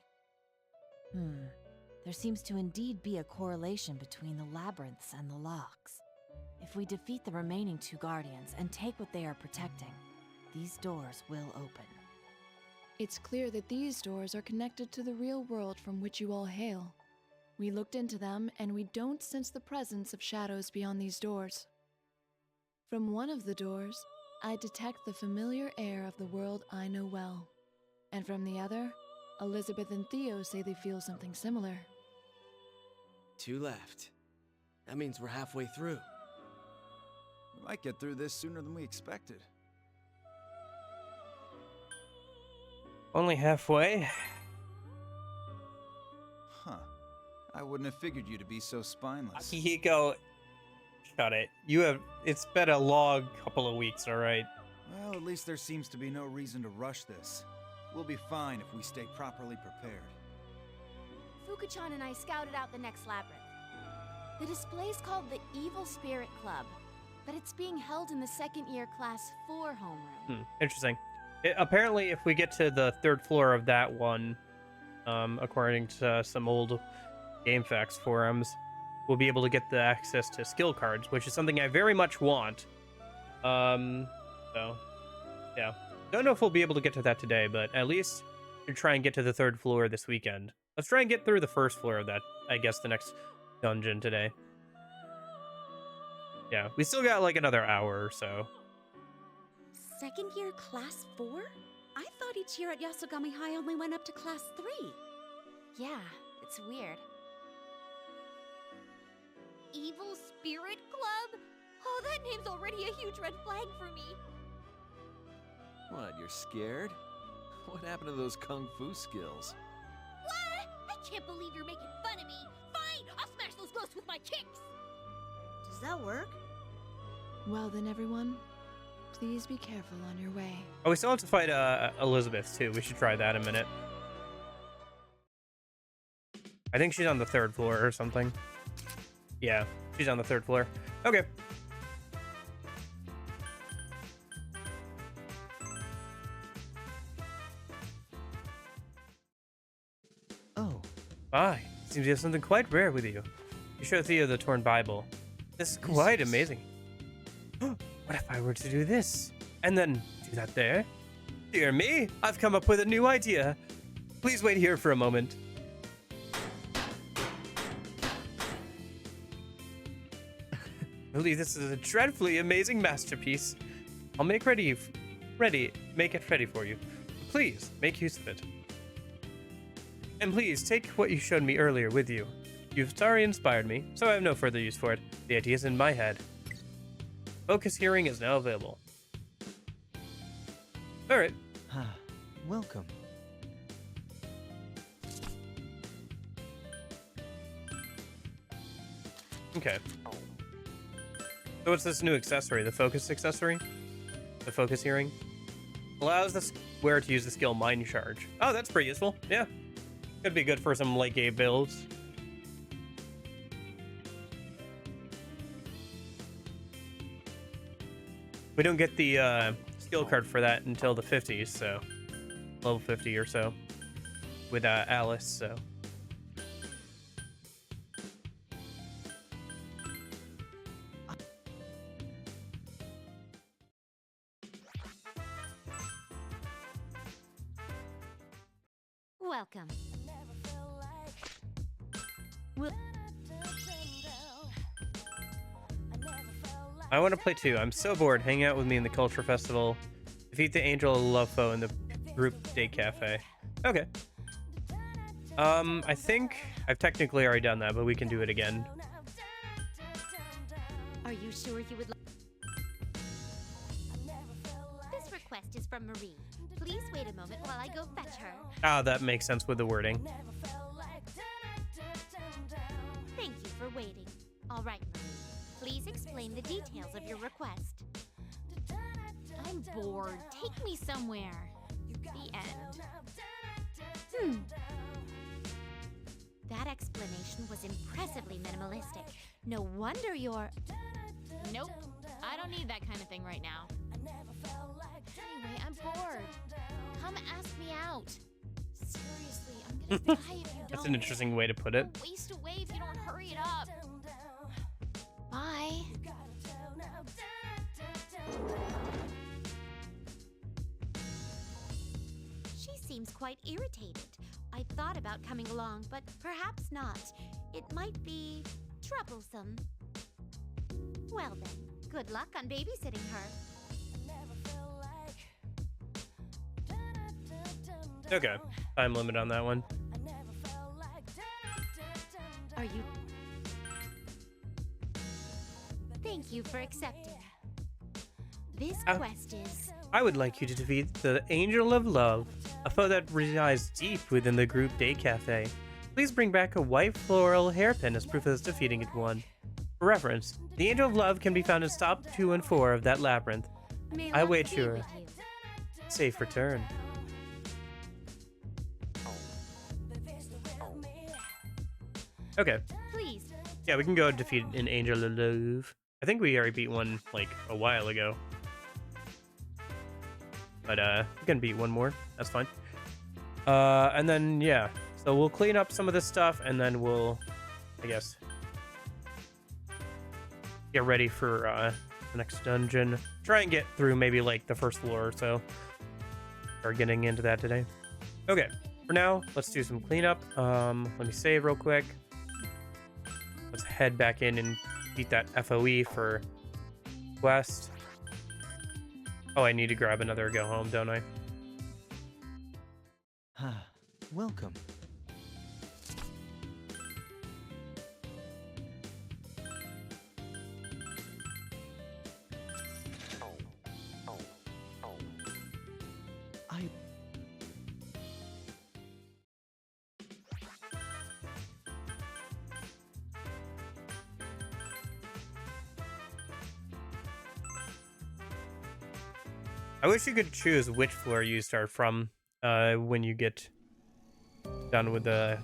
S12: There seems to indeed be a correlation between the labyrinths and the locks. If we defeat the remaining 2 guardians and take what they are protecting, these doors will open.
S6: It's clear that these doors are connected to the real world from which you all hail. We looked into them, and we don't sense the presence of shadows beyond these doors. From one of the doors, I detect the familiar air of the world I know well. And from the other, Elizabeth and Theo say they feel something similar.
S2: 2 left. That means we're halfway through.
S13: We might get through this sooner than we expected.
S1: Only halfway?
S13: Huh. I wouldn't have figured you to be so spineless.
S1: Akihiko, shut it. It's been a long couple of weeks, alright?
S13: Well, at least there seems to be no reason to rush this. We'll be fine if we stay properly prepared.
S3: Fuku-chan and I scouted out the next labyrinth.
S6: The display's called the Evil Spirit Club, but it's being held in the second-year Class 4 homeroom.
S1: Interesting. Apparently, if we get to the 3rd floor of that one, according to some old GameFAQs forums, we'll be able to get the access to skill cards, which is something I very much want. So, yeah. Don't know if we'll be able to get to that today, but at least we'll try and get to the 3rd floor this weekend. Let's try and get through the 1st floor of that, I guess, the next dungeon today. Yeah, we still got like another hour or so.
S3: Second year Class 4? I thought each year at Yasogami High only went up to Class 3.
S12: Yeah, it's weird.
S4: Evil Spirit Club? Oh, that name's already a huge red flag for me.
S2: What, you're scared? What happened to those kung fu skills?
S4: What? I can't believe you're making fun of me. Fine, I'll smash those ghosts with my kicks.
S3: Does that work?
S6: Well then, everyone, please be careful on your way.
S1: Oh, we still have to fight Elizabeth, too. We should try that in a minute. I think she's on the 3rd floor or something. Yeah, she's on the 3rd floor. Okay.
S2: Oh.
S1: Aye, seems you have something quite rare with you. You show Theo the torn Bible. This is quite amazing. What if I were to do this? And then do that there? Dear me, I've come up with a new idea. Please wait here for a moment. I believe this is a dreadfully amazing masterpiece. I'll make make it ready for you. Please, make use of it. And please, take what you showed me earlier with you. You've thoroughly inspired me, so I have no further use for it. The idea's in my head. Focus hearing is now available. Alright.
S2: Welcome.
S1: Okay. So what's this new accessory? The focus accessory? The focus hearing? Allows the wearer to use the skill Mind Charge. Oh, that's pretty useful. Yeah. Could be good for some late game builds. We don't get the skill card for that until the 50s, so level 50 or so with Alice, so.
S4: Welcome.
S1: I want to play too. I'm so bored. Hang out with me in the Culture Festival. Defeat the Angel of Love foe in the group Day Cafe. Okay. I think I've technically already done that, but we can do it again.
S4: Are you sure you would like... This request is from Marie. Please wait a moment while I go fetch her.
S1: Ah, that makes sense with the wording.
S4: Thank you for waiting. All right, Marie. Please explain the details of your request. I'm bored. Take me somewhere. The end. That explanation was impressively minimalistic. No wonder you're...
S11: Nope. I don't need that kind of thing right now. Anyway, I'm bored. Come ask me out. Seriously, I'm gonna die if you don't.
S1: That's an interesting way to put it.
S11: Waste away if you don't hurry it up.
S6: Bye.
S3: She seems quite irritated. I thought about coming along, but perhaps not. It might be troublesome. Well then, good luck on babysitting her.
S1: Okay. Time limit on that one.
S3: Are you... Thank you for accepting. This quest is...
S1: I would like you to defeat the Angel of Love, a foe that resides deep within the group Day Cafe. Please bring back a white floral hairpin as proof of defeating it one. For reference, the Angel of Love can be found in stop 2 and 4 of that labyrinth. I wait your safe return.
S4: Please,
S1: Yeah, we can go defeat an Angel of Love. I think we already beat one like a while ago. But we can beat one more. That's fine. And then yeah. So we'll clean up some of this stuff and then we'll, I guess, get ready for the next dungeon. Try and get through maybe like the first floor or so. Start getting into that today. Okay, for now, let's do some cleanup. Let me save real quick. Let's head back in and beat that FOE for quest. Oh, I need to grab another go home, don't I?
S2: Welcome.
S1: I wish you could choose which floor you start from when you get done with the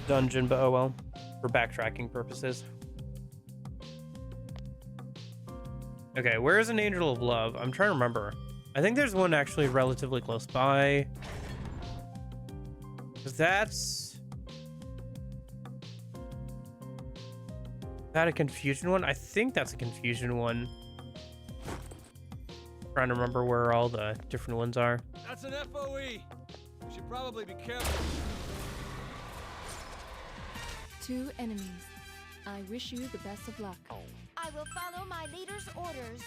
S1: dungeon, but oh well, for backtracking purposes. Okay, where is an Angel of Love? I'm trying to remember. I think there's one actually relatively close by. Is that a confusion one? I think that's a confusion one. Trying to remember where all the different ones are.
S14: That's an FOE. We should probably be careful.
S6: 2 enemies. I wish you the best of luck.
S4: I will follow my leader's orders.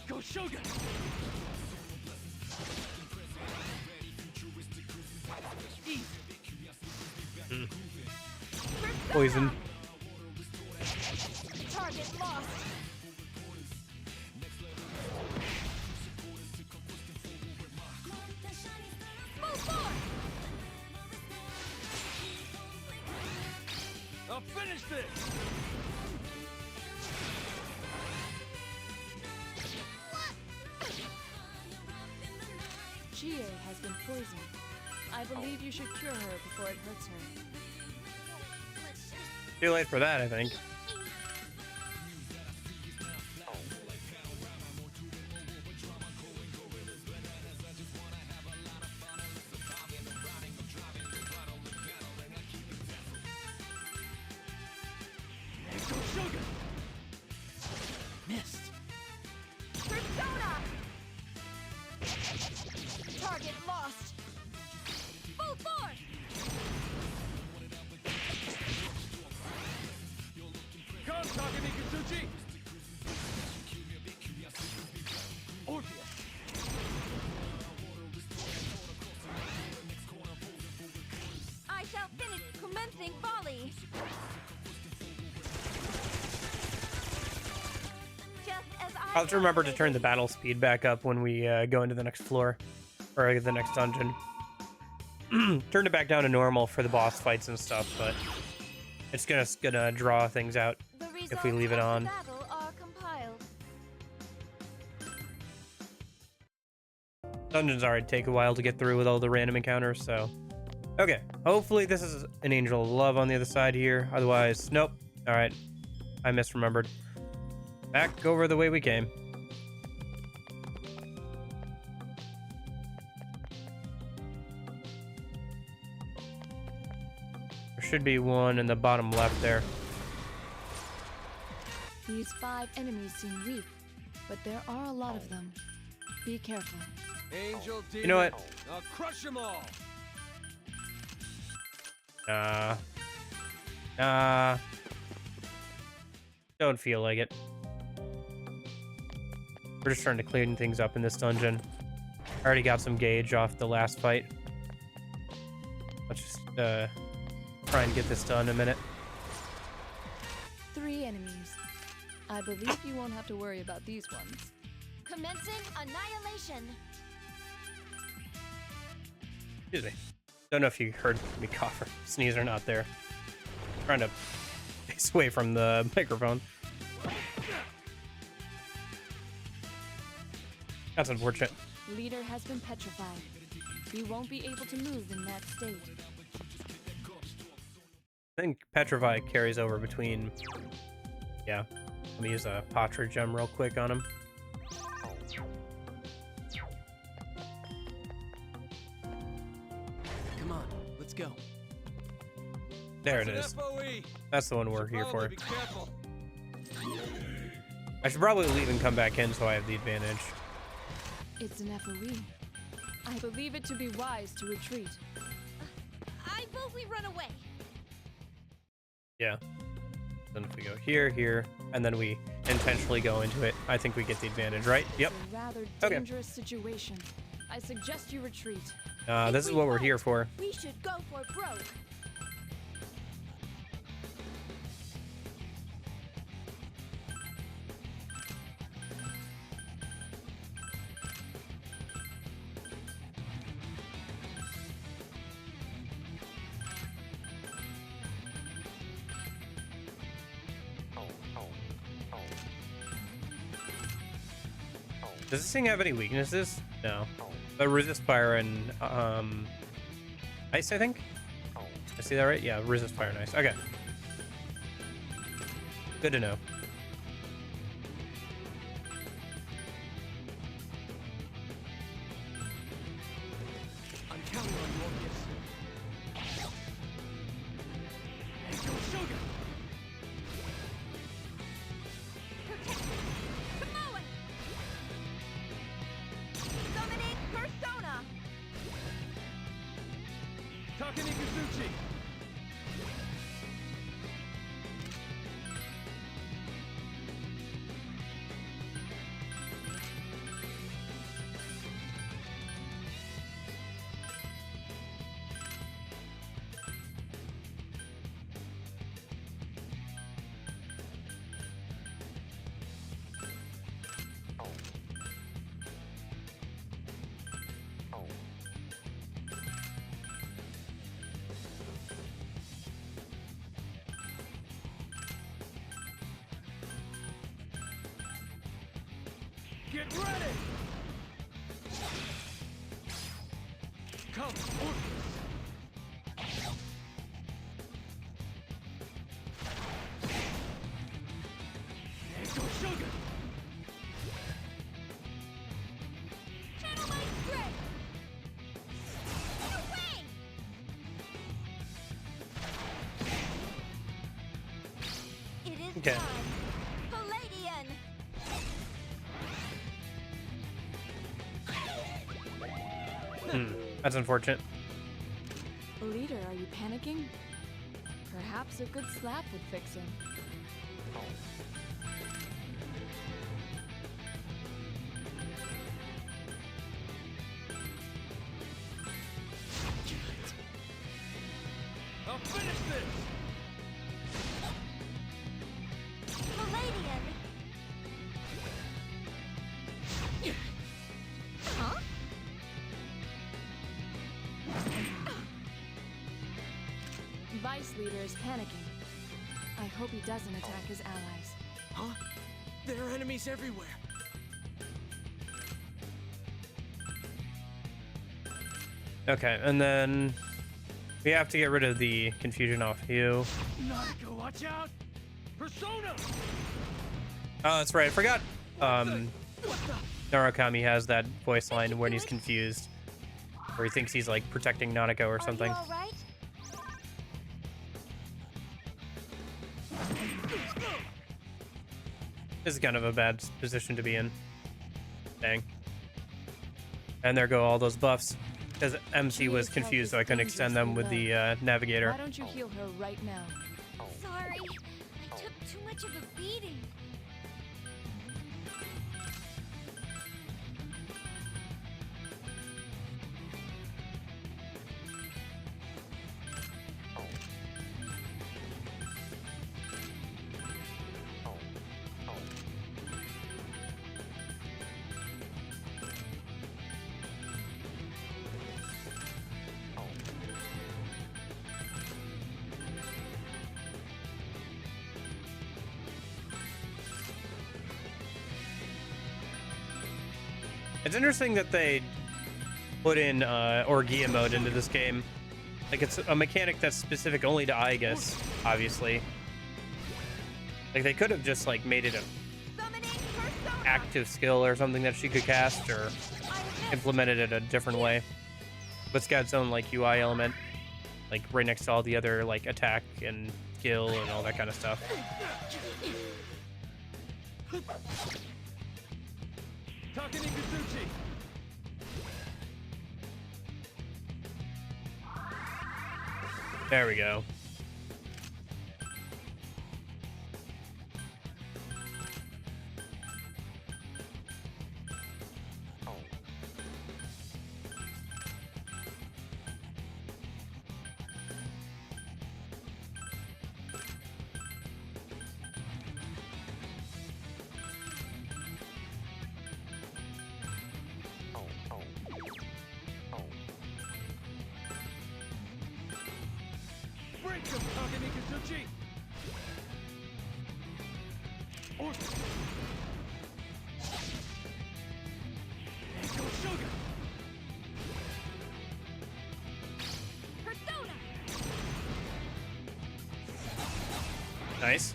S14: Go Shogun!
S1: Poison.
S4: Target lost. Move forward.
S14: I'll finish this!
S6: Chie has been poisoned. I believe you should cure her before it hurts her.
S1: Too late for that, I think.
S2: Missed.
S4: Persona. Target lost. Full force.
S14: Come, Takumi Kitsuchi! Orpheus!
S4: I shall finish commencing volley. Just as
S1: I'll have to remember to turn the battle speed back up when we go into the next floor, or the next dungeon. Turn it back down to normal for the boss fights and stuff, but it's gonna draw things out if we leave it on.
S4: battle are compiled.
S1: Dungeons already take a while to get through with all the random encounters, so... Okay, hopefully this is an Angel of Love on the other side here. Otherwise, nope. Alright, I misremembered. Back over the way we came. There should be one in the bottom left there.
S6: These 5 enemies seem weak, but there are a lot of them. Be careful.
S14: Angel Demon!
S1: You know what?
S14: I'll crush them all!
S1: Don't feel like it. We're just trying to clean things up in this dungeon. I already got some gauge off the last fight. Let's just try and get this done in a minute.
S6: 3 enemies. I believe you won't have to worry about these ones.
S4: Commencing annihilation.
S1: Excuse me. Don't know if you heard me cough or sneeze or not there. Trying to face away from the microphone. That's unfortunate.
S6: Leader has been petrified. We won't be able to move in that state.
S1: I think Petrify carries over between... Yeah. Let me use a Patra gem real quick on him.
S2: Come on, let's go.
S1: There it
S14: That's
S1: is.
S14: an FOE.
S1: That's the one we're here
S14: Probably
S1: for.
S14: be careful.
S1: I should probably leave and come back in so I have the advantage.
S6: It's an FOE. I believe it to be wise to retreat.
S4: I vote we run away.
S1: Yeah. Then if we go here, here, and then we intentionally go into it, I think we get the advantage, right? Yep.
S6: It's a rather
S1: Okay.
S6: dangerous situation. I suggest you retreat.
S1: This is what we're here for.
S9: We should go for broke.
S1: Does this thing have any weaknesses? No. But resist fire and ice, I think? I see that right? Yeah, resist fire and ice. Okay. Good to know.
S2: I'm counting on you, Orpheus. Let's go, Sugar!
S9: Summoning Persona.
S14: Takane Kazuchi. Get ready! Come, Orpheus! Let's go, Sugar!
S9: Channel my strength. Get away! It is
S1: Okay.
S9: time. Palladian.
S1: That's unfortunate.
S6: Leader, are you panicking? Perhaps a good slap would fix him.
S14: I'll finish this!
S9: Palladian. Huh?
S6: Vice Leader is panicking. I hope he doesn't attack his allies.
S2: Huh? There are enemies everywhere.
S1: Okay, and then we have to get rid of the confusion off you.
S14: Naruto, watch out! Persona!
S1: Oh, that's right. I forgot. Narukami has that voice line when he's confused, where he thinks he's like protecting Nanako or something.
S9: Are you all right?
S1: This is kind of a bad position to be in. Dang. And there go all those buffs. Because MC was confused, so I couldn't extend them with the navigator.
S6: Why don't you heal her right now?
S9: Sorry, I took too much of a beating.
S1: It's interesting that they put in Orgia mode into this game. Like, it's a mechanic that's specific only to Aigis, obviously. Like, they could have just, like, made it a active skill or something that she could cast, or implemented it a different way. But it's got its own, like, UI element, like, right next to all the other, like, attack and skill and all that kind of stuff. There we go. Nice.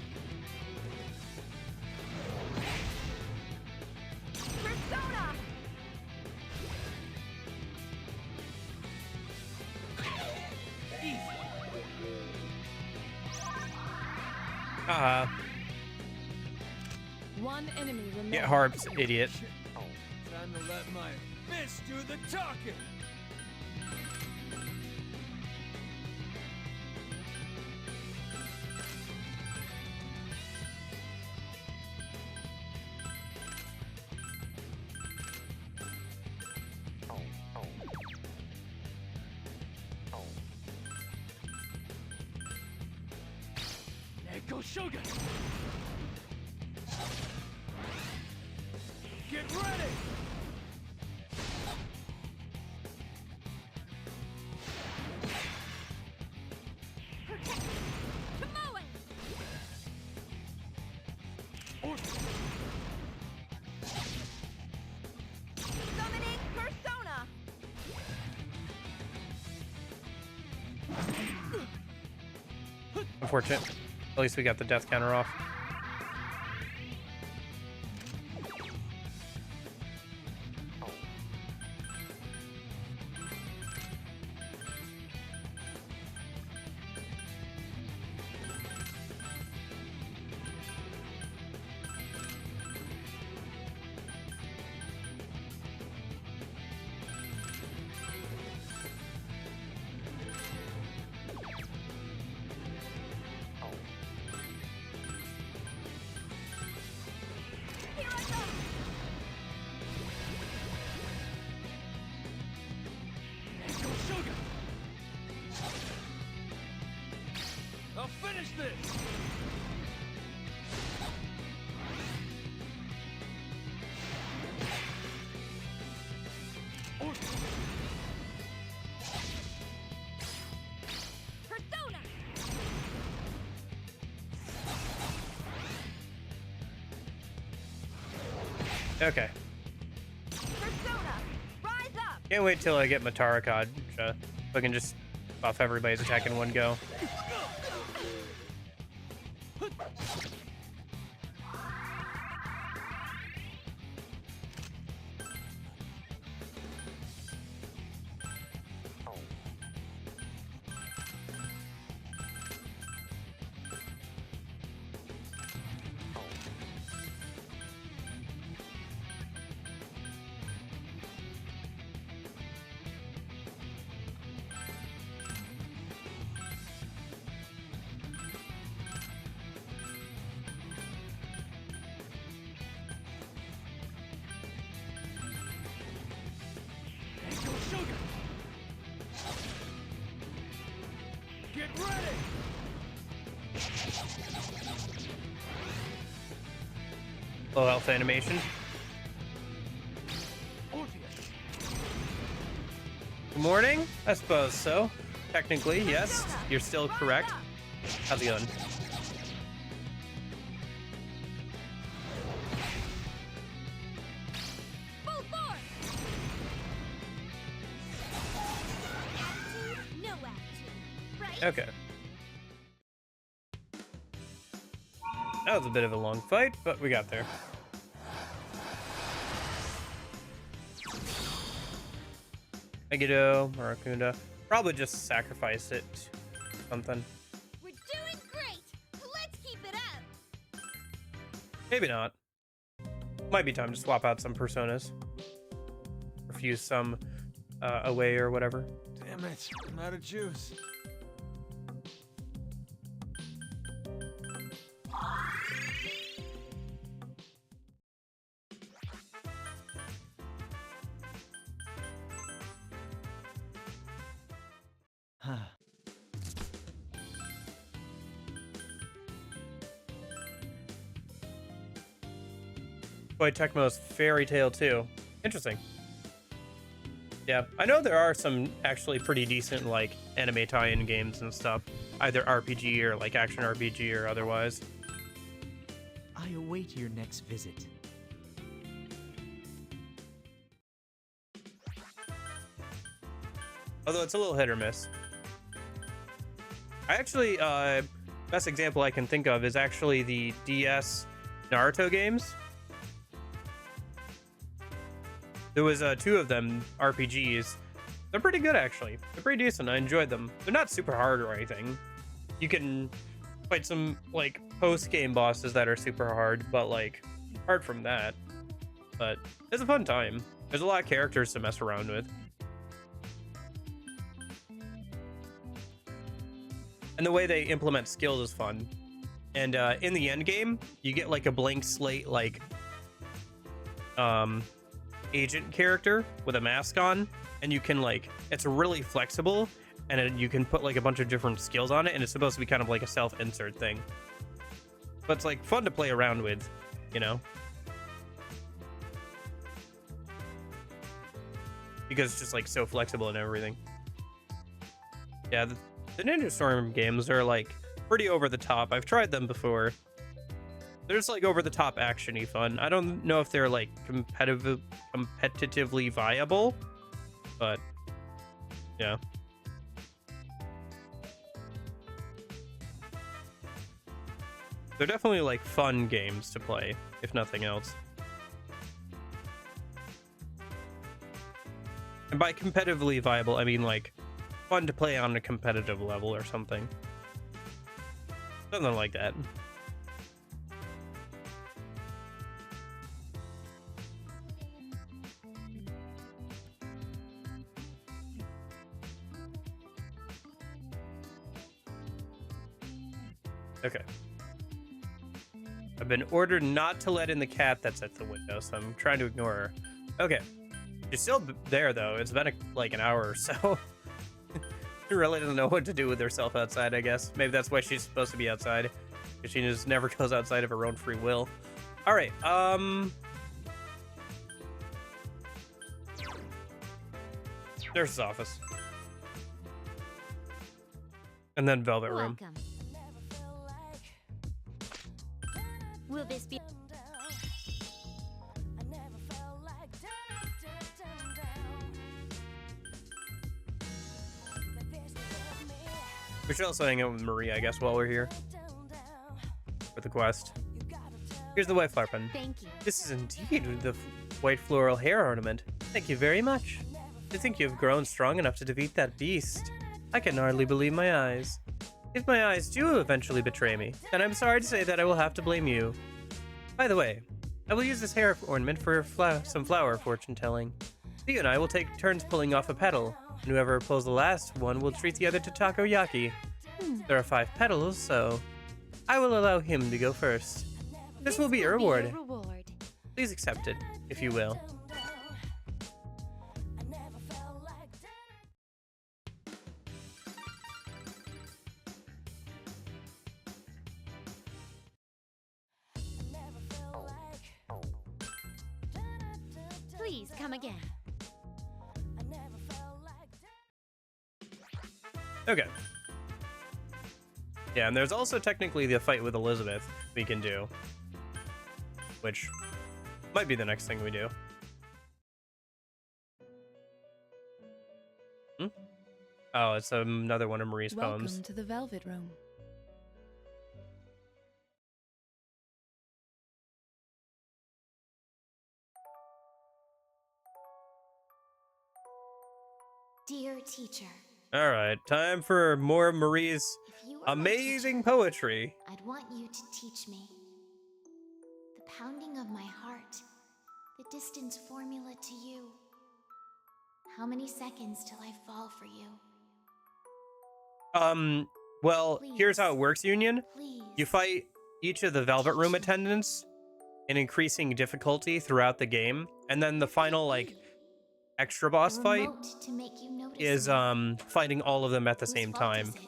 S6: One enemy remaining.
S1: Get Harps, idiot.
S14: Time to let my fist do the talking. Echo Shogun. Get ready!
S9: Summoning Persona!
S1: Unfortunate. At least we got the death counter off.
S14: I'll finish this!
S9: Persona!
S1: Okay.
S9: Persona! Rise up!
S1: Can't wait till I get Matarikad, so I can just buff everybody's attack in one go.
S14: Get ready!
S1: Low health animation. Good morning? I suppose so. Technically, yes. You're still correct. How's it going?
S9: Full force!
S1: Okay. That was a bit of a long fight, but we got there. Megiddo, Maracunda. Probably just sacrifice it to something.
S4: We're doing great. Let's keep it up.
S1: Maybe not. Might be time to swap out some personas. Refuse some away or whatever.
S14: Damn it, I'm out of juice.
S1: Boy, Tecmo's Fairy Tale 2. Interesting. Yeah, I know there are some actually pretty decent, like, anime tie-in games and stuff. Either RPG or, like, action RPG or otherwise.
S2: I await your next visit.
S1: Although it's a little hit or miss. I actually, best example I can think of is actually the DS Naruto games. There was 2 of them, RPGs. They're pretty good, actually. They're pretty decent. I enjoyed them. They're not super hard or anything. You can fight some, like, post-game bosses that are super hard, but, like, apart from that. But it's a fun time. There's a lot of characters to mess around with. And the way they implement skills is fun. And in the end game, you get, like, a blank slate, like, agent character with a mask on, and you can, like, it's really flexible, and you can put, like, a bunch of different skills on it, and it's supposed to be kind of like a self-insert thing, but it's, like, fun to play around with, you know, because it's just, like, so flexible and everything. Yeah, the Ninja Storm games are, like, pretty over the top. I've tried them before. They're just, like, over-the-top action-y fun. I don't know if they're, like, competitively viable, but yeah. They're definitely, like, fun games to play, if nothing else. And by competitively viable, I mean, like, fun to play on a competitive level or something. Something like that. Okay. I've been ordered not to let in the cat that's at the window, so I'm trying to ignore her. Okay. She's still there, though. It's been, like, an hour or so. She really doesn't know what to do with herself outside, I guess. Maybe that's why she's supposed to be outside. Because she just never goes outside of her own free will. Alright, nurse's office. And then Velvet Room.
S4: Welcome. Will this be...
S1: We should also hang out with Marie, I guess, while we're here. For the quest. Here's the white flower pen.
S4: Thank you.
S1: This is indeed the white floral hair ornament. Thank you very much. To think you've grown strong enough to defeat that beast. I can hardly believe my eyes. If my eyes do eventually betray me, then I'm sorry to say that I will have to blame you. By the way, I will use this hair ornament for some flower fortune telling. You and I will take turns pulling off a petal, and whoever pulls the last one will treat the other to takoyaki. There are 5 petals, so I will allow him to go first. This will be a reward. Please accept it, if you will.
S4: Please come again.
S1: Okay. Yeah, and there's also technically the fight with Elizabeth we can do. Which might be the next thing we do. Oh, it's another one of Marie's
S6: Welcome
S1: poems.
S6: to the Velvet Room.
S15: Dear teacher,
S1: All right, time for more of Marie's
S15: if you were my
S1: amazing
S15: teacher,
S1: poetry.
S15: I'd want you to teach me the pounding of my heart, the distance formula to you. How many seconds till I fall for you?
S1: Well, here's how it works, Union.
S15: Please.
S1: You fight each of the Velvet Room attendants in increasing difficulty throughout the game, and then the final, like, extra boss
S15: The
S1: fight
S15: remote to make you notice
S1: is,
S15: me.
S1: fighting all of them at the
S15: Whose
S1: same
S15: fault
S1: time.
S15: is it?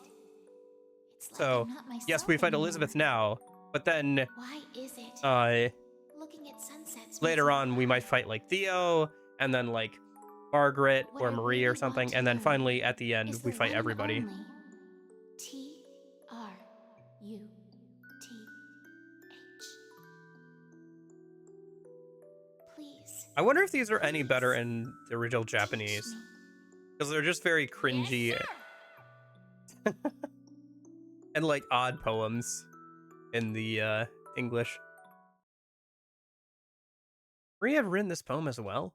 S15: It's like
S1: So,
S15: I'm not myself
S1: yes, we fight
S15: anymore.
S1: Elizabeth now, but then,
S15: Why is it? Looking at sunsets
S1: later
S15: makes me
S1: on, we might fight, like, Theo, and then, like, Margaret
S15: What
S1: or
S15: I
S1: Marie
S15: really
S1: or something,
S15: want to
S1: and then
S15: learn
S1: finally, at the end,
S15: is
S1: we
S15: the
S1: fight
S15: one and
S1: everybody.
S15: only T-R-U-T-H. Please.
S1: I wonder if these are any better in the original Japanese. Because they're just very cringy and like odd poems in the English. Marie have written this poem as well?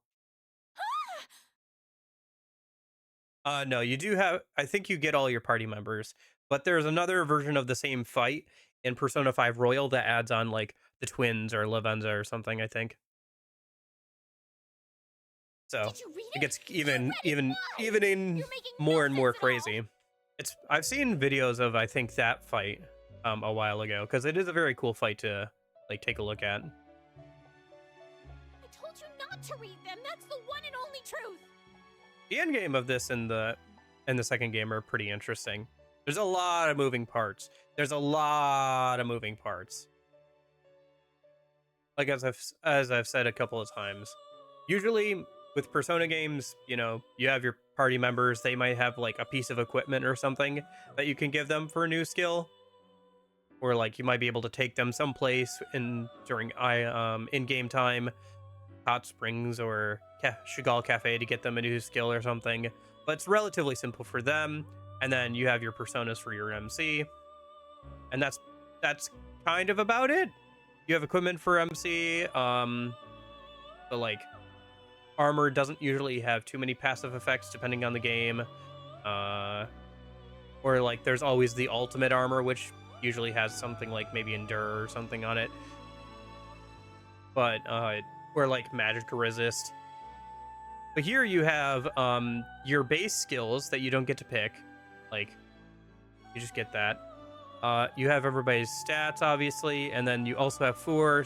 S1: No, you do have, I think you get all your party members, but there's another version of the same fight in Persona 5 Royal that adds on like the twins or Lavenza or something, I think. So it gets even in more and more crazy. I've seen videos of I think that fight a while ago because it is a very cool fight to like take a look at.
S4: I told you not to read them. That's the one and only truth.
S1: The end game of this and the second game are pretty interesting. There's a lot of moving parts. Like as I've said a couple of times, usually with Persona games, you know, you have your party members, they might have like a piece of equipment or something that you can give them for a new skill. Or like you might be able to take them someplace during in-game time, Hot Springs or Chagall Cafe to get them a new skill or something. But it's relatively simple for them. And then you have your personas for your MC. And that's kind of about it. You have equipment for MC, but like armor doesn't usually have too many passive effects depending on the game. Or like there's always the ultimate armor, which usually has something like maybe Endure or something on it. But or like magic resist. But here you have your base skills that you don't get to pick. Like you just get that. You have everybody's stats, obviously, and then you also have 4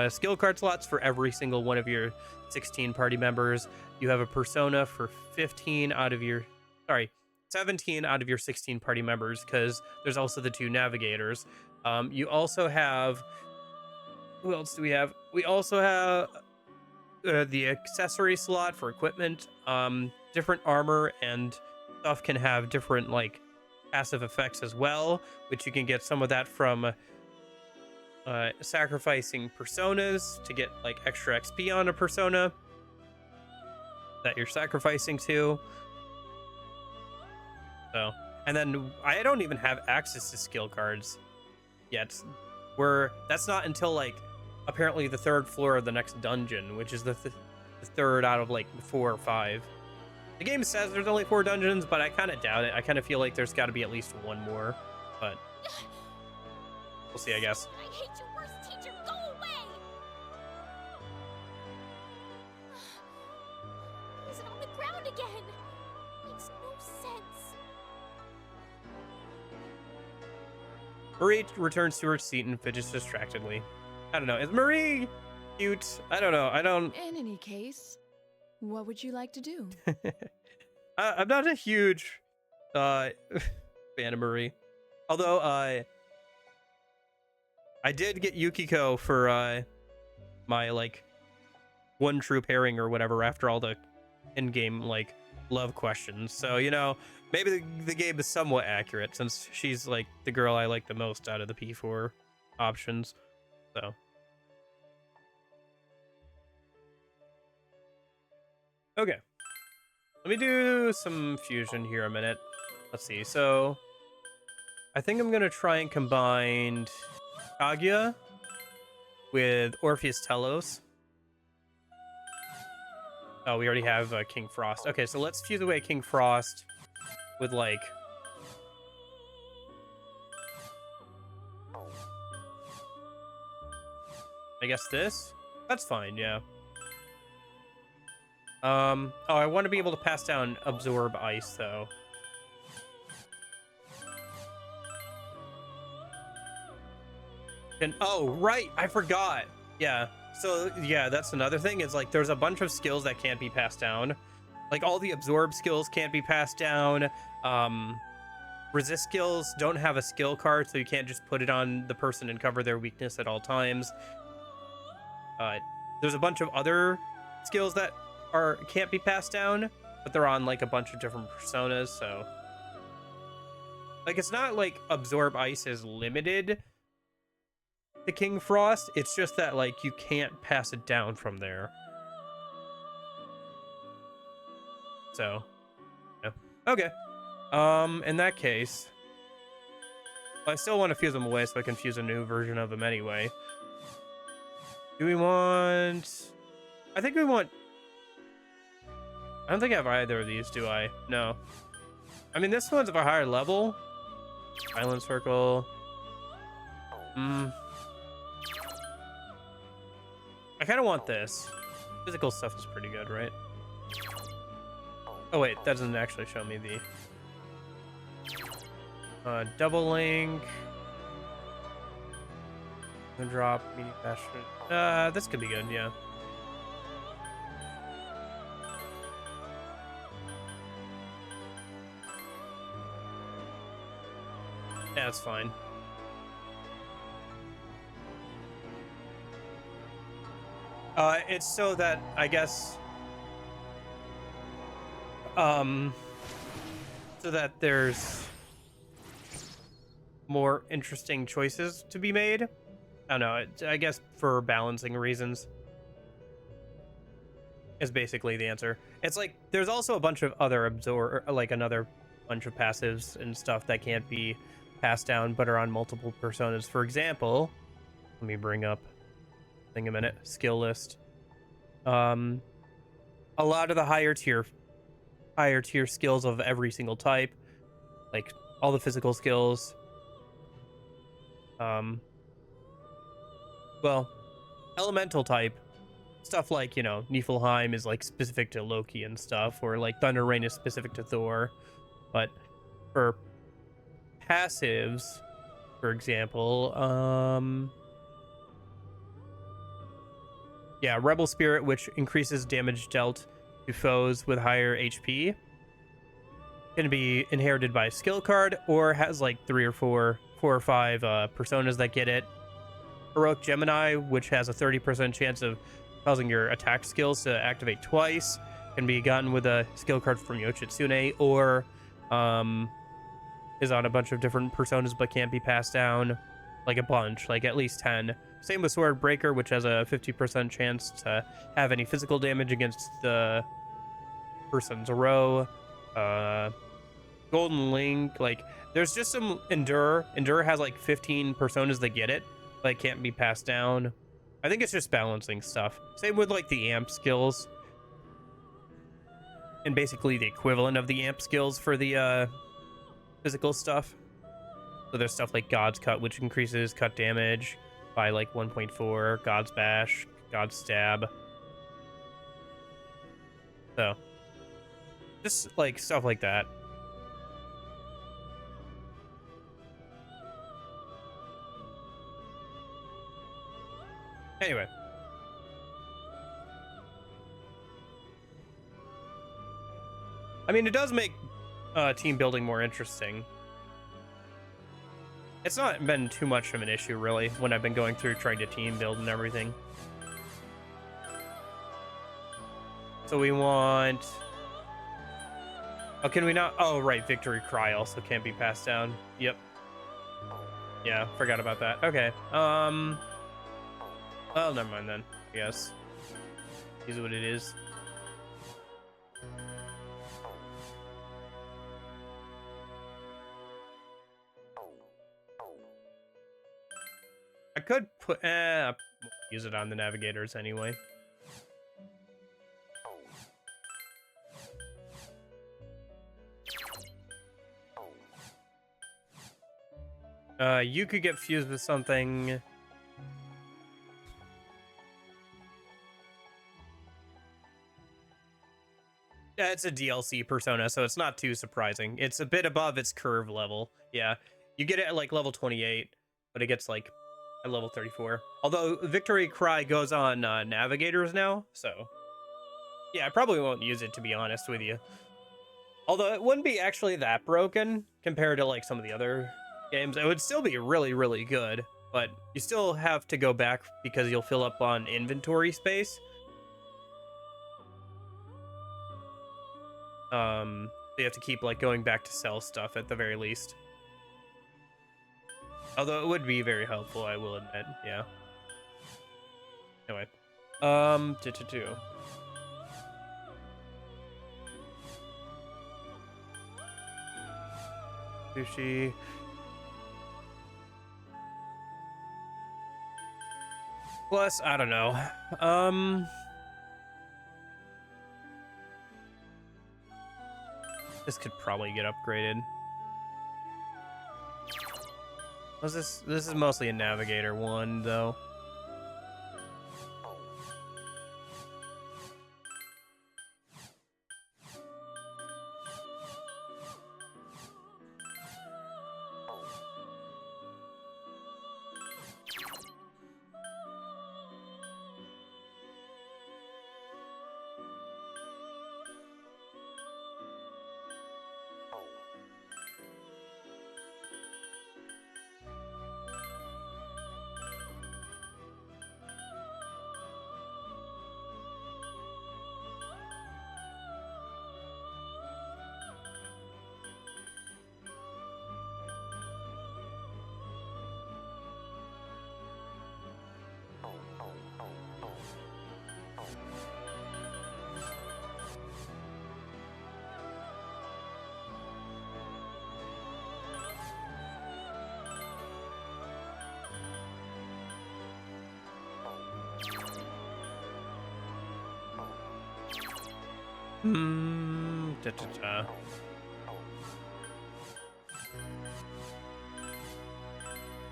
S1: skill card slots for every single one of your 16 party members. You have a persona for 17 out of your 16 party members, because there's also the 2 navigators. You also have, who else do we have? We also have the accessory slot for equipment. Different armor and stuff can have different like passive effects as well, which you can get some of that from sacrificing personas to get like extra XP on a persona that you're sacrificing to. So, and then I don't even have access to skill cards yet. That's not until like apparently the 3rd floor of the next dungeon, which is the 3rd out of like 4 or 5. The game says there's only 4 dungeons, but I kind of doubt it. I kind of feel like there's got to be at least one more, but we'll see, I guess.
S4: I hate you, worst teacher. Go away. Is it on the ground again? Makes no sense.
S1: Marie returns to her seat and fidgets distractedly. I don't know. Is Marie cute? I don't know.
S6: In any case, what would you like to do?
S1: I'm not a huge fan of Marie. Although I did get Yukiko for my like one true pairing or whatever after all the in-game like love questions. So, you know, maybe the game is somewhat accurate since she's like the girl I like the most out of the P4 options. So okay, Let me do some fusion here a minute. Let's see. So I think I'm gonna try and combine Kaguya with Orpheus Telos. Oh, we already have King Frost. Okay, so let's fuse away King Frost with like I guess this? That's fine, yeah. Oh, I want to be able to pass down Absorb Ice, though. Oh, right, I forgot. Yeah, so, yeah, that's another thing, is, like, there's a bunch of skills that can't be passed down. Like, all the Absorb skills can't be passed down. Resist skills don't have a skill card, so you can't just put it on the person and cover their weakness at all times. There's a bunch of other skills that can't be passed down, but they're on like a bunch of different personas, so like it's not like Absorb Ice is limited to King Frost, it's just that like you can't pass it down from there. So yeah. Okay. In that case, I still want to fuse them away so I can fuse a new version of them anyway. Do we want... I think we want... I don't think I have either of these, do I? No. I mean, this one's of a higher level. Island Circle. I kind of want this. Physical stuff is pretty good, right? Oh, wait. That doesn't actually show me the... double link. Drop, medium passion. This could be good, yeah. Yeah, that's fine. It's so that, I guess... so that there's more interesting choices to be made. I don't know, I guess for balancing reasons is basically the answer. It's like, there's also a bunch of other like another bunch of passives and stuff that can't be passed down, but are on multiple personas. For example, let me bring up thing a minute, skill list. A lot of the higher tier skills of every single type, like all the physical skills, well, elemental type stuff like, you know, Niflheim is like specific to Loki and stuff, or like Thunder Rain is specific to Thor. But for passives, for example, yeah, Rebel Spirit, which increases damage dealt to foes with higher HP, can be inherited by a skill card, or has like 4 or 5 personas that get it. Heroic Gemini, which has a 30% chance of causing your attack skills to activate twice, can be gotten with a skill card from Yoshitsune, or is on a bunch of different personas but can't be passed down, like a bunch, like at least 10. Same with Sword Breaker, which has a 50% chance to have any physical damage against the person's row. Golden Link, like, there's just some Endure. Endure has like 15 personas that get it, but it can't be passed down. I think it's just balancing stuff. Same with like the amp skills. And basically the equivalent of the amp skills for the physical stuff. So there's stuff like God's Cut, which increases cut damage by like 1.4, God's Bash, God's Stab. So just like stuff like that. Anyway. I mean, it does make team building more interesting. It's not been too much of an issue, really, when I've been going through trying to team build and everything. So we want... Oh, can we not? Oh, right, Victory Cry also can't be passed down. Yep. Yeah, forgot about that. Okay. Well, never mind then, I guess. Is what it is. could put use it on the navigators anyway. You could get fused with something. Yeah, it's a DLC persona, so it's not too surprising. It's a bit above its curve level. Yeah, you get it at like level 28, but it gets like at level 34. Although Victory Cry goes on navigators now, so yeah, I probably won't use it, to be honest with you. Although it wouldn't be actually that broken compared to like some of the other games. It would still be really, really good, but you still have to go back because you'll fill up on inventory space. So you have to keep like going back to sell stuff at the very least. Although it would be very helpful, I will admit. Yeah. Anyway, sushi. Plus, I don't know. This could probably get upgraded. Was this? This is mostly a navigator one, though.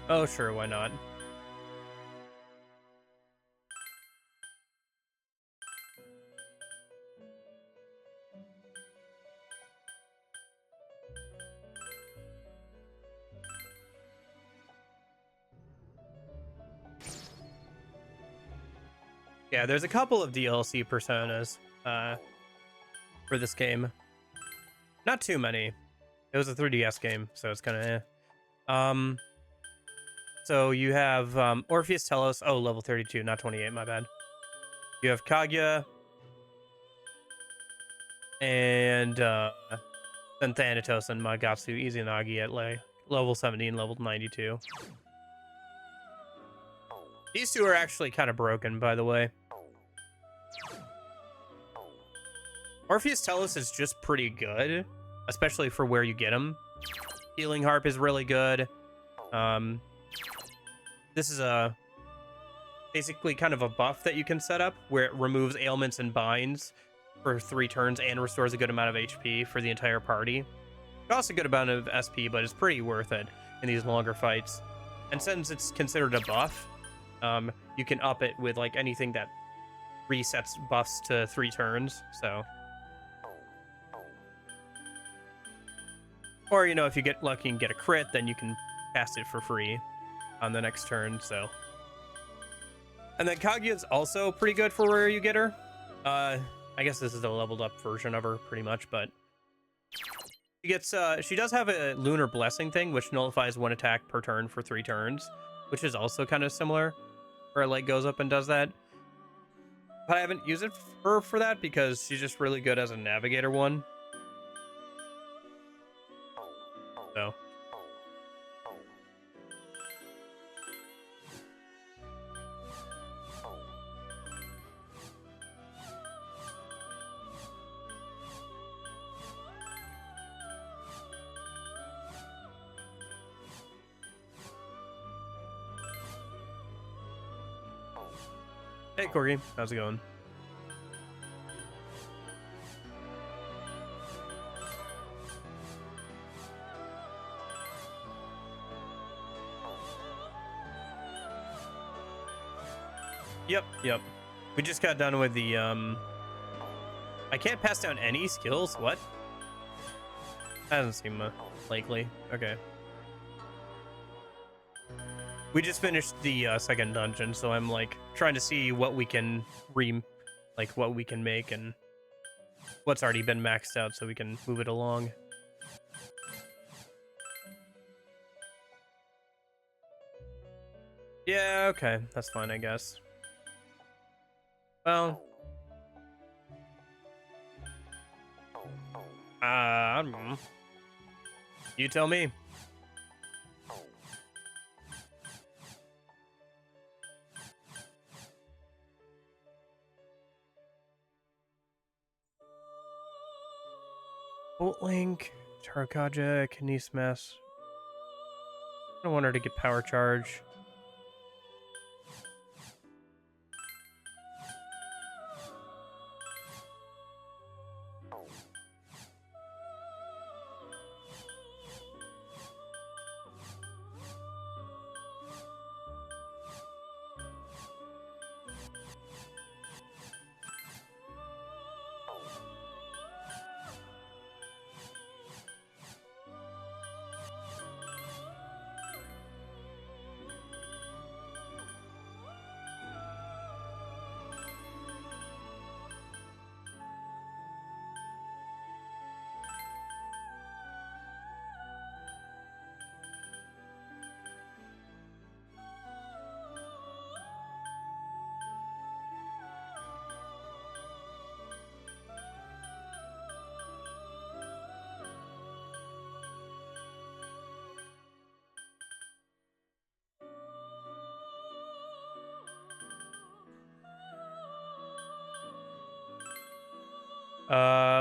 S1: Oh, sure, why not? Yeah, there's a couple of DLC personas for this game. Not too many. It was a 3DS game, so it's kind of so you have Orpheus Telos. Oh, level 32, not 28, my bad. You have Kaguya and then Thanatos and Magatsu Izanagi at level 17, level 92. These two are actually kind of broken, by the way. Orpheus Telos is just pretty good, especially for where you get him. Healing Harp is really good. This is basically kind of a buff that you can set up where it removes ailments and binds for 3 turns and restores a good amount of HP for the entire party. It costs a good amount of SP, but it's pretty worth it in these longer fights. And since it's considered a buff, you can up it with like anything that resets buffs to 3 turns, so. Or, you know, if you get lucky and get a crit, then you can cast it for free on the next turn, so. And then Kaguya's also pretty good for where you get her. I guess this is a leveled up version of her, pretty much, but she gets, she does have a Lunar Blessing thing, which nullifies 1 attack per turn for 3 turns, which is also kind of similar, where it like goes up and does that. But I haven't used it for that because she's just really good as a navigator one. So. Hey, Corgi. How's it going? Yep. We just got done with the, I can't pass down any skills? What? That doesn't seem likely. Okay. We just finished the second dungeon, so I'm like trying to see what we can what we can make and what's already been maxed out so we can move it along. Yeah, okay. That's fine, I guess. Well, I don't know. You tell me. Bolt Link, Tarkaja, Kinese Mess. I don't want her to get power charge.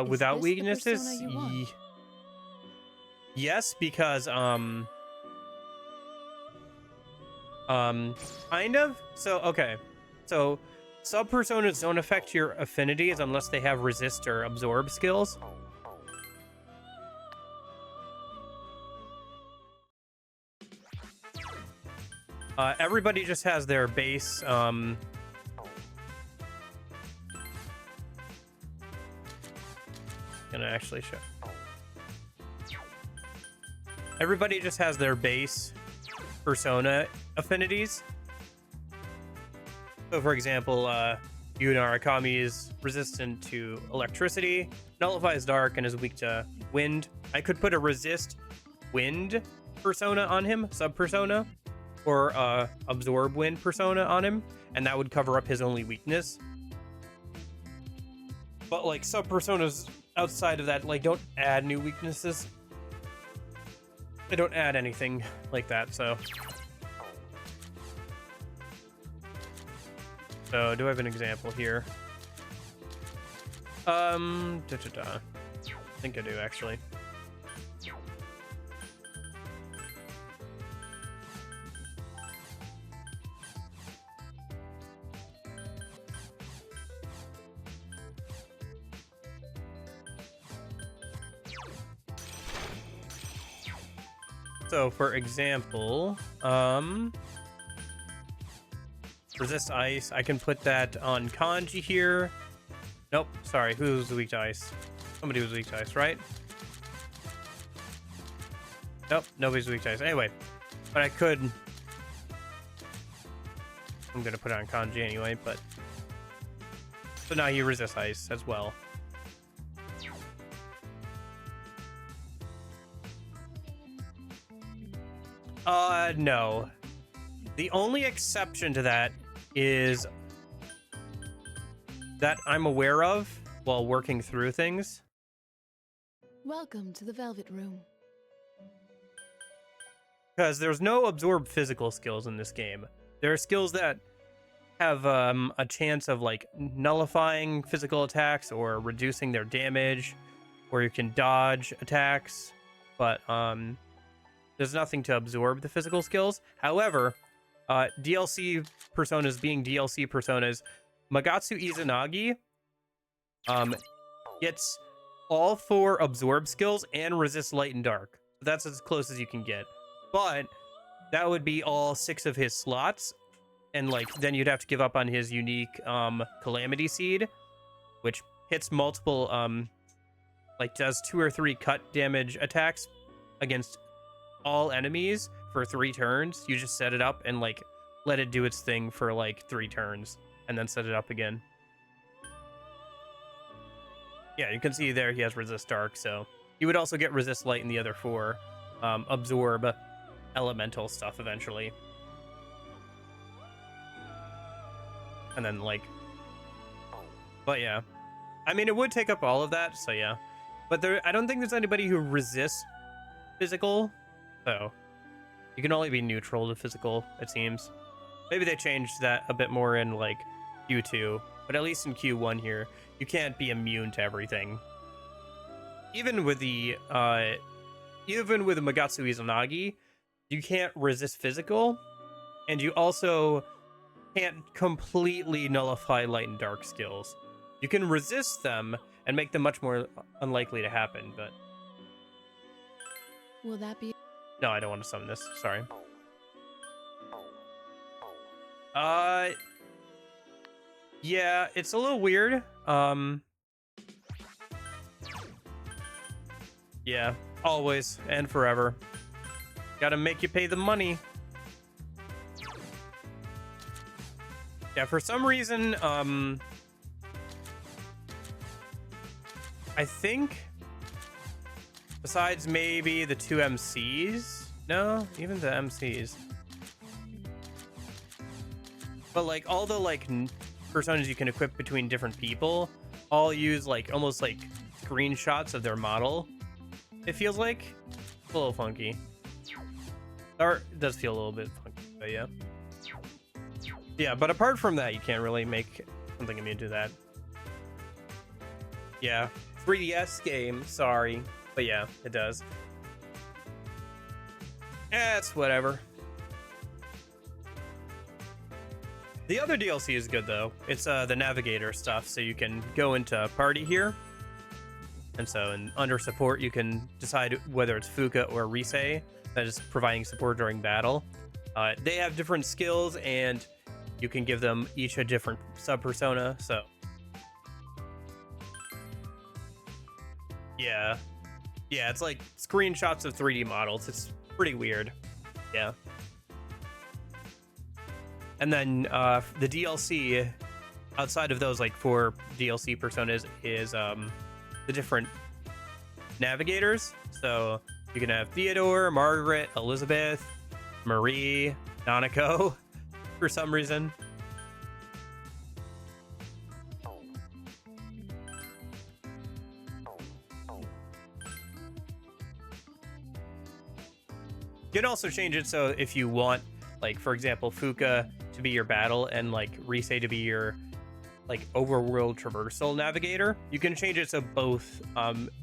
S1: Without weaknesses? Yes, because, kind of. So, okay. So, sub-personas don't affect your affinities unless they have resist or absorb skills. Everybody just has their base, gonna actually show. Everybody just has their base persona affinities. So, for example, Yu Arakami is resistant to electricity, nullifies dark, and is weak to wind. I could put a resist wind persona on him, sub-persona, or absorb wind persona on him, and that would cover up his only weakness. But, like, sub-personas outside of that, like, don't add new weaknesses. They don't add anything like that, so. So, do I have an example here? I think I do, actually. So, for example, resist ice. I can put that on Kanji here. Nope, sorry. Who's weak to ice? Somebody was weak to ice, right? Nope, nobody's weak to ice. Anyway, but I could. I'm gonna put it on Kanji anyway, but. So now he resists ice as well. No. The only exception to that is that I'm aware of while working through things.
S6: Welcome to the Velvet Room.
S1: Because there's no absorb physical skills in this game. There are skills that have a chance of like nullifying physical attacks or reducing their damage, or you can dodge attacks, but there's nothing to absorb the physical skills. However, DLC personas being DLC personas Magatsu Izanagi gets all 4 absorb skills and resist light and dark. That's as close as you can get. But that would be all 6 of his slots. And like then you'd have to give up on his unique Calamity Seed, which hits multiple like does 2 or 3 cut damage attacks against all enemies for 3 turns. You just set it up and like let it do its thing for like 3 turns and then set it up again. Yeah, you can see there he has resist dark, so he would also get resist light in the other 4 absorb elemental stuff eventually. And then like, but yeah, I mean it would take up all of that, so yeah. But there, I don't think there's anybody who resists physical, so you can only be neutral to physical, it seems. Maybe they changed that a bit more in like Q2, but at least in Q1 here, you can't be immune to everything. Even with the Magatsu Izanagi, you can't resist physical, and you also can't completely nullify light and dark skills. You can resist them and make them much more unlikely to happen, but...
S6: Will that be...
S1: No, I don't want to summon this. Sorry. Yeah, it's a little weird. Yeah, always and forever. Gotta make you pay the money. Yeah, for some reason, I think besides maybe the 2 MCs, no, even the MCs, but like all the like personas you can equip between different people all use like almost like screenshots of their model. It feels like a little funky, or it does feel a little bit funky, but yeah. Yeah, but apart from that, you can't really make something immune to that. Yeah, 3DS game, sorry. But yeah, it does. It's whatever. The other DLC is good, though. It's the Navigator stuff, so you can go into Party here. And so under support, you can decide whether it's Fuka or Risei that is providing support during battle. They have different skills, and you can give them each a different sub-persona, so... Yeah. Yeah, it's like screenshots of 3D models. It's pretty weird. Yeah. And then the DLC, outside of those like 4 DLC personas, is the different navigators. So you can have Theodore, Margaret, Elizabeth, Marie, Nanako, for some reason. You can also change it so if you want, like, for example, Fuka to be your battle and, like, Risei to be your, like, overworld traversal navigator, you can change it so both,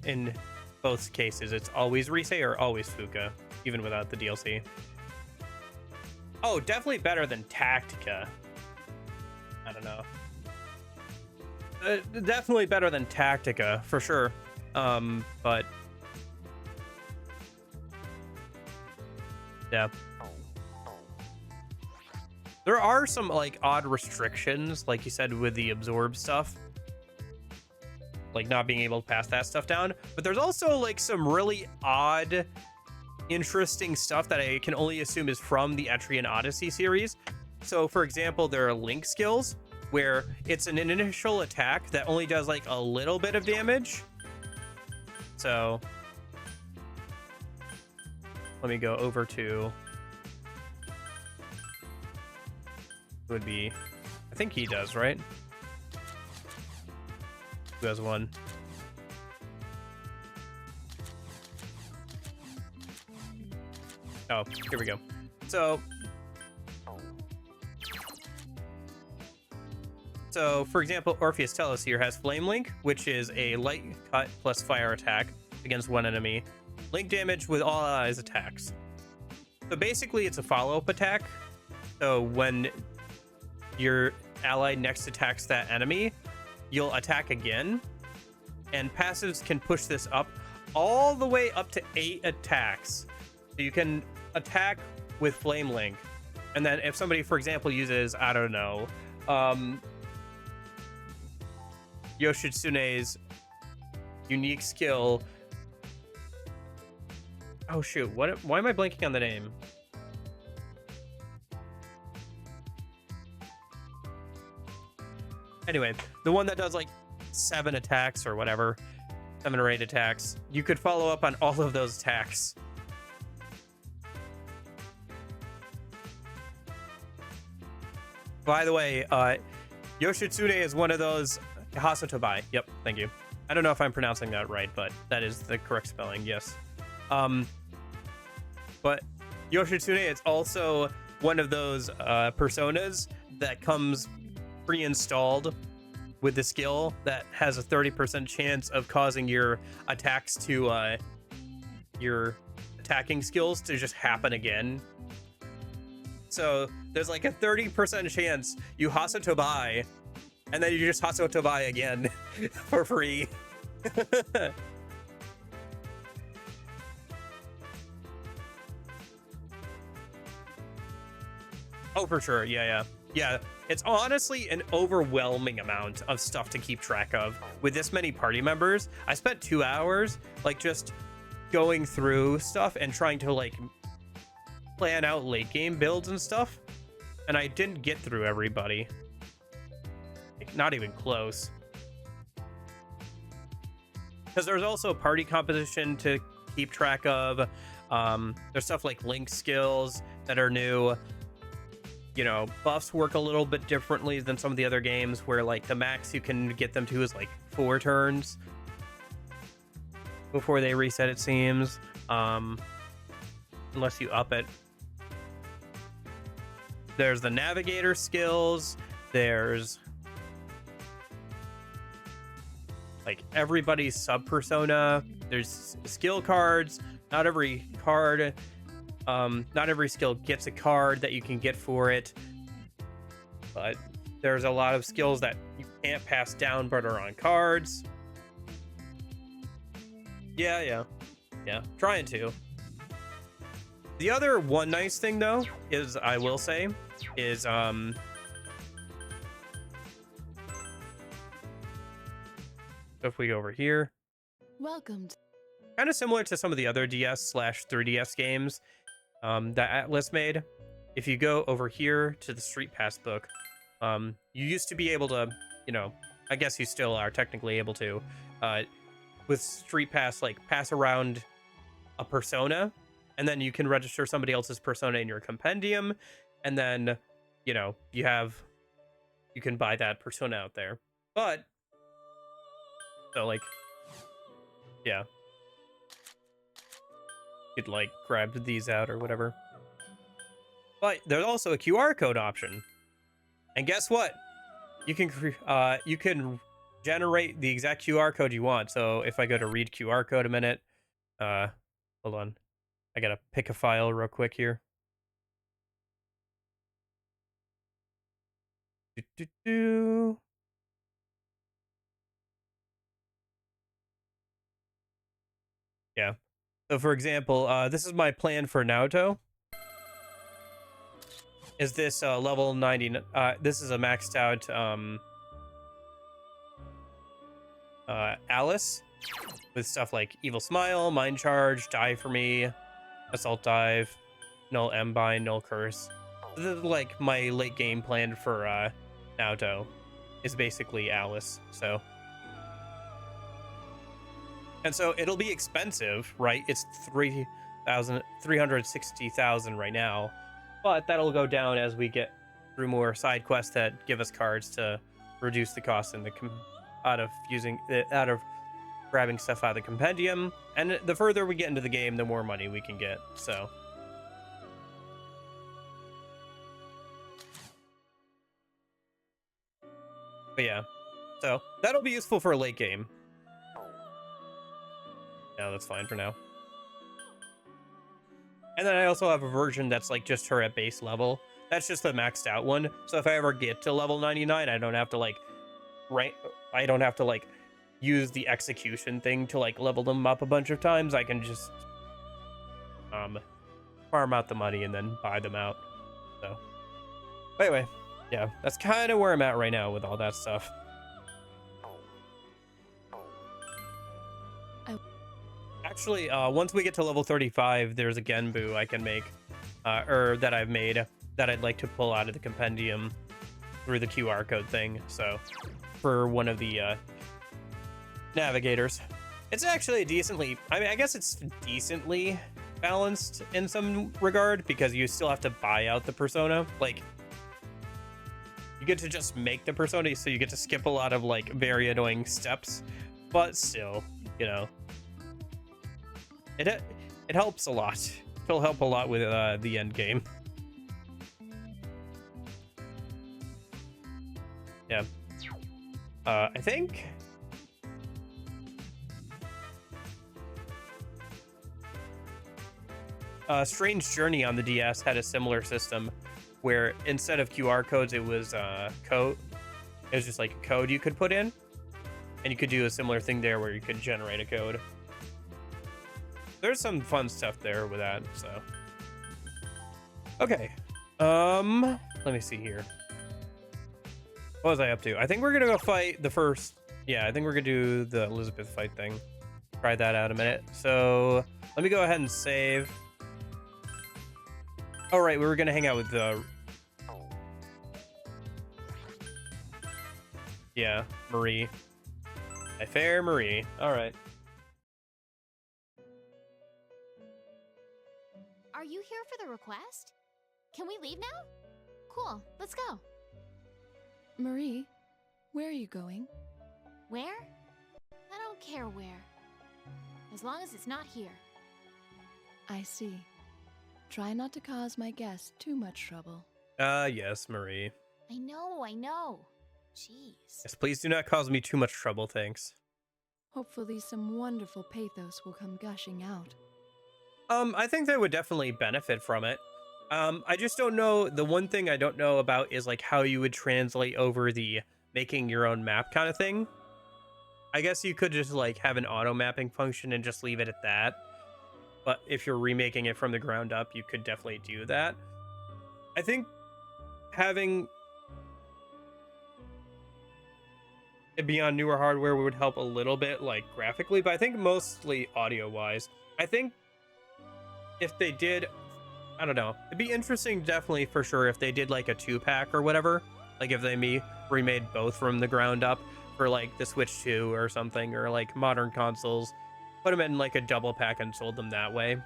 S1: in both cases, it's always Risei or always Fuka, even without the DLC. Oh, definitely better than Tactica. I don't know. Definitely better than Tactica, for sure. But... yeah. There are some, like, odd restrictions, like you said, with the absorb stuff. Like, not being able to pass that stuff down. But there's also, like, some really odd, interesting stuff that I can only assume is from the Etrian Odyssey series. So, for example, there are link skills, where it's an initial attack that only does, like, a little bit of damage. So... let me go over to... would be... I think he does, right? Who has one? Oh, here we go. So, for example, Orpheus Tellus here has Flame Link, which is a light cut plus fire attack against one enemy. Link damage with all allies attacks. So basically it's a follow-up attack. So when ally next attacks that enemy, you'll attack again. And passives can push this up all the way up to 8 attacks. So you can attack with Flame Link. And then if somebody, for example, uses, I don't know, Yoshitsune's unique skill. Oh shoot, why am I blanking on the name? Anyway, the one that does like 7 attacks or whatever, 7 or 8 attacks, you could follow up on all of those attacks. By the way, Yoshitsune is one of those Hasatobai. Yep, thank you. I don't know if I'm pronouncing that right, but that is the correct spelling, yes. But Yoshitsune is also one of those personas that comes pre-installed with the skill that has a 30% chance of causing your attacks to your attacking skills to just happen again. So there's like a 30% chance you Hasatobai and then you just Hasatobai again for free. Oh, for sure. Yeah. It's honestly an overwhelming amount of stuff to keep track of with this many party members. I spent 2 hours like just going through stuff and trying to like plan out late game builds and stuff, and I didn't get through everybody. Like, not even close. Because there's also party composition to keep track of. There's stuff like link skills that are new. You know, buffs work a little bit differently than some of the other games where like the max you can get them to is like 4 turns before they reset, it seems. Unless you up it. There's the navigator skills. There's like everybody's sub persona. There's skill cards. Not every card, not every skill gets a card that you can get for it, but there's a lot of skills that you can't pass down but are on cards. Yeah, trying to. The other one nice thing though is, I will say, is if we go over here,
S6: Welcome.
S1: kind of similar to some of the other DS/3DS games that Atlas made. If you go over here to the Street Pass book, you used to be able to, you know, I guess you still are technically able to, with Street Pass, like pass around a persona, and then you can register somebody else's persona in your compendium, and then, you know, you can buy that persona out there. But so like, yeah, you'd like grab these out or whatever. But there's also a QR code option, and guess what? You can generate the exact QR code you want. So if I go to read QR code a minute, hold on, I gotta pick a file real quick here. Yeah. So for example, this is my plan for Naoto. Is this level 90? This is a maxed out Alice with stuff like Evil Smile, Mind Charge, Die for Me, Assault Dive, Null M-Bind, Null Curse. This is like my late game plan for Naoto. Is basically Alice. So. And so it'll be expensive, right? It's 360,000 right now, but that'll go down as we get through more side quests that give us cards to reduce the cost in the out of grabbing stuff out of the compendium. And the further we get into the game, the more money we can get. So. But yeah, so that'll be useful for a late game. Yeah, that's fine for now. And then I also have a version that's like just her at base level That's just the maxed out one. So if I ever get to level 99, I don't have to like I don't have to like use the execution thing to like level them up a bunch of times. I can just farm out the money and then buy them out. So but anyway, yeah, that's kind of where I'm at right now with all that stuff. Actually, once we get to level 35, there's a Genbu I can make, or that I've made, that I'd like to pull out of the compendium through the QR code thing. So, for one of the navigators, it's actually decently, I mean, I guess it's decently balanced in some regard, because you still have to buy out the persona. Like, you get to just make the persona, so you get to skip a lot of like very annoying steps, but still, you know, it helps a lot. It'll help a lot with the end game. Yeah. I think Strange Journey on the DS had a similar system where instead of QR codes, it was code. It was just like a code you could put in, and you could do a similar thing there where you could generate a code. There's some fun stuff there with that, so. Okay. Let me see here. What was I up to? I think we're gonna go fight the first. Yeah, I think we're gonna do the Elizabeth fight thing. Try that out a minute. So let me go ahead and save. All right, we were gonna hang out with the. Yeah, Marie. My fair Marie. All right.
S11: Are you here for the request? Can we leave now? Cool, let's go.
S6: Marie, where are you going?
S11: Where? I don't care where. As long as it's not here.
S6: I see. Try not to cause my guests too much trouble.
S1: Yes, Marie.
S11: I know. Jeez.
S1: Yes, please do not cause me too much trouble, thanks.
S6: Hopefully some wonderful pathos will come gushing out.
S1: I think they would definitely benefit from it. I just don't know. The one thing I don't know about is like how you would translate over the making your own map kind of thing. I guess you could just like have an auto mapping function and just leave it at that. But if you're remaking it from the ground up, you could definitely do that. I think having it be on newer hardware would help a little bit, like graphically, but I think mostly audio wise. I think if they did, I don't know, it'd be interesting definitely for sure if they did like a 2-pack or whatever, like if they remade both from the ground up for like the Switch 2 or something, or like modern consoles, put them in like a double pack and sold them that way.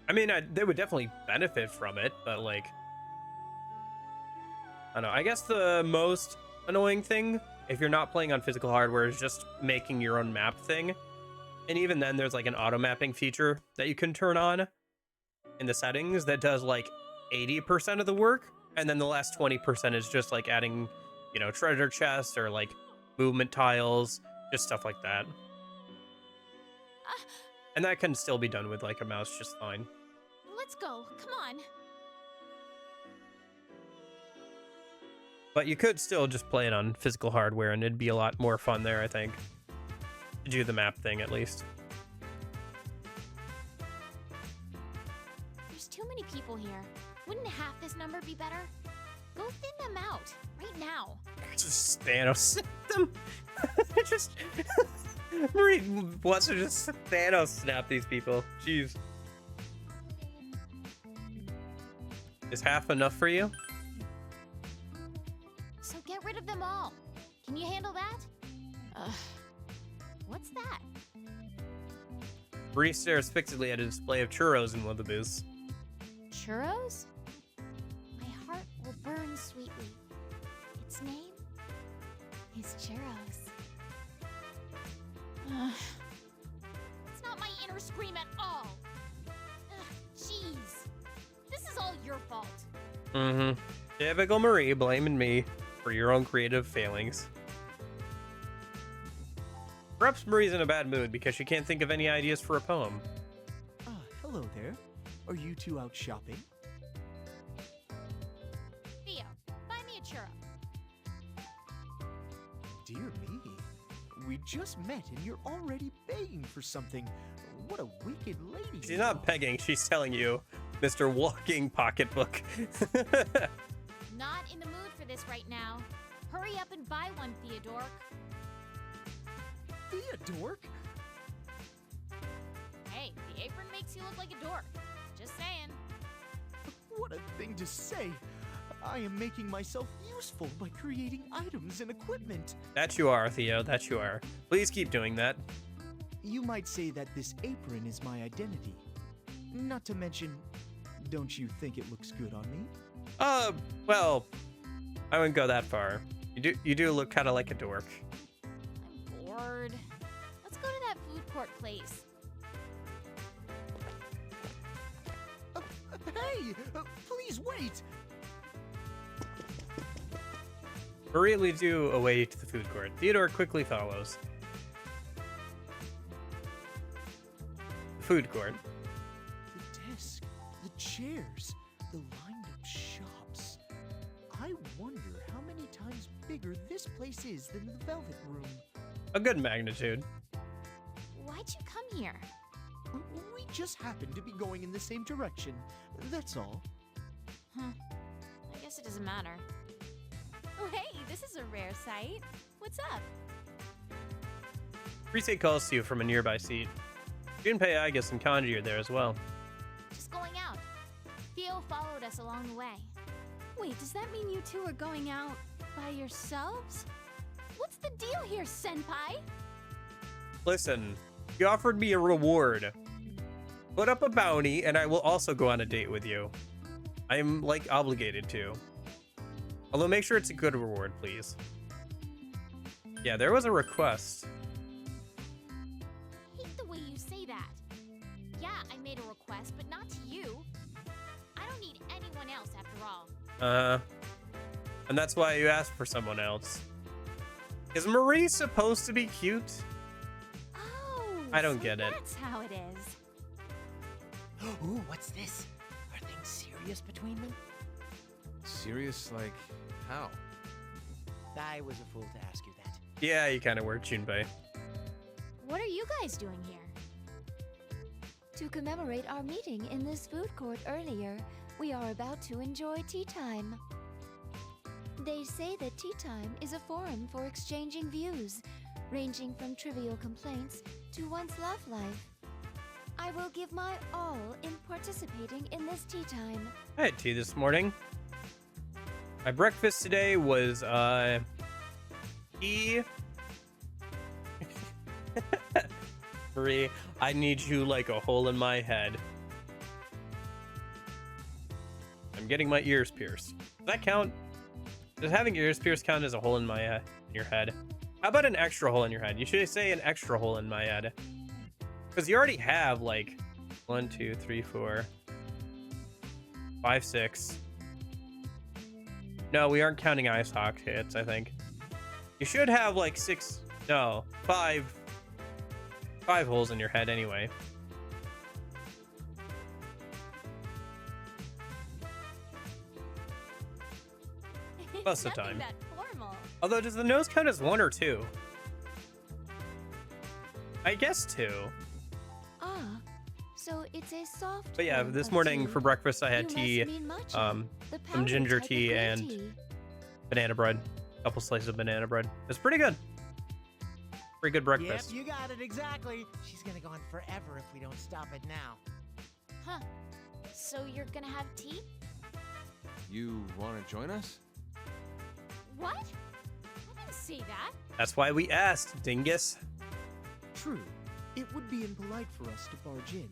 S1: I mean, they would definitely benefit from it, but like, I don't know, I guess the most annoying thing if you're not playing on physical hardware is just making your own map thing. And even then, there's like an auto mapping feature that you can turn on in the settings that does like 80% of the work. And then the last 20% is just like adding, you know, treasure chests or like movement tiles, just stuff like that. And that can still be done with like a mouse just fine.
S11: Let's go, come on.
S1: But you could still just play it on physical hardware and it'd be a lot more fun there, I think. To do the map thing, at least.
S11: There's too many people here. Wouldn't half this number be better? Go thin them out, right now.
S1: Just Thanos them. Just Marie wants to just Thanos snap these people. Jeez. Is half enough for you?
S11: So get rid of them all. Can you handle that? What's that?
S1: Marie stares fixedly at a display of churros in one of the booths.
S11: Churros? My heart will burn sweetly. Its name is Churros. It's not my inner scream at all. Jeez. This is all your fault.
S1: Mm-hmm. Typical Marie blaming me for your own creative failings. Perhaps Marie's in a bad mood because she can't think of any ideas for a poem.
S16: Hello there.
S2: Are you two out shopping?
S4: Theo, buy me a churro.
S2: Dear me. We just met and you're already begging for something. What a wicked lady.
S1: She's not begging, she's telling you, Mr. Walking Pocketbook.
S4: Not in the mood for this right now. Hurry up and buy one, Theodore.
S2: Theodore?
S4: Hey, the apron makes you look like a dork. Just saying.
S2: What a thing to say. I am making myself useful by creating items and equipment.
S1: That you are, Theo, that you are. Please keep doing that.
S2: You might say that this apron is my identity. Not to mention, don't you think it looks good on me?
S1: Well, I wouldn't go that far. You do look kind of like a dork.
S4: I'm bored. Let's go to that food court place.
S2: Hey! Please wait!
S1: Maria leads you away to the food court. Theodore quickly follows. The food court.
S2: The desk, the chairs, the lined-up shops. I wonder how many times bigger this place is than the Velvet Room.
S1: A good magnitude.
S4: Why'd you come here?
S2: We just happen to be going in the same direction. That's all.
S4: I guess it doesn't matter.
S9: Oh, hey, this is a rare sight. What's up?
S1: Rise calls to you from a nearby seat. Junpei, Aigis, and Kanji are there as well.
S4: Just going out. Theo followed us along the way.
S9: Wait, does that mean you two are going out by yourselves? What's the deal here, Senpai?
S1: Listen, you offered me a reward. Put up a bounty, and I will also go on a date with you. I'm, like, obligated to. Although make sure it's a good reward, please. Yeah, there was a request.
S4: I hate the way you say that. Yeah, I made a request, but not to you. I don't need anyone else after all.
S1: And that's why you asked for someone else. Is Marie supposed to be cute?
S9: Oh,
S1: I don't get it.
S9: That's how it is.
S10: Ooh, what's this? Are things serious between them?
S14: Serious, like, how?
S10: I was a fool to ask you that.
S1: Yeah, you kind of were, Junpei.
S4: What are you guys doing here?
S15: To commemorate our meeting in this food court earlier, we are about to enjoy tea time. They say that tea time is a forum for exchanging views, ranging from trivial complaints to one's love life. I will give my all in participating in this tea time.
S1: I had tea this morning. My breakfast today was, tea. Marie, I need you like a hole in my head. I'm getting my ears pierced. Does that count? Does having ears pierced count as a hole in my in your head? How about an extra hole in your head? You should say an extra hole in my head. Because you already have like 1, 2, 3, 4, 5, 6. No, we aren't counting ice hawk hits, I think. You should have like 6, no, 5 holes in your head anyway. Most of the time.
S9: That formal.
S1: Although, does the nose count as 1 or 2? I guess 2.
S15: Ah, so it's a soft.
S1: But yeah,
S15: form
S1: this
S15: of
S1: morning
S15: tea.
S1: for breakfast I had
S15: You
S1: tea,
S15: must mean matcha,
S1: some
S15: powdered
S1: ginger
S15: type of
S1: tea
S15: green
S1: and
S15: tea.
S1: banana bread. A couple slices of banana bread. It's pretty good. Pretty good breakfast.
S10: Yep, you got it exactly. She's gonna go on forever if we don't stop it now.
S4: Huh. So you're gonna have tea?
S14: You want to join us?
S4: What? I didn't say that.
S1: That's why we asked, dingus.
S2: True. It would be impolite for us to barge in.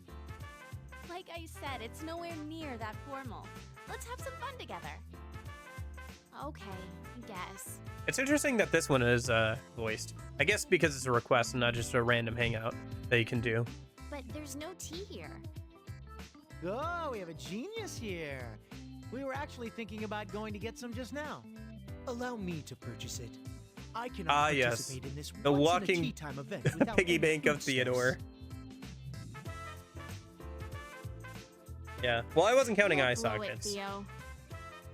S9: Like I said, it's nowhere near that formal. Let's have some fun together.
S4: Okay, I guess.
S1: It's interesting that this one is voiced. I guess because it's a request and not just a random hangout that you can do.
S4: But there's no tea here.
S10: Oh, we have a genius here. We were actually thinking about going to get some just now.
S2: Allow me to purchase it. I cannot
S1: Ah, yes.
S2: participate in this
S1: The
S2: once
S1: walking
S2: in a tea time event without
S1: piggy
S2: any
S1: bank of
S2: food
S1: Theodore.
S2: source.
S1: Yeah. Well, I wasn't counting
S11: Don't
S1: eye
S11: blow it,
S1: sockets.
S11: Theo.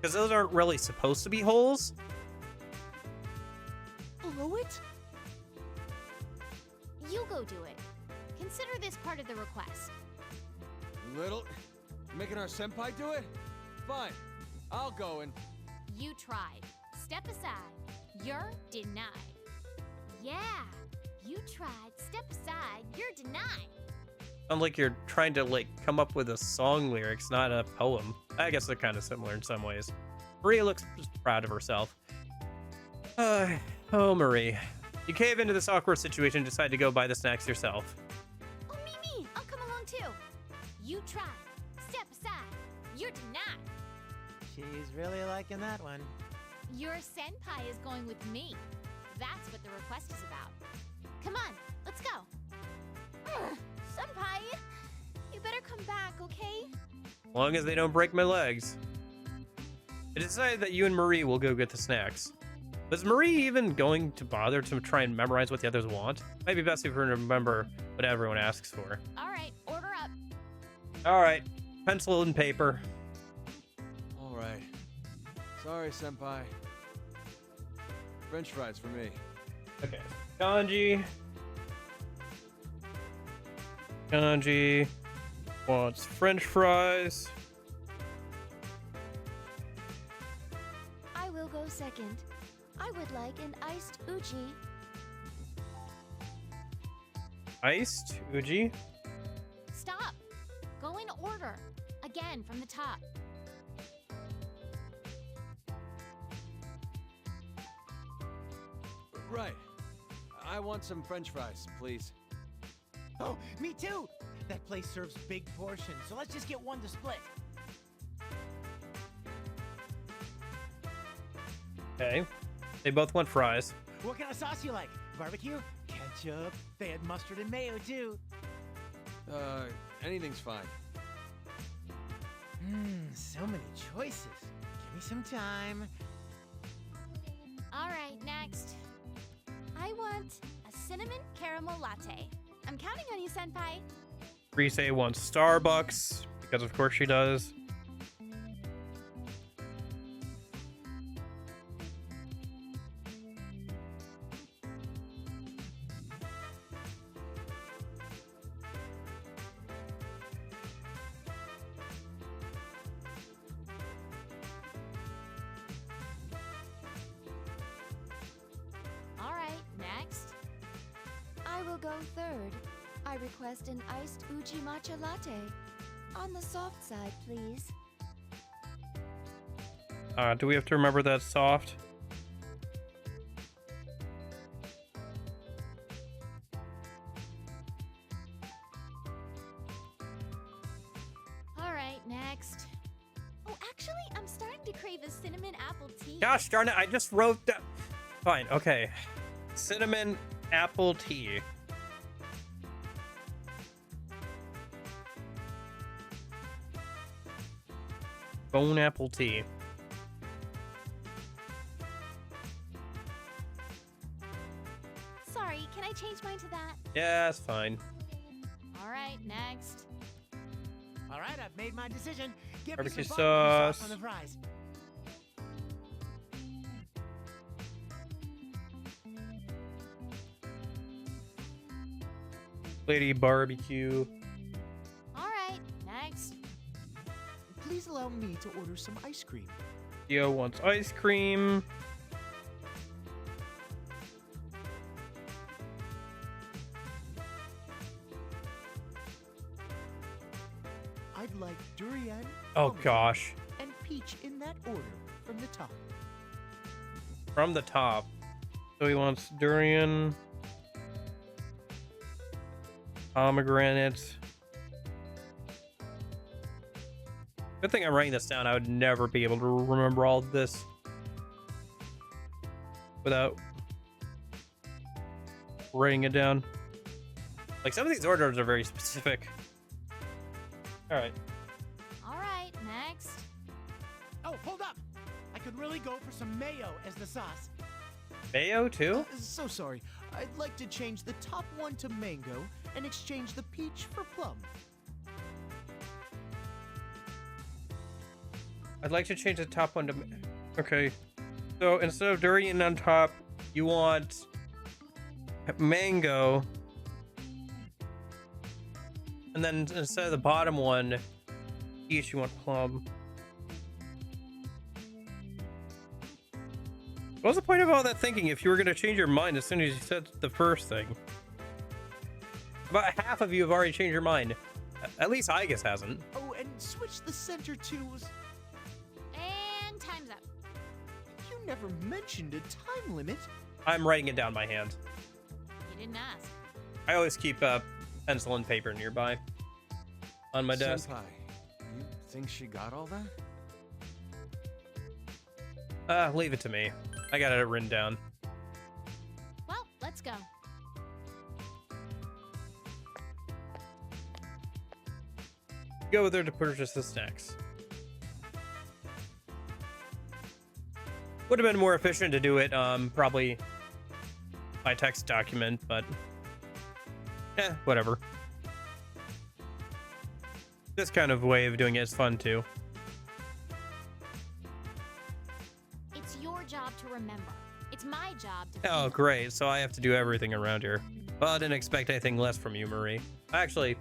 S1: Because those aren't really supposed to be holes.
S2: Blow it?
S4: You go do it. Consider this part of the request.
S14: Little? Making our senpai do it? Fine. I'll go and...
S4: You tried. Step aside. You're denied. Yeah, you tried. Step aside. You're denied.
S1: Sounds like you're trying to like come up with a song lyrics, not a poem. I guess they're kind of similar in some ways. Maria looks proud of herself. Oh, Marie. You cave into this awkward situation and decide to go buy the snacks yourself.
S4: Oh, me. I'll come along too. You tried. Step aside. You're denied.
S10: She's really liking that one.
S4: Your senpai is going with me. That's what the request is about. Come on, let's go.
S9: Senpai, you better come back, okay?
S1: As long as they don't break my legs. I decided that you and Marie will go get the snacks. Was Marie even going to bother to try and memorize what the others want? Might be best if we remember what everyone asks for.
S4: All right, order up.
S1: All right, pencil and paper.
S14: All right. Sorry, senpai. French fries for me.
S1: Okay. Kanji wants French fries.
S15: I will go second. I would like an iced uji.
S1: Iced uji.
S4: Stop. Go in order. Again, from the top.
S14: Right. I want some French fries, please.
S2: Oh, me too! That place serves big portions, so let's just get one to split.
S1: Okay. They both want fries.
S2: What kind of sauce you like? Barbecue? Ketchup? They had mustard and mayo too.
S14: Anything's fine.
S2: So many choices. Give me some time.
S4: All right, next. I want a cinnamon caramel latte. I'm counting on you, senpai.
S1: Rise wants Starbucks, because of course she does.
S4: All right, next.
S15: I will go third. I request an iced uji matcha latte. On the soft side, please.
S1: Do we have to remember that soft?
S4: All right, next. Oh, actually, I'm starting to crave a cinnamon apple tea.
S1: Gosh darn it, I just wrote that. Fine, okay. Cinnamon apple tea. Bone apple tea.
S4: Sorry, can I change mine to that?
S1: Yeah, that's fine.
S4: All right, next.
S2: All right, I've made my decision. Give
S1: Barbecue
S2: me some barbecue
S1: sauce.
S2: on the fries.
S1: Lady barbecue.
S4: All right, next.
S2: Please allow me to order some ice cream.
S1: Theo wants ice cream.
S2: I'd like durian,
S1: Oh
S2: pomegranate,
S1: gosh.
S2: and peach in that order from the top.
S1: From the top. So he wants durian, pomegranate. Good thing I'm writing this down. I would never be able to remember all of this without writing it down. Like, some of these orders are very specific. All right.
S4: All right, next.
S2: Oh, hold up! I could really go for some mayo as the sauce.
S1: Mayo too?
S2: So sorry. I'd like to change the top one to mango and exchange the peach for plum.
S1: I'd like to change the top one to... Okay. So instead of durian on top, you want mango. And then instead of the bottom one, each you want plum. What was the point of all that thinking if you were going to change your mind as soon as you said the first thing? About half of you have already changed your mind. At least Igus hasn't.
S2: Oh, and switch the center to...
S11: And time's up.
S2: You never mentioned a time limit.
S1: I'm writing it down by hand.
S11: You didn't ask.
S1: I always keep pencil and paper nearby on my desk.
S14: Senpai, you think she got all that?
S1: Leave it to me. I got it written down.
S11: Well, let's go.
S1: Go with her to purchase the snacks. Would have been more efficient to do it, probably by text document, but whatever. This kind of way of doing it is fun too.
S11: It's your job to remember. It's my job to...
S1: Oh, great. So I have to do everything around here. Well, I didn't expect anything less from you, Marie. Actually,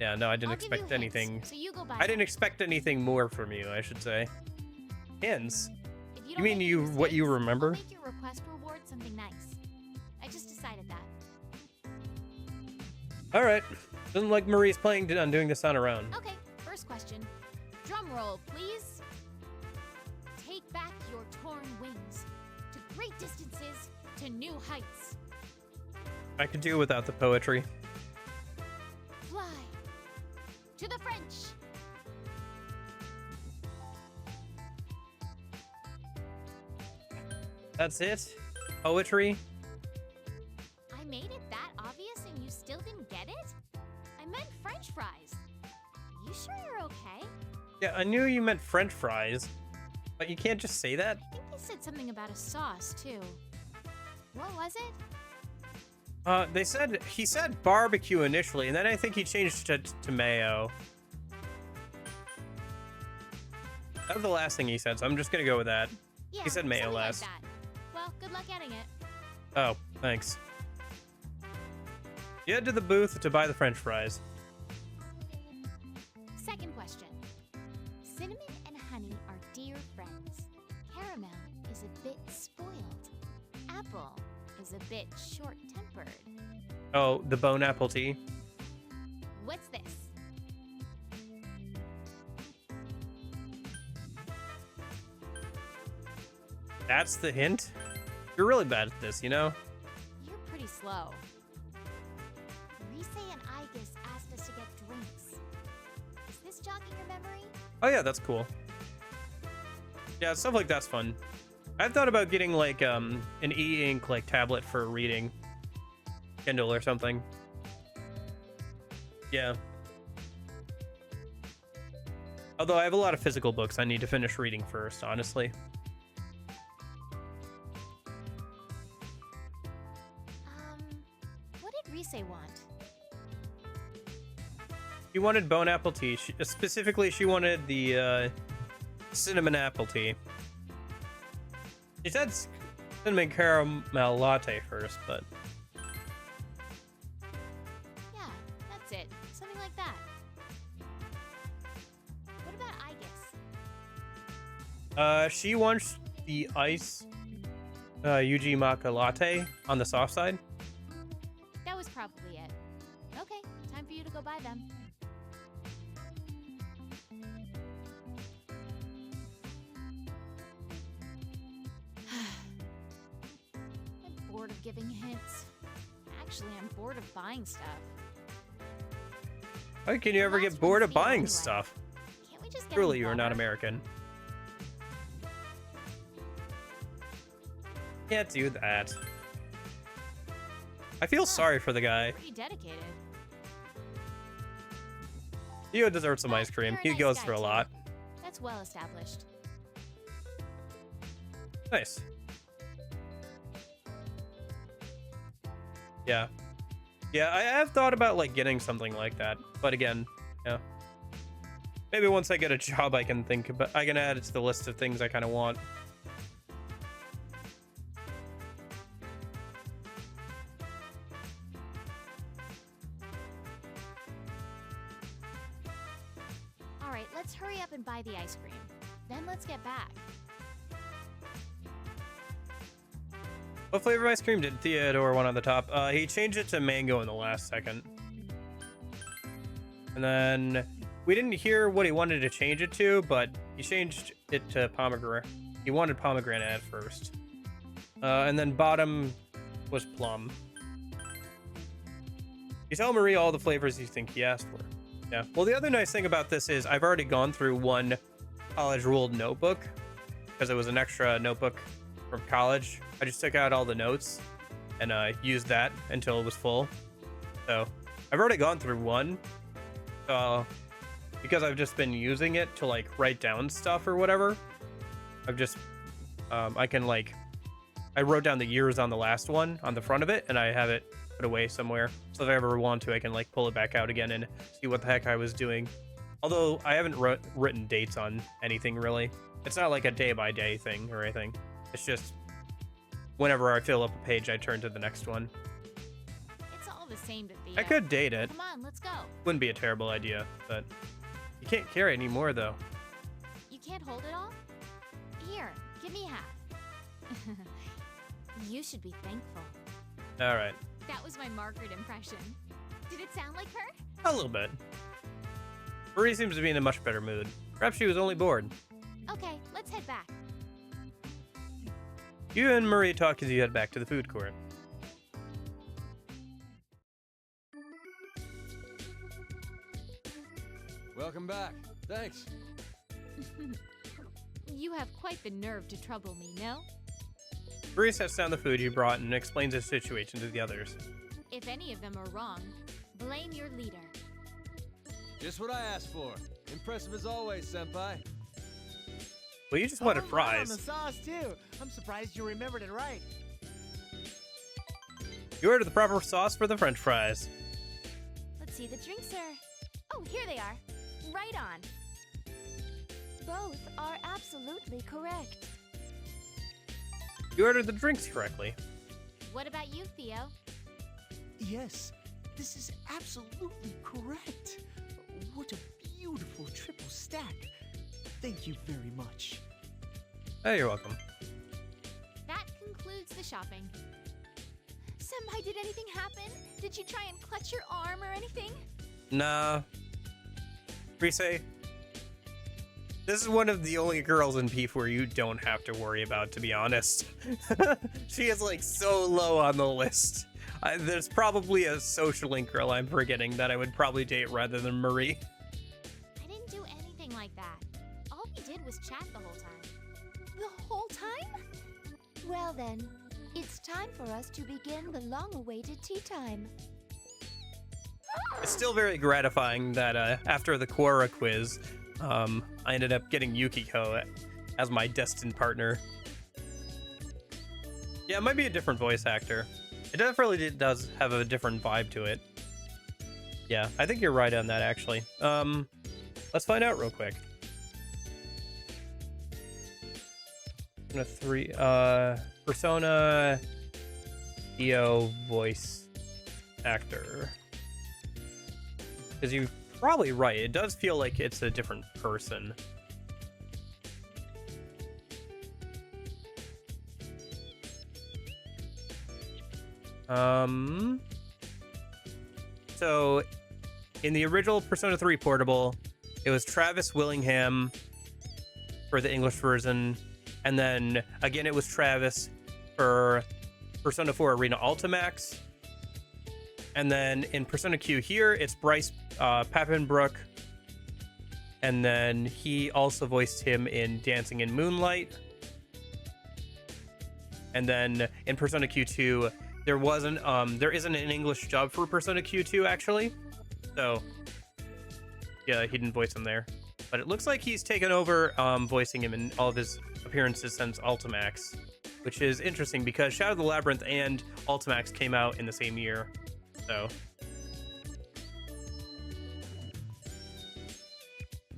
S1: yeah, no, I didn't expect anything.
S11: So you go buy
S1: I didn't expect anything more from you, I should say. Hints?
S11: If
S1: You
S11: don't
S1: mean
S11: make
S1: you
S11: any
S1: what you
S11: mistakes,
S1: remember?
S11: I'll make your request reward something nice. I just decided that.
S1: All right. Doesn't like Marie's planning on doing this on her own.
S11: Okay, first question. Drum roll, please. Take back your torn wings to great distances, to new heights.
S1: I could do without the poetry.
S11: Fly to the French.
S1: That's it? Poetry?
S11: I made it that obvious and you still didn't get it? I meant French fries. You sure you're okay?
S1: Yeah, I knew you meant French fries, but you can't just say that.
S11: I think they said something about a sauce too. What was it?
S1: He said barbecue initially, and then I think he changed it to mayo. That was the last thing he said, so I'm just gonna go with that.
S11: Yeah,
S1: He said mayo
S11: something
S1: last.
S11: Like that. Well, good luck getting it.
S1: Oh, thanks. You head to the booth to buy the French fries.
S11: Second question. Cinnamon and honey are dear friends. Caramel is a bit spoiled. Apple is a bit short-tempered.
S1: Oh, the bone apple tea.
S11: What's this?
S1: That's the hint? You're really bad at this, you know?
S11: You're pretty slow. Rise and Igus asked us to get drinks. Is this jogging your memory?
S1: Oh yeah, that's cool. Yeah, stuff like that's fun. I've thought about getting like an e-ink like tablet for reading. Kindle or something. Yeah. Although I have a lot of physical books I need to finish reading first, honestly.
S11: What did Rise want?
S1: She wanted bone apple tea. Specifically, she wanted the cinnamon apple tea. She said cinnamon caramel latte first, but...
S11: Yeah, that's it. Something like that. What about Igus?
S1: She wants the ice Yuji Maka latte on the soft side.
S11: That was probably it. Okay, time for you to go buy them. I'm bored of giving hints. Actually, I'm bored of buying stuff.
S1: How can you ever get bored of buying stuff?
S11: Can't we just get
S1: Truly, you are not
S11: involved?
S1: American. Can't do that. I feel sorry for the guy.
S11: Pretty dedicated.
S1: He deserves some ice cream.
S11: You're a
S1: He
S11: nice
S1: goes
S11: guy,
S1: through a
S11: too.
S1: lot.
S11: That's well established.
S1: Nice. Yeah. Yeah, I have thought about like getting something like that, but again, yeah. Maybe once I get a job, I can think about. I can add it to the list of things I kind of want.
S11: All right, let's hurry up and buy the ice cream. Then let's get back.
S1: What flavor of ice cream did Theodore want on the top? He changed it to mango in the last second. And then we didn't hear what he wanted to change it to, but he changed it to pomegranate. He wanted pomegranate at first. And then bottom was plum. You tell Marie all the flavors you think he asked for. Yeah. Well, the other nice thing about this is I've already gone through one college ruled notebook because it was an extra notebook from college. I just took out all the notes and used that until it was full. So I've already gone through one. Because I've just been using it to like write down stuff or whatever. I've just I wrote down the years on the last one on the front of it, and I have it put away somewhere. So if I ever want to, I can like pull it back out again and see what the heck I was doing. Although I haven't written dates on anything really. It's not like a day-by-day thing or anything. It's just whenever I fill up a page, I turn to the next one.
S11: It's all the same to Theo.
S1: I could date it.
S11: Come on, let's go.
S1: Wouldn't be a terrible idea, but you can't carry any more though.
S11: You can't hold it all? Here, give me half. You should be thankful.
S1: All right.
S11: That was my Margaret impression. Did it sound like her?
S1: A little bit. Marie seems to be in a much better mood. Perhaps she was only bored.
S11: Okay, let's head back.
S1: You and Marie talk as you head back to the food court.
S14: Welcome back. Thanks.
S11: You have quite the nerve to trouble me, no?
S1: Marie sets down the food you brought and explains the situation to the others.
S11: If any of them are wrong, blame your leader.
S14: Just what I asked for. Impressive as always, Senpai.
S1: Well, you just wanted
S2: On
S1: fries.
S2: the sauce too. I'm surprised you remembered it right.
S1: You ordered the proper sauce for the French fries.
S9: Let's see, the drinks are... Oh, here they are. Right on.
S15: Both are absolutely correct.
S1: You ordered the drinks correctly.
S11: What about you, Theo?
S2: Yes, this is absolutely correct. What a beautiful triple stack. Thank you very much.
S1: Hey, you're welcome.
S11: That concludes the shopping.
S9: Senpai, did anything happen? Did you try and clutch your arm or anything?
S1: Nah. Rise, this is one of the only girls in P4 you don't have to worry about, to be honest. She is like so low on the list. There's probably a social link girl I'm forgetting that I would probably date rather than Marie.
S11: I didn't do anything like that. All we did was chat the whole time.
S9: The whole time?
S15: Well then, it's time for us to begin the long-awaited tea time.
S1: It's still very gratifying that after the Quora quiz, I ended up getting Yukiko as my destined partner. Yeah, it might be a different voice actor. It definitely does have a different vibe to it. Yeah, I think you're right on that, actually. Let's find out real quick. Persona EO voice actor. Because you're probably right. It does feel like it's a different person. So in the original Persona 3 portable, it was Travis Willingham for the English version, and then again it was Travis for Persona 4 Arena Ultimax, and then in Persona Q here it's Bryce Papenbrook, and then he also voiced him in Dancing in Moonlight. And then in Persona Q2 there isn't an English dub for Persona Q2 actually, so yeah, he didn't voice him there. But it looks like he's taken over voicing him in all of his appearances since Ultimax, which is interesting because Shadow of the Labyrinth and Ultimax came out in the same year. So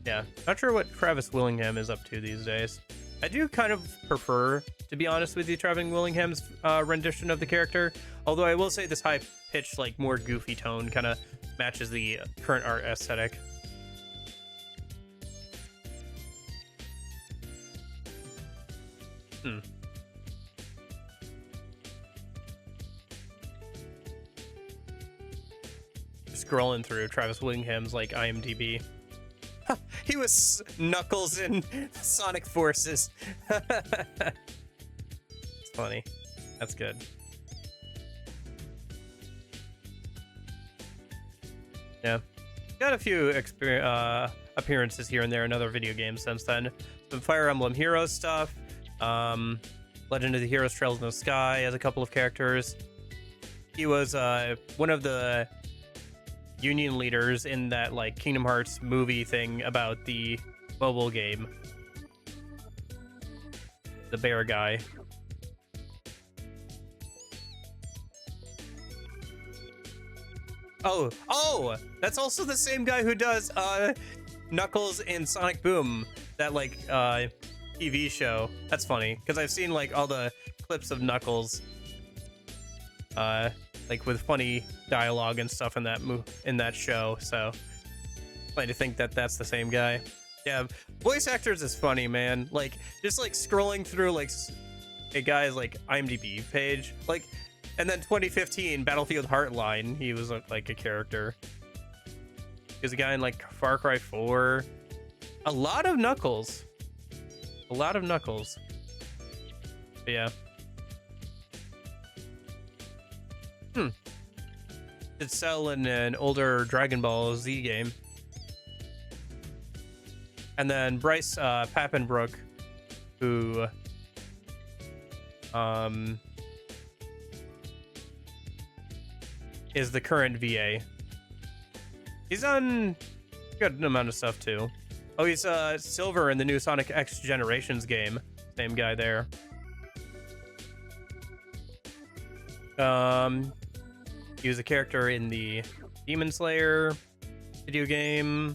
S1: Yeah, not sure what Travis Willingham is up to these days. I do kind of prefer, to be honest with you, Travis Willingham's rendition of the character. Although I will say this high-pitched, like, more goofy tone kind of matches the current art aesthetic. Scrolling through Travis Willingham's, like, IMDb. He was Knuckles in Sonic Forces. It's funny. That's good. Yeah. Got a few appearances here and there in other video games since then. Some Fire Emblem Heroes stuff. Legend of the Heroes Trails in the Sky has a couple of characters. He was one of the union leaders in that, like, Kingdom Hearts movie thing about the mobile game. The bear guy. Oh, that's also the same guy who does Knuckles in Sonic Boom, that, like, TV show. That's funny, because I've seen, like, all the clips of Knuckles, like, with funny dialogue and stuff in that show, so funny to think that that's the same guy. Yeah, voice actors is funny, man. Like, just, like, scrolling through, like, a guy's, like, IMDb page, like, and then 2015 Battlefield Heartline, he was, like, a character. He was a guy in, like, Far Cry 4. A lot of Knuckles. A lot of Knuckles. But yeah. Did sell in an older Dragon Ball Z game. And then Bryce Papenbrook, who is the current VA. He's done a good amount of stuff too. Oh, he's Silver in the new Sonic X Generations game. Same guy there. He was a character in the Demon Slayer video game.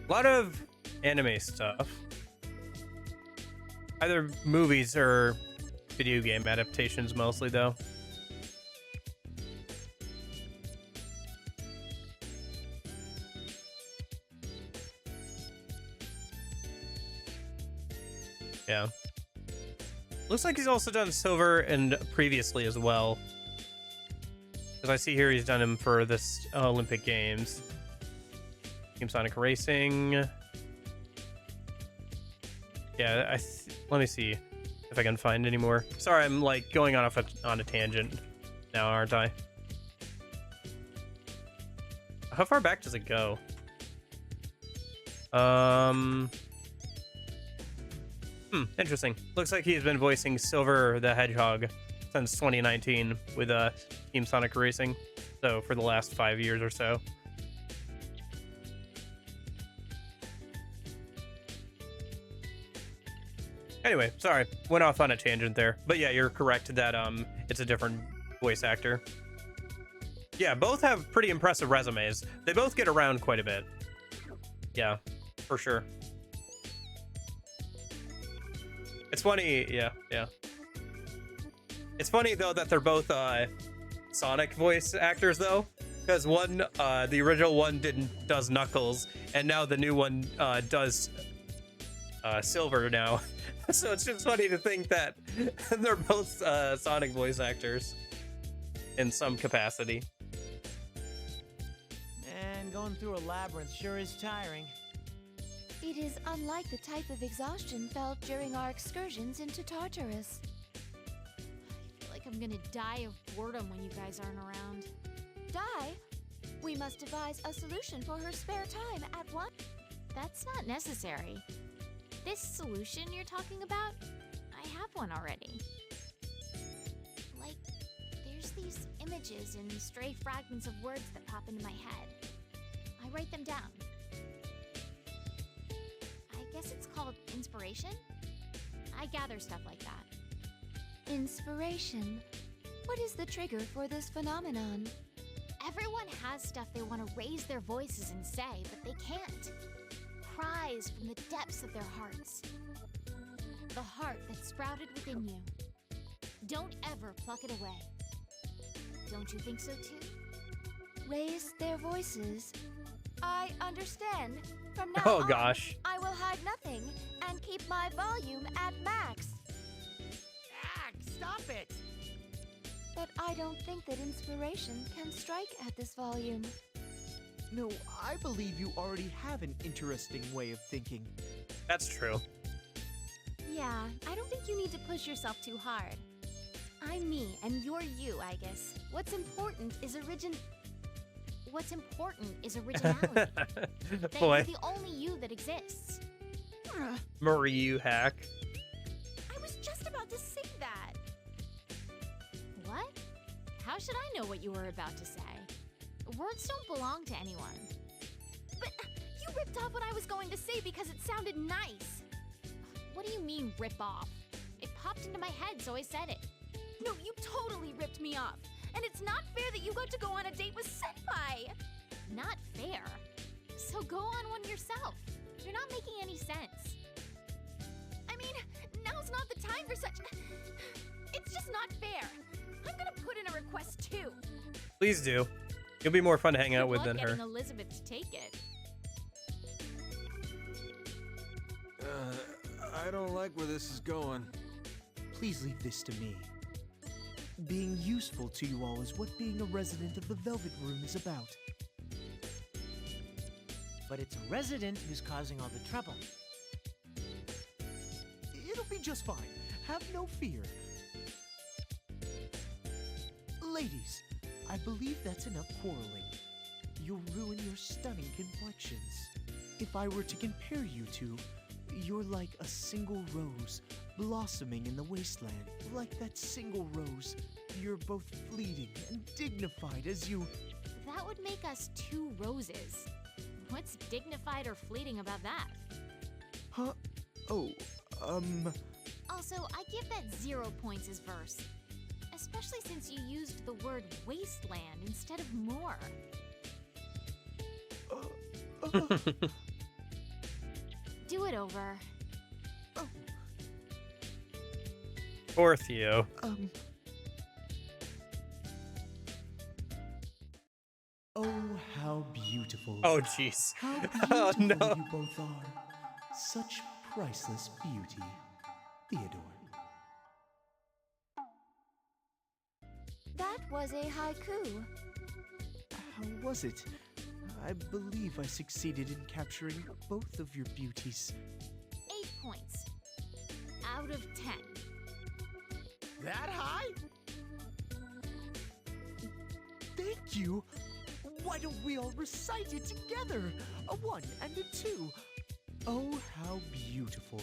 S1: A lot of anime stuff. Either movies or video game adaptations mostly, though. Yeah. Looks like he's also done Silver and previously as well. Because I see here he's done him for this Olympic Games. Team Sonic Racing. Yeah, let me see if I can find any more. Sorry, I'm like going on a tangent now, aren't I? How far back does it go? Interesting. Looks like he's been voicing Silver the Hedgehog since 2019 with Team Sonic Racing. So for the last 5 years or so. Anyway, sorry, went off on a tangent there. But yeah, you're correct that it's a different voice actor. Yeah, both have pretty impressive resumes. They both get around quite a bit. Yeah, for sure. It's funny, yeah. It's funny though that they're both Sonic voice actors though, because one, the original one does Knuckles, and now the new one does Silver now. So it's just funny to think that they're both Sonic voice actors in some capacity.
S16: And going through a labyrinth sure is tiring.
S15: It is unlike the type of exhaustion felt during our excursions into Tartarus.
S11: I feel like I'm gonna die of boredom when you guys aren't around.
S15: Die? We must devise a solution for her spare time at once.
S11: That's not necessary. This solution you're talking about, I have one already. Like, there's these images and stray fragments of words that pop into my head. I write them down. I guess it's called inspiration? I gather stuff like that.
S15: Inspiration? What is the trigger for this phenomenon?
S11: Everyone has stuff they want to raise their voices and say, but they can't. Cries from the depths of their hearts. The heart that sprouted within you. Don't ever pluck it away. Don't you think so too?
S15: Raise their voices. I understand. From now
S1: Oh
S15: on,
S1: gosh.
S15: I will hide nothing and keep my volume at max.
S2: Stop it!
S15: But I don't think that inspiration can strike at this volume.
S2: No, I believe you already have an interesting way of thinking.
S1: That's true.
S9: Yeah, I don't think you need to push yourself too hard. I'm me, and you're you, I guess. What's important is originality. That
S1: Boy.
S9: you're the only you that exists.
S1: Marie, you hack.
S9: I was just about to say that.
S11: What? How should I know what you were about to say? Words don't belong to anyone.
S9: But you ripped off what I was going to say because it sounded nice.
S11: What do you mean, rip off? It popped into my head, so I said it.
S9: No, you totally ripped me off. And it's not fair that you got to go on a date with Senpai.
S11: Not fair. So go on one yourself. You're not making any sense.
S9: I mean, now's not the time for such... It's just not fair. I'm gonna put in a request too.
S1: Please do. You'll be more fun to hang out with
S11: Good luck
S1: than her.
S11: getting Elizabeth to take it.
S14: I don't like where this is going.
S2: Please leave this to me. Being useful to you all is what being a resident of the Velvet Room is about.
S16: But it's a resident who's causing all the trouble.
S2: It'll be just fine. Have no fear. Ladies, I believe that's enough quarreling. You'll ruin your stunning complexions. If I were to compare you two, you're like a single rose blossoming in the wasteland. Like that single rose, you're both fleeting and dignified as you...
S11: That would make us two roses. What's dignified or fleeting about that?
S2: Huh? Oh,
S11: Also, I give that 0 points as verse. Especially since you used the word wasteland instead of more. Do it over.
S1: Poor Theo.
S2: Oh, how beautiful.
S1: Oh, jeez.
S2: How
S1: Oh,
S2: beautiful
S1: no.
S2: you both are. Such priceless beauty. Theodore.
S15: That was a haiku.
S2: How was it? I believe I succeeded in capturing both of your beauties.
S11: 8 points. Out of 10.
S2: That high? Thank you. Why don't we all recite it together? A 1 and a 2. Oh, how beautiful.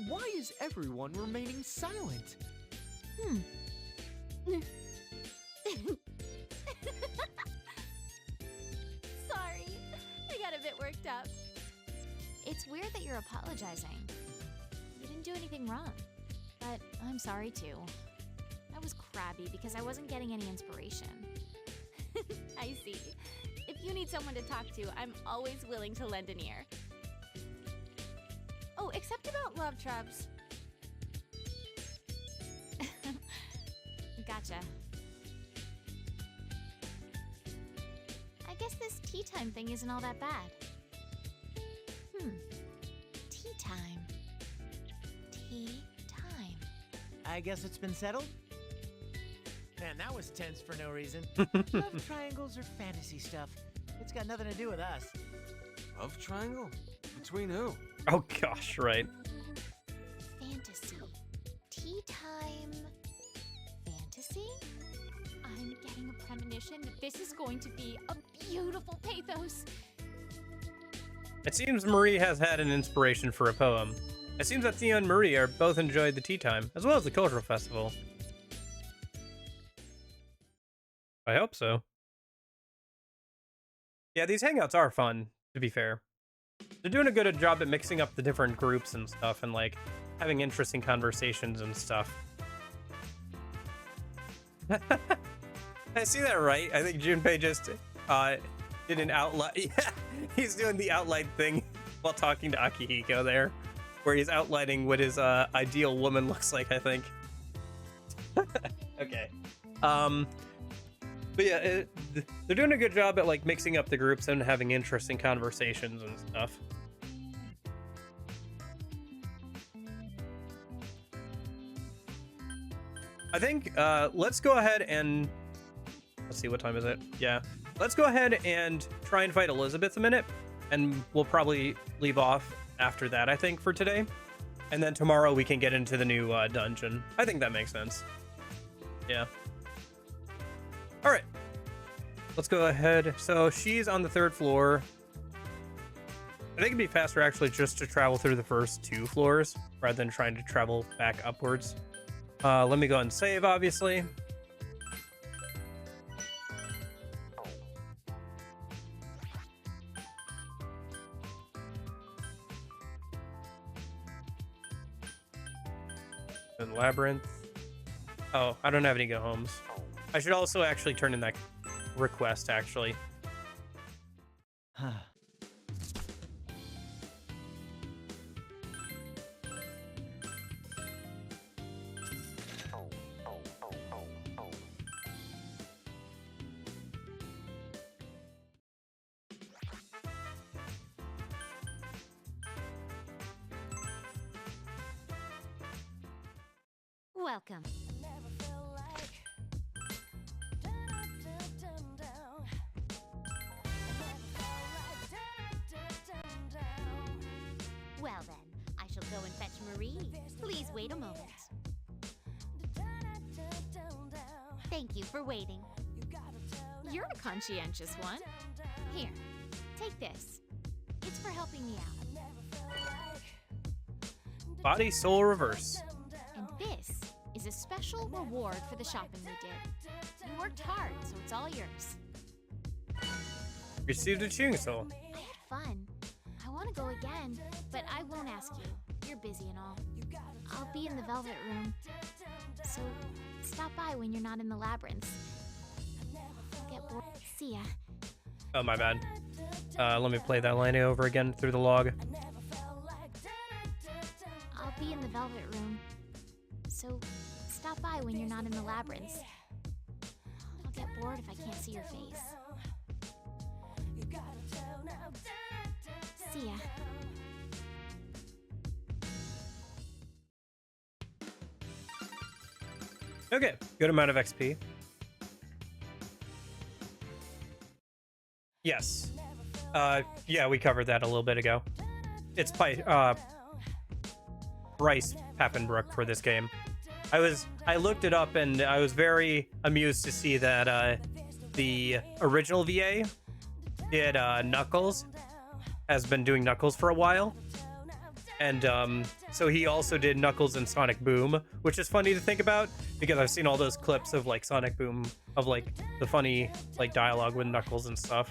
S2: Why is everyone remaining silent?
S9: Sorry, I got a bit worked up.
S11: It's weird that you're apologizing. You didn't do anything wrong. But I'm sorry too. I was crabby because I wasn't getting any inspiration.
S9: I see. If you need someone to talk to, I'm always willing to lend an ear. Oh, except about love traps.
S11: Gotcha. I guess this tea time thing isn't all that bad. Tea time. Tea time.
S16: I guess it's been settled? Man, that was tense for no reason. Love triangles are fantasy stuff. It's got nothing to do with us.
S14: Love triangle? Between who?
S1: Oh gosh, right.
S11: Fantasy. Tea time. Fantasy? I'm getting a premonition that this is going to be a beautiful pathos.
S1: It seems Marie has had an inspiration for a poem. It seems that Theo and Marie are both enjoyed the tea time, as well as the cultural festival. I hope so. Yeah, these hangouts are fun, to be fair. They're doing a good job at mixing up the different groups and stuff, and like having interesting conversations and stuff. I see that right. I think Junpei just did an outline. Yeah, he's doing the outline thing while talking to Akihiko there, where he's outlining what his ideal woman looks like, I think. Okay. But yeah, they're doing a good job at like mixing up the groups and having interesting conversations and stuff. I think let's go ahead and let's see, what time is it? Yeah, let's go ahead and try and fight Elizabeth a minute, and we'll probably leave off after that, I think, for today. And then tomorrow we can get into the new dungeon. I think that makes sense. Yeah. All right. Let's go ahead. So she's on the 3rd floor. I think it'd be faster actually just to travel through the first 2 floors rather than trying to travel back upwards. Let me go and save, obviously. And Labyrinth. Oh, I don't have any go homes. I should also actually turn in that request, actually.
S4: Welcome. Well then, I shall go and fetch Marie. Please wait a moment. Thank you for waiting.
S11: You're a conscientious one. Here, take this. It's for helping me out.
S1: Body, soul, reverse.
S11: And this is a special reward for the shopping we did. You worked hard, so it's all yours.
S1: Received a chainsaw.
S11: I had fun. I want to go again, but I won't ask you. You're busy and all. I'll be in the Velvet Room. So stop by when you're not in the labyrinth. I'll get bored. See ya.
S1: Oh, my bad. Let me play that line over again through the log.
S11: I'll be in the Velvet Room. So stop by when you're not in the labyrinth. I'll get bored if I can't see your face. See ya.
S1: Okay, good amount of XP. Yes. Yeah, we covered that a little bit ago. It's Bryce Pappenbrook for this game. I looked it up and I was very amused to see that the original VA did Knuckles, has been doing Knuckles for a while. And so he also did Knuckles and Sonic Boom, which is funny to think about because I've seen all those clips of like Sonic Boom, of like the funny like dialogue with Knuckles and stuff.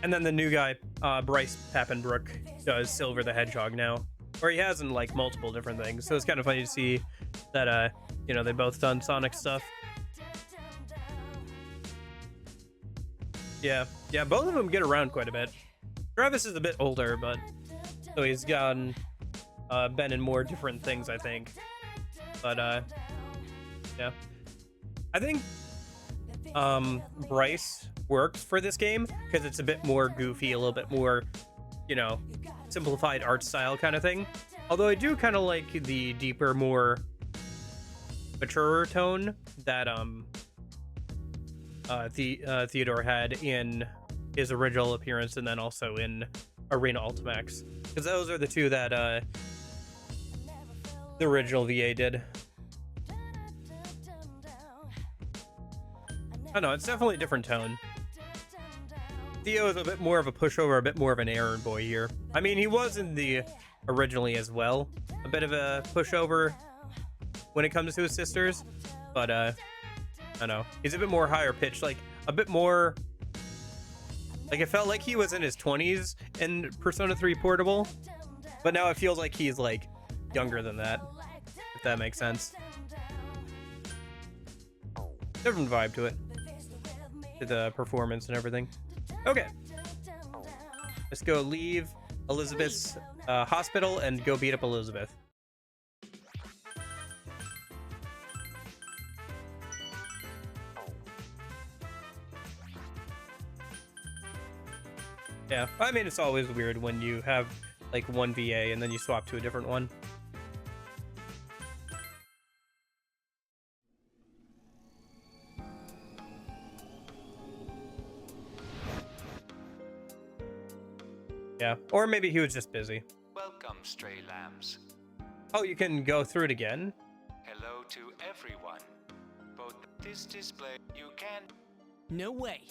S1: And then the new guy, Bryce Pappenbrook, does Silver the Hedgehog now, or he has in like multiple different things. So it's kind of funny to see that you know, they both done Sonic stuff. Yeah, both of them get around quite a bit. Travis is a bit older, but so he's gotten been in more different things, I think. But yeah, I think Bryce works for this game because it's a bit more goofy, a little bit more, you know, simplified art style kind of thing. Although I do kind of like the deeper, more mature tone that Theodore had in his original appearance and then also in Arena Ultimax, because those are the two that the original VA did. I don't know, it's definitely a different tone. Theo is a bit more of a pushover, a bit more of an errand boy here. I mean, he was in the originally as well, a bit of a pushover when it comes to his sisters, but I don't know, he's a bit more higher pitched, like a bit more, like it felt like he was in his 20s in Persona 3 Portable, but now it feels like he's like younger than that, if that makes sense. Different vibe to it. To the performance and everything. Okay. Let's go leave Elizabeth's hospital and go beat up Elizabeth. Yeah, I mean, it's always weird when you have like one VA and then you swap to a different one. Yeah, or maybe he was just busy.
S5: Welcome, stray lambs.
S1: Oh, you can go through it again?
S5: Hello to everyone. Both this display, you can...
S16: No way.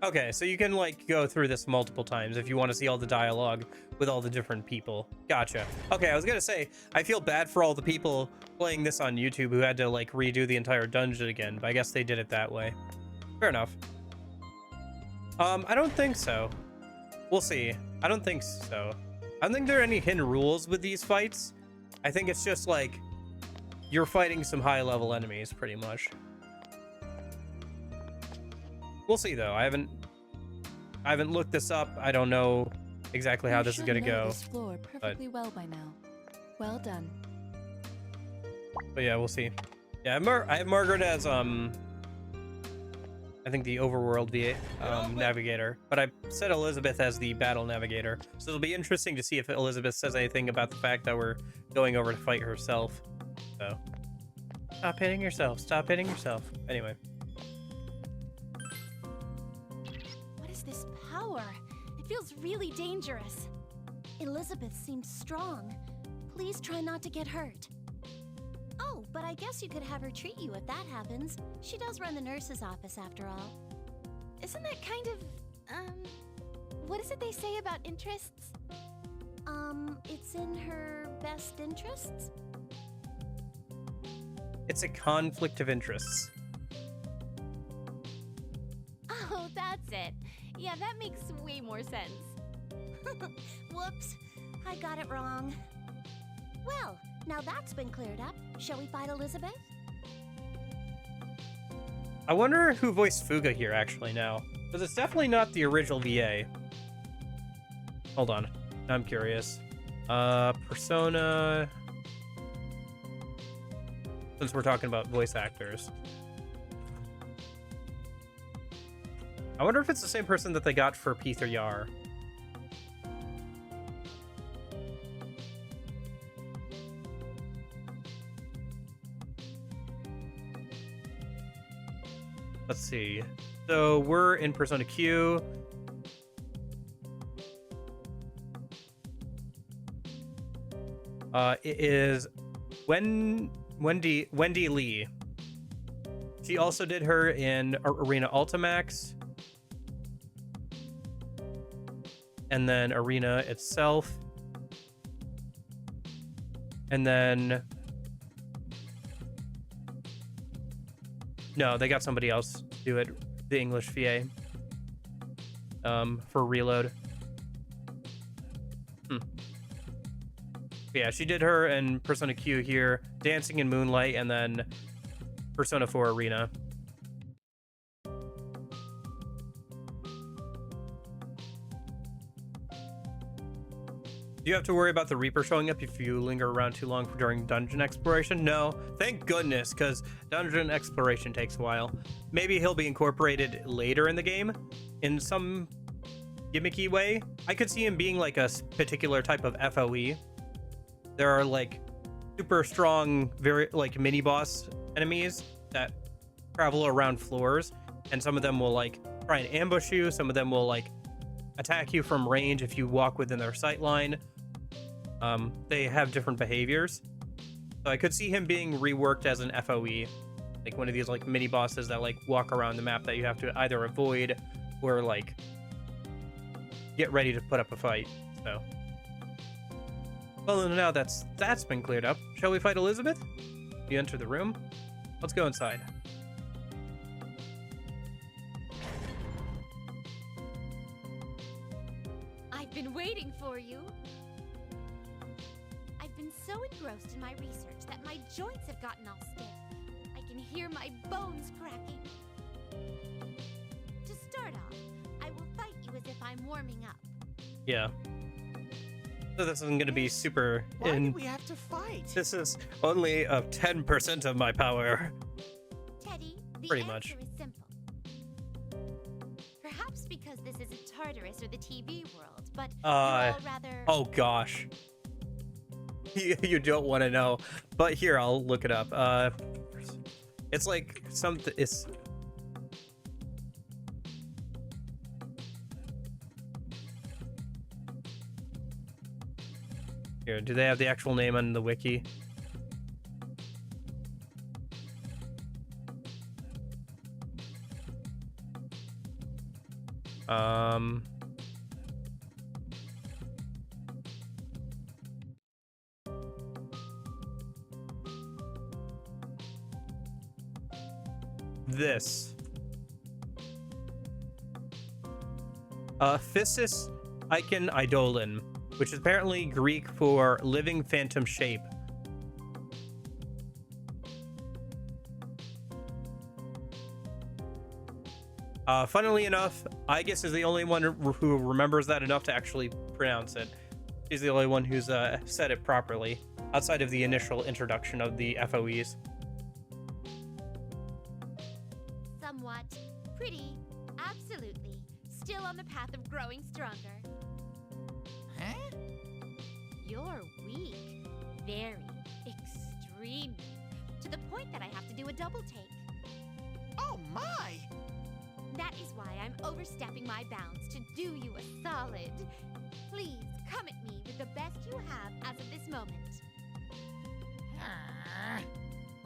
S1: Okay, so you can like go through this multiple times if you want to see all the dialogue with all the different people. Gotcha. Okay, I was gonna say, I feel bad for all the people playing this on YouTube who had to like redo the entire dungeon again, but I guess they did it that way. Fair enough. I don't think so. We'll see. I don't think so. I don't think there are any hidden rules with these fights. I think it's just like you're fighting some high level enemies pretty much. We'll see though. I haven't looked this up. I don't know exactly how this is gonna go.
S6: This floor perfectly well by now. Well done.
S1: But yeah, we'll see. Yeah, I have Margaret as I think the overworld VA navigator, but I set Elizabeth as the battle navigator. So it'll be interesting to see if Elizabeth says anything about the fact that we're going over to fight herself. So stop hitting yourself. Stop hitting yourself. Anyway.
S9: What is this power? It feels really dangerous.
S3: Elizabeth seems strong. Please try not to get hurt. Oh, but I guess you could have her treat you if that happens. She does run the nurse's office after all.
S9: Isn't that kind of, what is it they say about interests?
S3: It's in her best interests?
S1: It's a conflict of interests.
S9: Oh, that's it. Yeah, that makes way more sense.
S3: Whoops, I got it wrong. Well, now that's been cleared up. Shall we fight Elizabeth?
S1: I wonder who voiced Fuga here actually now. Because it's definitely not the original VA. Hold on. I'm curious. Persona... Since we're talking about voice actors. I wonder if it's the same person that they got for Peter Yar. Let's see. So we're in Persona Q. It is Wendy Lee. She also did her in Arena Ultimax. And then Arena itself. And then... No, they got somebody else to do it. The English VA. For Reload. Yeah, she did her in Persona Q here, Dancing in Moonlight, and then Persona 4 Arena. Do you have to worry about the Reaper showing up if you linger around too long during dungeon exploration? No, thank goodness, because dungeon exploration takes a while. Maybe he'll be incorporated later in the game in some gimmicky way. I could see him being like a particular type of FOE. There are like super strong, very like mini boss enemies that travel around floors, and some of them will like try and ambush you. Some of them will like attack you from range if you walk within their sight line. They have different behaviors. So I could see him being reworked as an FOE, like one of these like mini bosses that like walk around the map that you have to either avoid or like get ready to put up a fight. So, well, now that's been cleared up. Shall we fight Elizabeth? You enter the room. Let's go inside.
S9: I've been waiting for
S4: you? I've been so engrossed in my research that my joints have gotten all stiff. I can hear my bones cracking. To start off, I will fight you as if I'm warming up.
S1: Yeah. So this isn't going to be super.
S10: Why do we have to fight?
S1: This is only 10% of my power.
S4: Teddy, the
S1: Pretty
S4: answer
S1: much.
S4: is simple. Perhaps because this isn't Tartarus or the TV world, but you're all rather...
S1: Oh gosh. You don't want to know, but here, I'll look it up. It's like something. It's here. Do they have the actual name on the wiki? This. Physis Icon Eidolon, which is apparently Greek for living phantom shape. Funnily enough, Aegis is the only one who remembers that enough to actually pronounce it. He's the only one who's said it properly, outside of the initial introduction of the FOEs.
S4: Somewhat. Pretty. Absolutely. Still on the path of growing stronger.
S10: Huh?
S4: You're weak. Very. Extremely. To the point that I have to do a double take.
S10: Oh my!
S4: That is why I'm overstepping my bounds to do you a solid. Please come at me with the best you have as of this moment.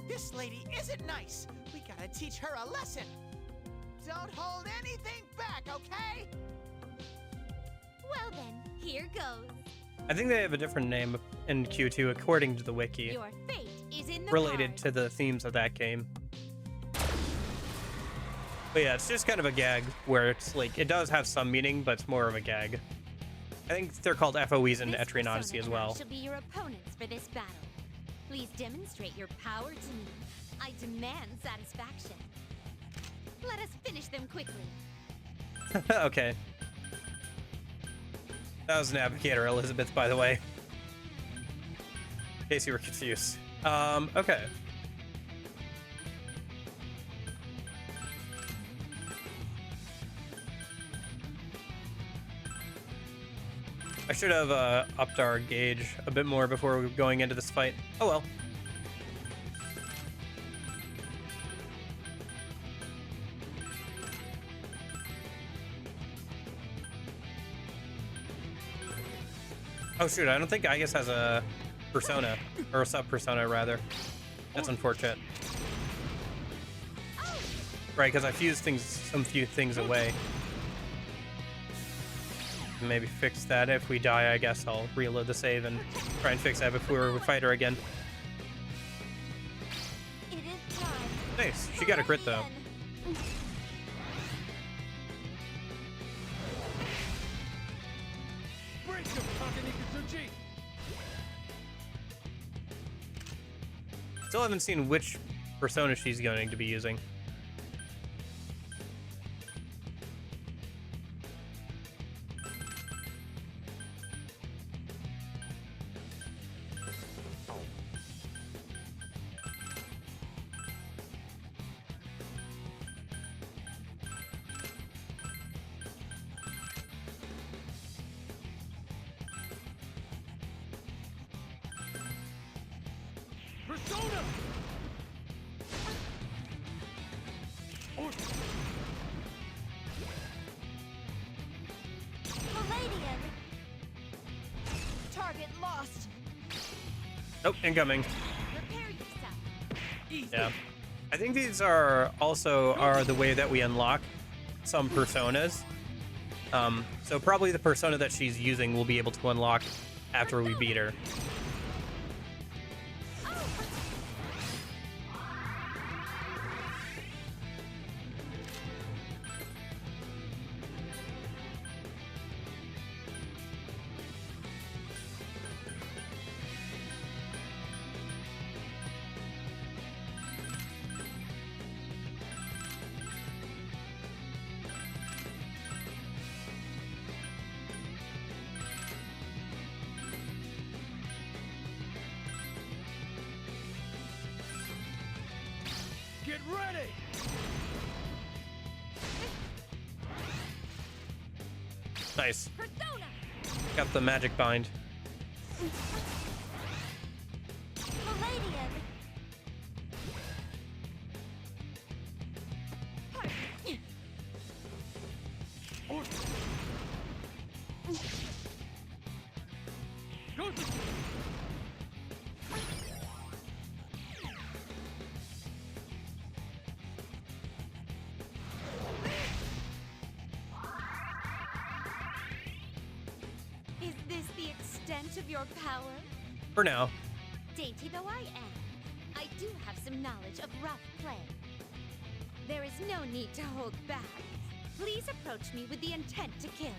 S10: This lady isn't nice. We gotta teach her a lesson. Don't hold anything back, okay?
S4: Well then, here goes.
S1: I think they have a different name in Q2 according to the wiki,
S4: Your fate is in the
S1: related
S4: cards.
S1: to the themes of that game. But yeah, it's just kind of a gag where it's like, it does have some meaning, but it's more of a gag. I think they're called FOEs in
S4: This
S1: Etrian Odyssey as
S4: persona
S1: well.
S4: shall be your opponents for this battle. Please demonstrate your power to me. I demand satisfaction. Let us finish them quickly.
S1: Okay. That was Navigator Elizabeth, by the way. In case you were confused. Okay. I should have upped our gauge a bit more before we were going into this fight. Oh well. Oh shoot, I don't think Aegis has a persona, or a sub-persona rather. That's unfortunate. Right, because I fused some few things away. Maybe fix that. If we die, I guess I'll reload the save and try and fix that before we fight her again.
S4: It is time.
S1: Nice, she got a crit though. Still haven't seen which persona she's going to be using.
S8: Persona!
S4: Palladium! Target lost.
S1: Nope, incoming.
S4: Prepare yourself.
S1: Yeah. I think these are also the way that we unlock some personas. So probably the persona that she's using will be able to unlock after we beat her.
S14: ready!
S1: Nice.
S4: Persona!
S1: Got the magic bind.
S4: Palladium! Is this the extent of your power?
S1: For now.
S4: Dainty though I am, I do have some knowledge of rough play. There is no need to hold back. Please approach me with the intent to kill.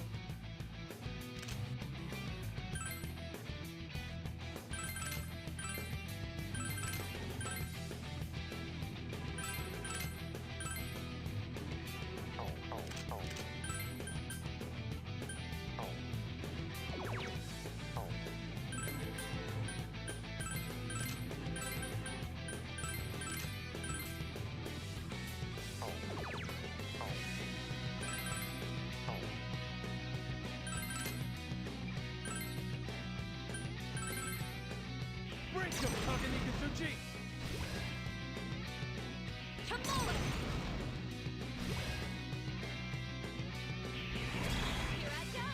S14: Break him, Takanikazuchi!
S4: Tomorrow! Here I go!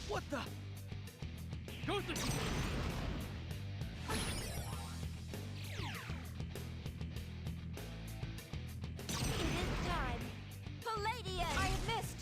S14: What the? Gosuke!
S4: It is time! Palladium! I have missed!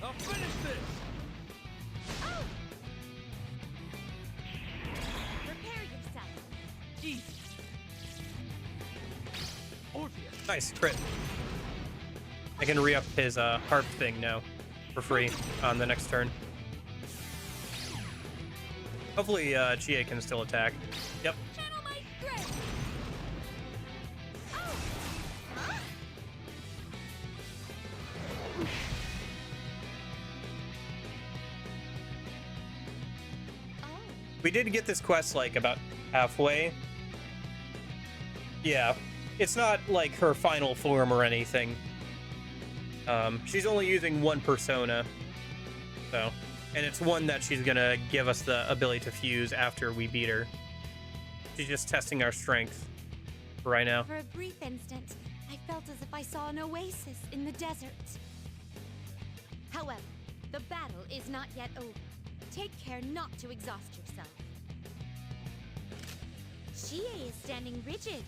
S14: I'll finish this!
S4: Oh! Prepare yourself.
S14: Easy. Orpheus!
S1: Nice crit. I can re-up his harp thing now for free on the next turn. Hopefully Chie can still attack. Yep.
S4: Channel my strength! Oh! Huh? Oh.
S1: We did get this quest like about halfway. Yeah. It's not like her final form or anything. She's only using one persona. So, and it's one that she's gonna give us the ability to fuse after we beat her. She's just testing our strength for right now.
S4: For a brief instant, I felt as if I saw an oasis in the desert. However, the battle is not yet over. Take care not to exhaust yourself. Chie is standing rigid.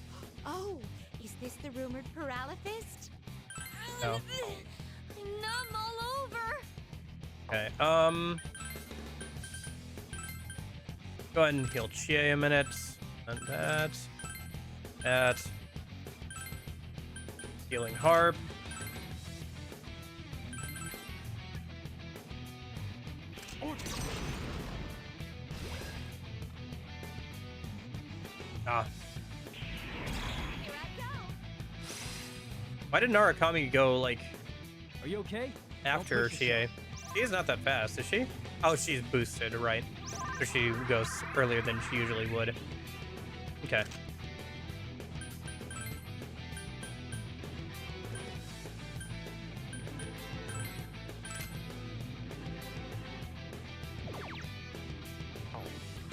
S4: Oh, is this the rumored paralysis?
S1: No.
S4: I'm numb all over.
S1: Okay, go ahead and heal Chie a minute. And that. Healing harp. Ah.
S4: Here I go.
S1: Why did Narukami go, like,
S14: Are you okay?
S1: after Chie? She is not that fast, is she? Oh, she's boosted, right. So she goes earlier than she usually would. Okay.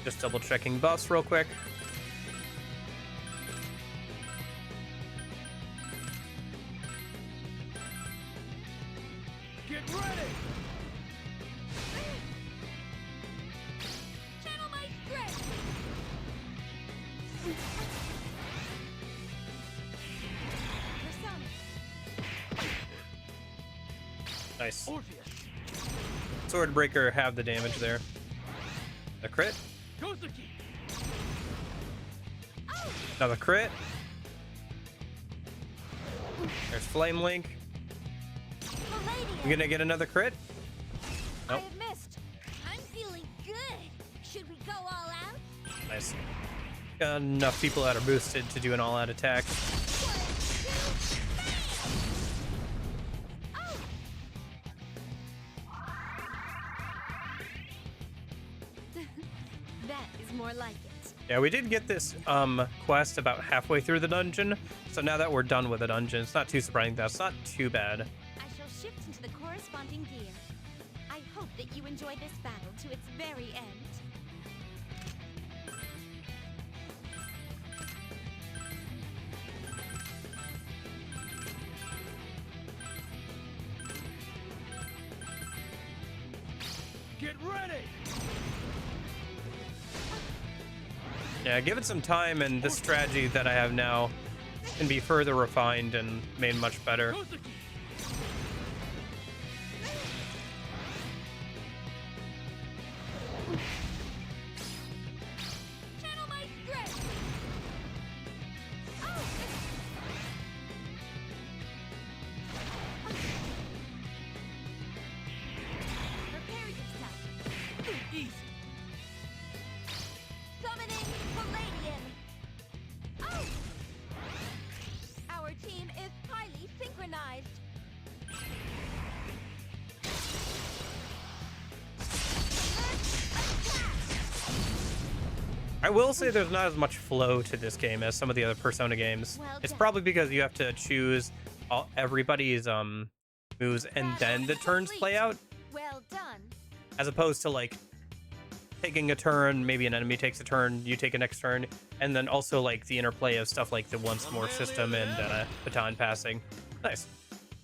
S1: Just double checking buffs real quick.
S14: Get ready!
S4: Channel my strength. Persona.
S1: Nice.
S14: Orpheus!
S1: Swordbreaker have the damage there. A crit. Another crit. There's Flame Link. You gonna get another crit? Nope.
S3: I have missed. I'm feeling good. Should we go all out?
S1: Nice. Got enough people that are boosted to do an all-out attack.
S3: That is more like it.
S1: Yeah, we did get this quest about halfway through the dungeon, so now that we're done with the dungeon, it's not too surprising. That's not too bad.
S4: I shall shift into the corresponding gear. I hope that you enjoy this battle to its very end.
S14: Get ready!
S1: Yeah, give it some time, and the strategy that I have now can be further refined and made much better.
S3: Channel my strength.
S4: Prepare yourself.
S16: Easy.
S3: Summoning Palladian. Oh! Our team is highly synchronized.
S1: I will say there's not as much flow to this game as some of the other Persona games.
S3: Well
S1: It's
S3: done.
S1: probably because you have to choose everybody's moves and then the turns play out,
S3: Well done.
S1: as opposed to like taking a turn, maybe an enemy takes a turn, you take a next turn, and then also like the interplay of stuff like the once more system and baton passing. Nice.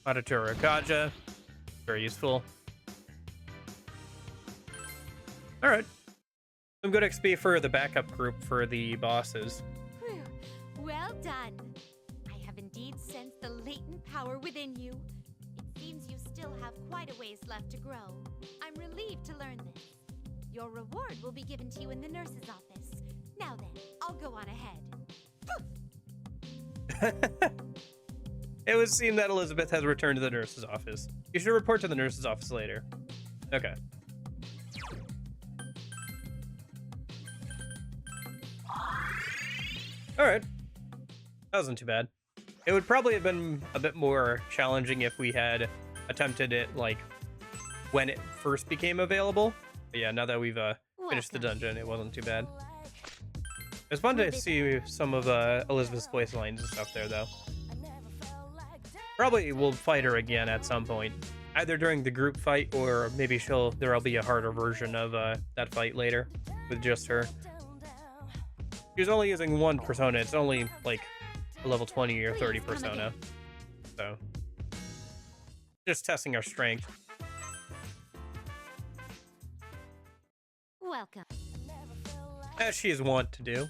S1: Matatura Gaja, very useful. All right. Some good XP for the backup group for the bosses.
S4: Whew. Well done. I have indeed sensed the latent power within you. It seems you still have quite a ways left to grow. I'm relieved to learn this. Your reward will be given to you in the nurse's office. Now then, I'll go on ahead.
S1: It would seem that Elizabeth has returned to the nurse's office. You should report to the nurse's office later. Okay. Alright. That wasn't too bad. It would probably have been a bit more challenging if we had attempted it, like, when it first became available. But yeah, now that we've finished the dungeon, it wasn't too bad. It was fun to see some of Elizabeth's voice lines and stuff there, though. Probably we'll fight her again at some point. Either during the group fight, or maybe there'll be a harder version of that fight later, with just her. She was only using one persona. It's only like a level 20 or 30 persona. So, just testing our strength.
S4: Welcome.
S1: As she is wont to do.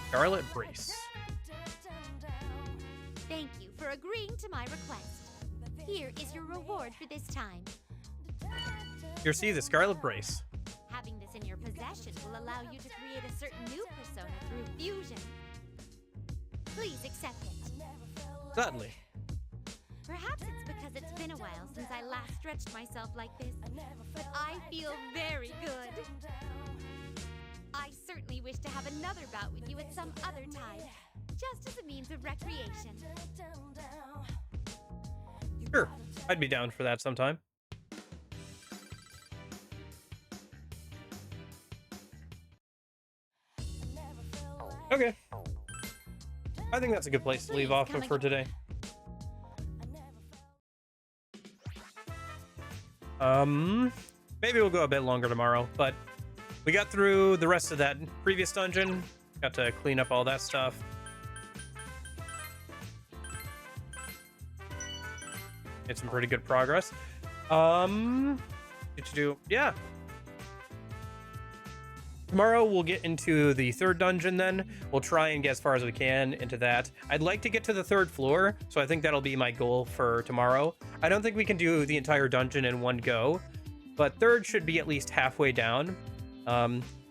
S1: Scarlet Brace.
S4: Thank you for agreeing to my request. Here is your reward for this time.
S1: Here, see the Scarlet Brace.
S4: Having this in your possession will allow you to create a certain new persona through fusion. Please accept it.
S1: Certainly.
S4: Perhaps it's because it's been a while since I last stretched myself like this, but I feel very good. I certainly wish to have another bout with you at some other time, just as a means of recreation.
S1: Sure, I'd be down for that sometime. Okay. I think that's a good place to leave off for today. Maybe we'll go a bit longer tomorrow, but we got through the rest of that previous dungeon. Got to clean up all that stuff. Made some pretty good progress. Yeah. Tomorrow we'll get into the third dungeon then. We'll try and get as far as we can into that. I'd like to get to the third floor, so I think that'll be my goal for tomorrow. I don't think we can do the entire dungeon in one go, but third should be at least halfway down.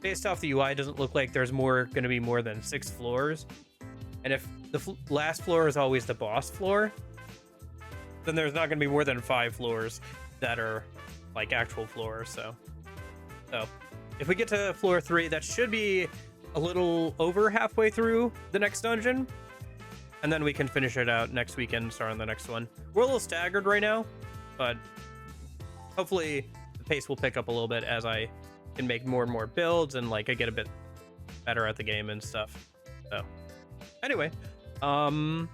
S1: Based off the UI, it doesn't look like there's going to be more than 6 floors. And if the last floor is always the boss floor, then there's not going to be more than 5 floors that are like actual floors. So if we get to floor 3, that should be a little over halfway through the next dungeon. And then we can finish it out next weekend and start on the next one. We're a little staggered right now, but hopefully the pace will pick up a little bit as I can make more and more builds and like I get a bit better at the game and stuff. So anyway, I'll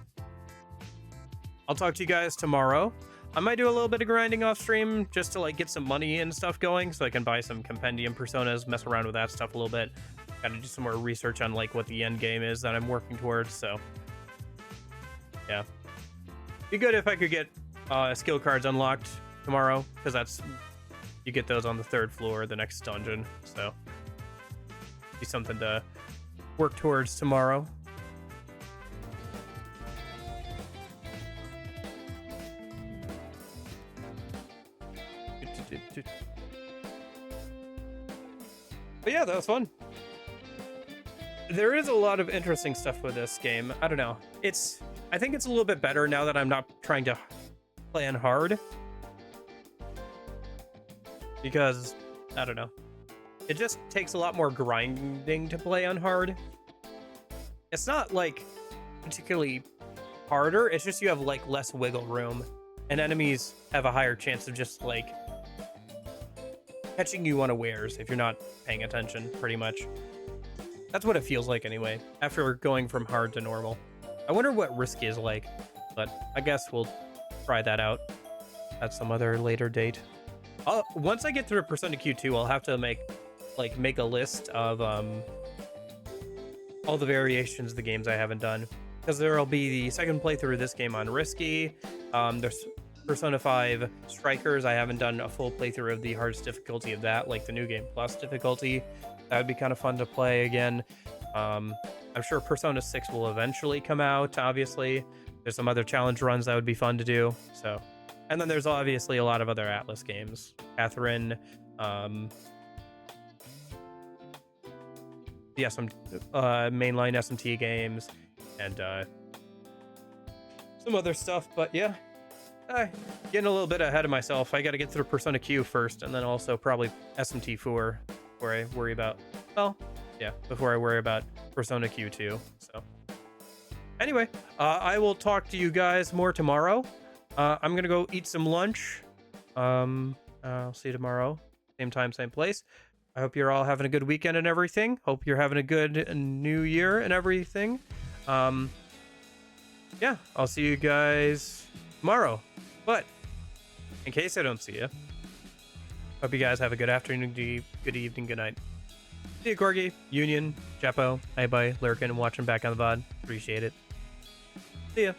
S1: talk to you guys tomorrow. I might do a little bit of grinding off stream just to like get some money and stuff going so I can buy some compendium personas, mess around with that stuff a little bit. Gotta do some more research on like what the end game is that I'm working towards. So yeah, be good if I could get skill cards unlocked tomorrow, because that's, you get those on the 3rd floor, the next dungeon. So be something to work towards tomorrow. But yeah, that was fun. There is a lot of interesting stuff with this game. I don't know. I think it's a little bit better now that I'm not trying to play on hard. Because, I don't know. It just takes a lot more grinding to play on hard. It's not like particularly harder. It's just you have like less wiggle room. And enemies have a higher chance of just like catching you unawares if you're not paying attention, pretty much. That's what it feels like anyway, after going from hard to normal. I wonder what risky is like, but I guess we'll try that out at some other later date. Once I get through Persona Q2, I'll have to make a list of all the variations of the games I haven't done, because there'll be the second playthrough of this game on risky. There's Persona 5 Strikers. I haven't done a full playthrough of the hardest difficulty of that, like the New Game Plus difficulty. That would be kind of fun to play again. I'm sure Persona 6 will eventually come out, obviously. There's some other challenge runs that would be fun to do. So, and then there's obviously a lot of other Atlas games. Catherine, the mainline SMT games, and some other stuff. But yeah, getting a little bit ahead of myself. I got to get through Persona Q first, and then also probably SMT4 before I worry about, before I worry about Persona Q2. So anyway, I will talk to you guys more tomorrow. I'm gonna go eat some lunch. I'll see you tomorrow, same time, same place. I hope you're all having a good weekend and everything. Hope you're having a good new year and everything. Yeah, I'll see you guys tomorrow. But in case I don't see you, hope you guys have a good afternoon, good evening, good night. See you, Corgi, Union, Chapo, Hi-Bye, Lurkin, watching back on the VOD. Appreciate it. See ya.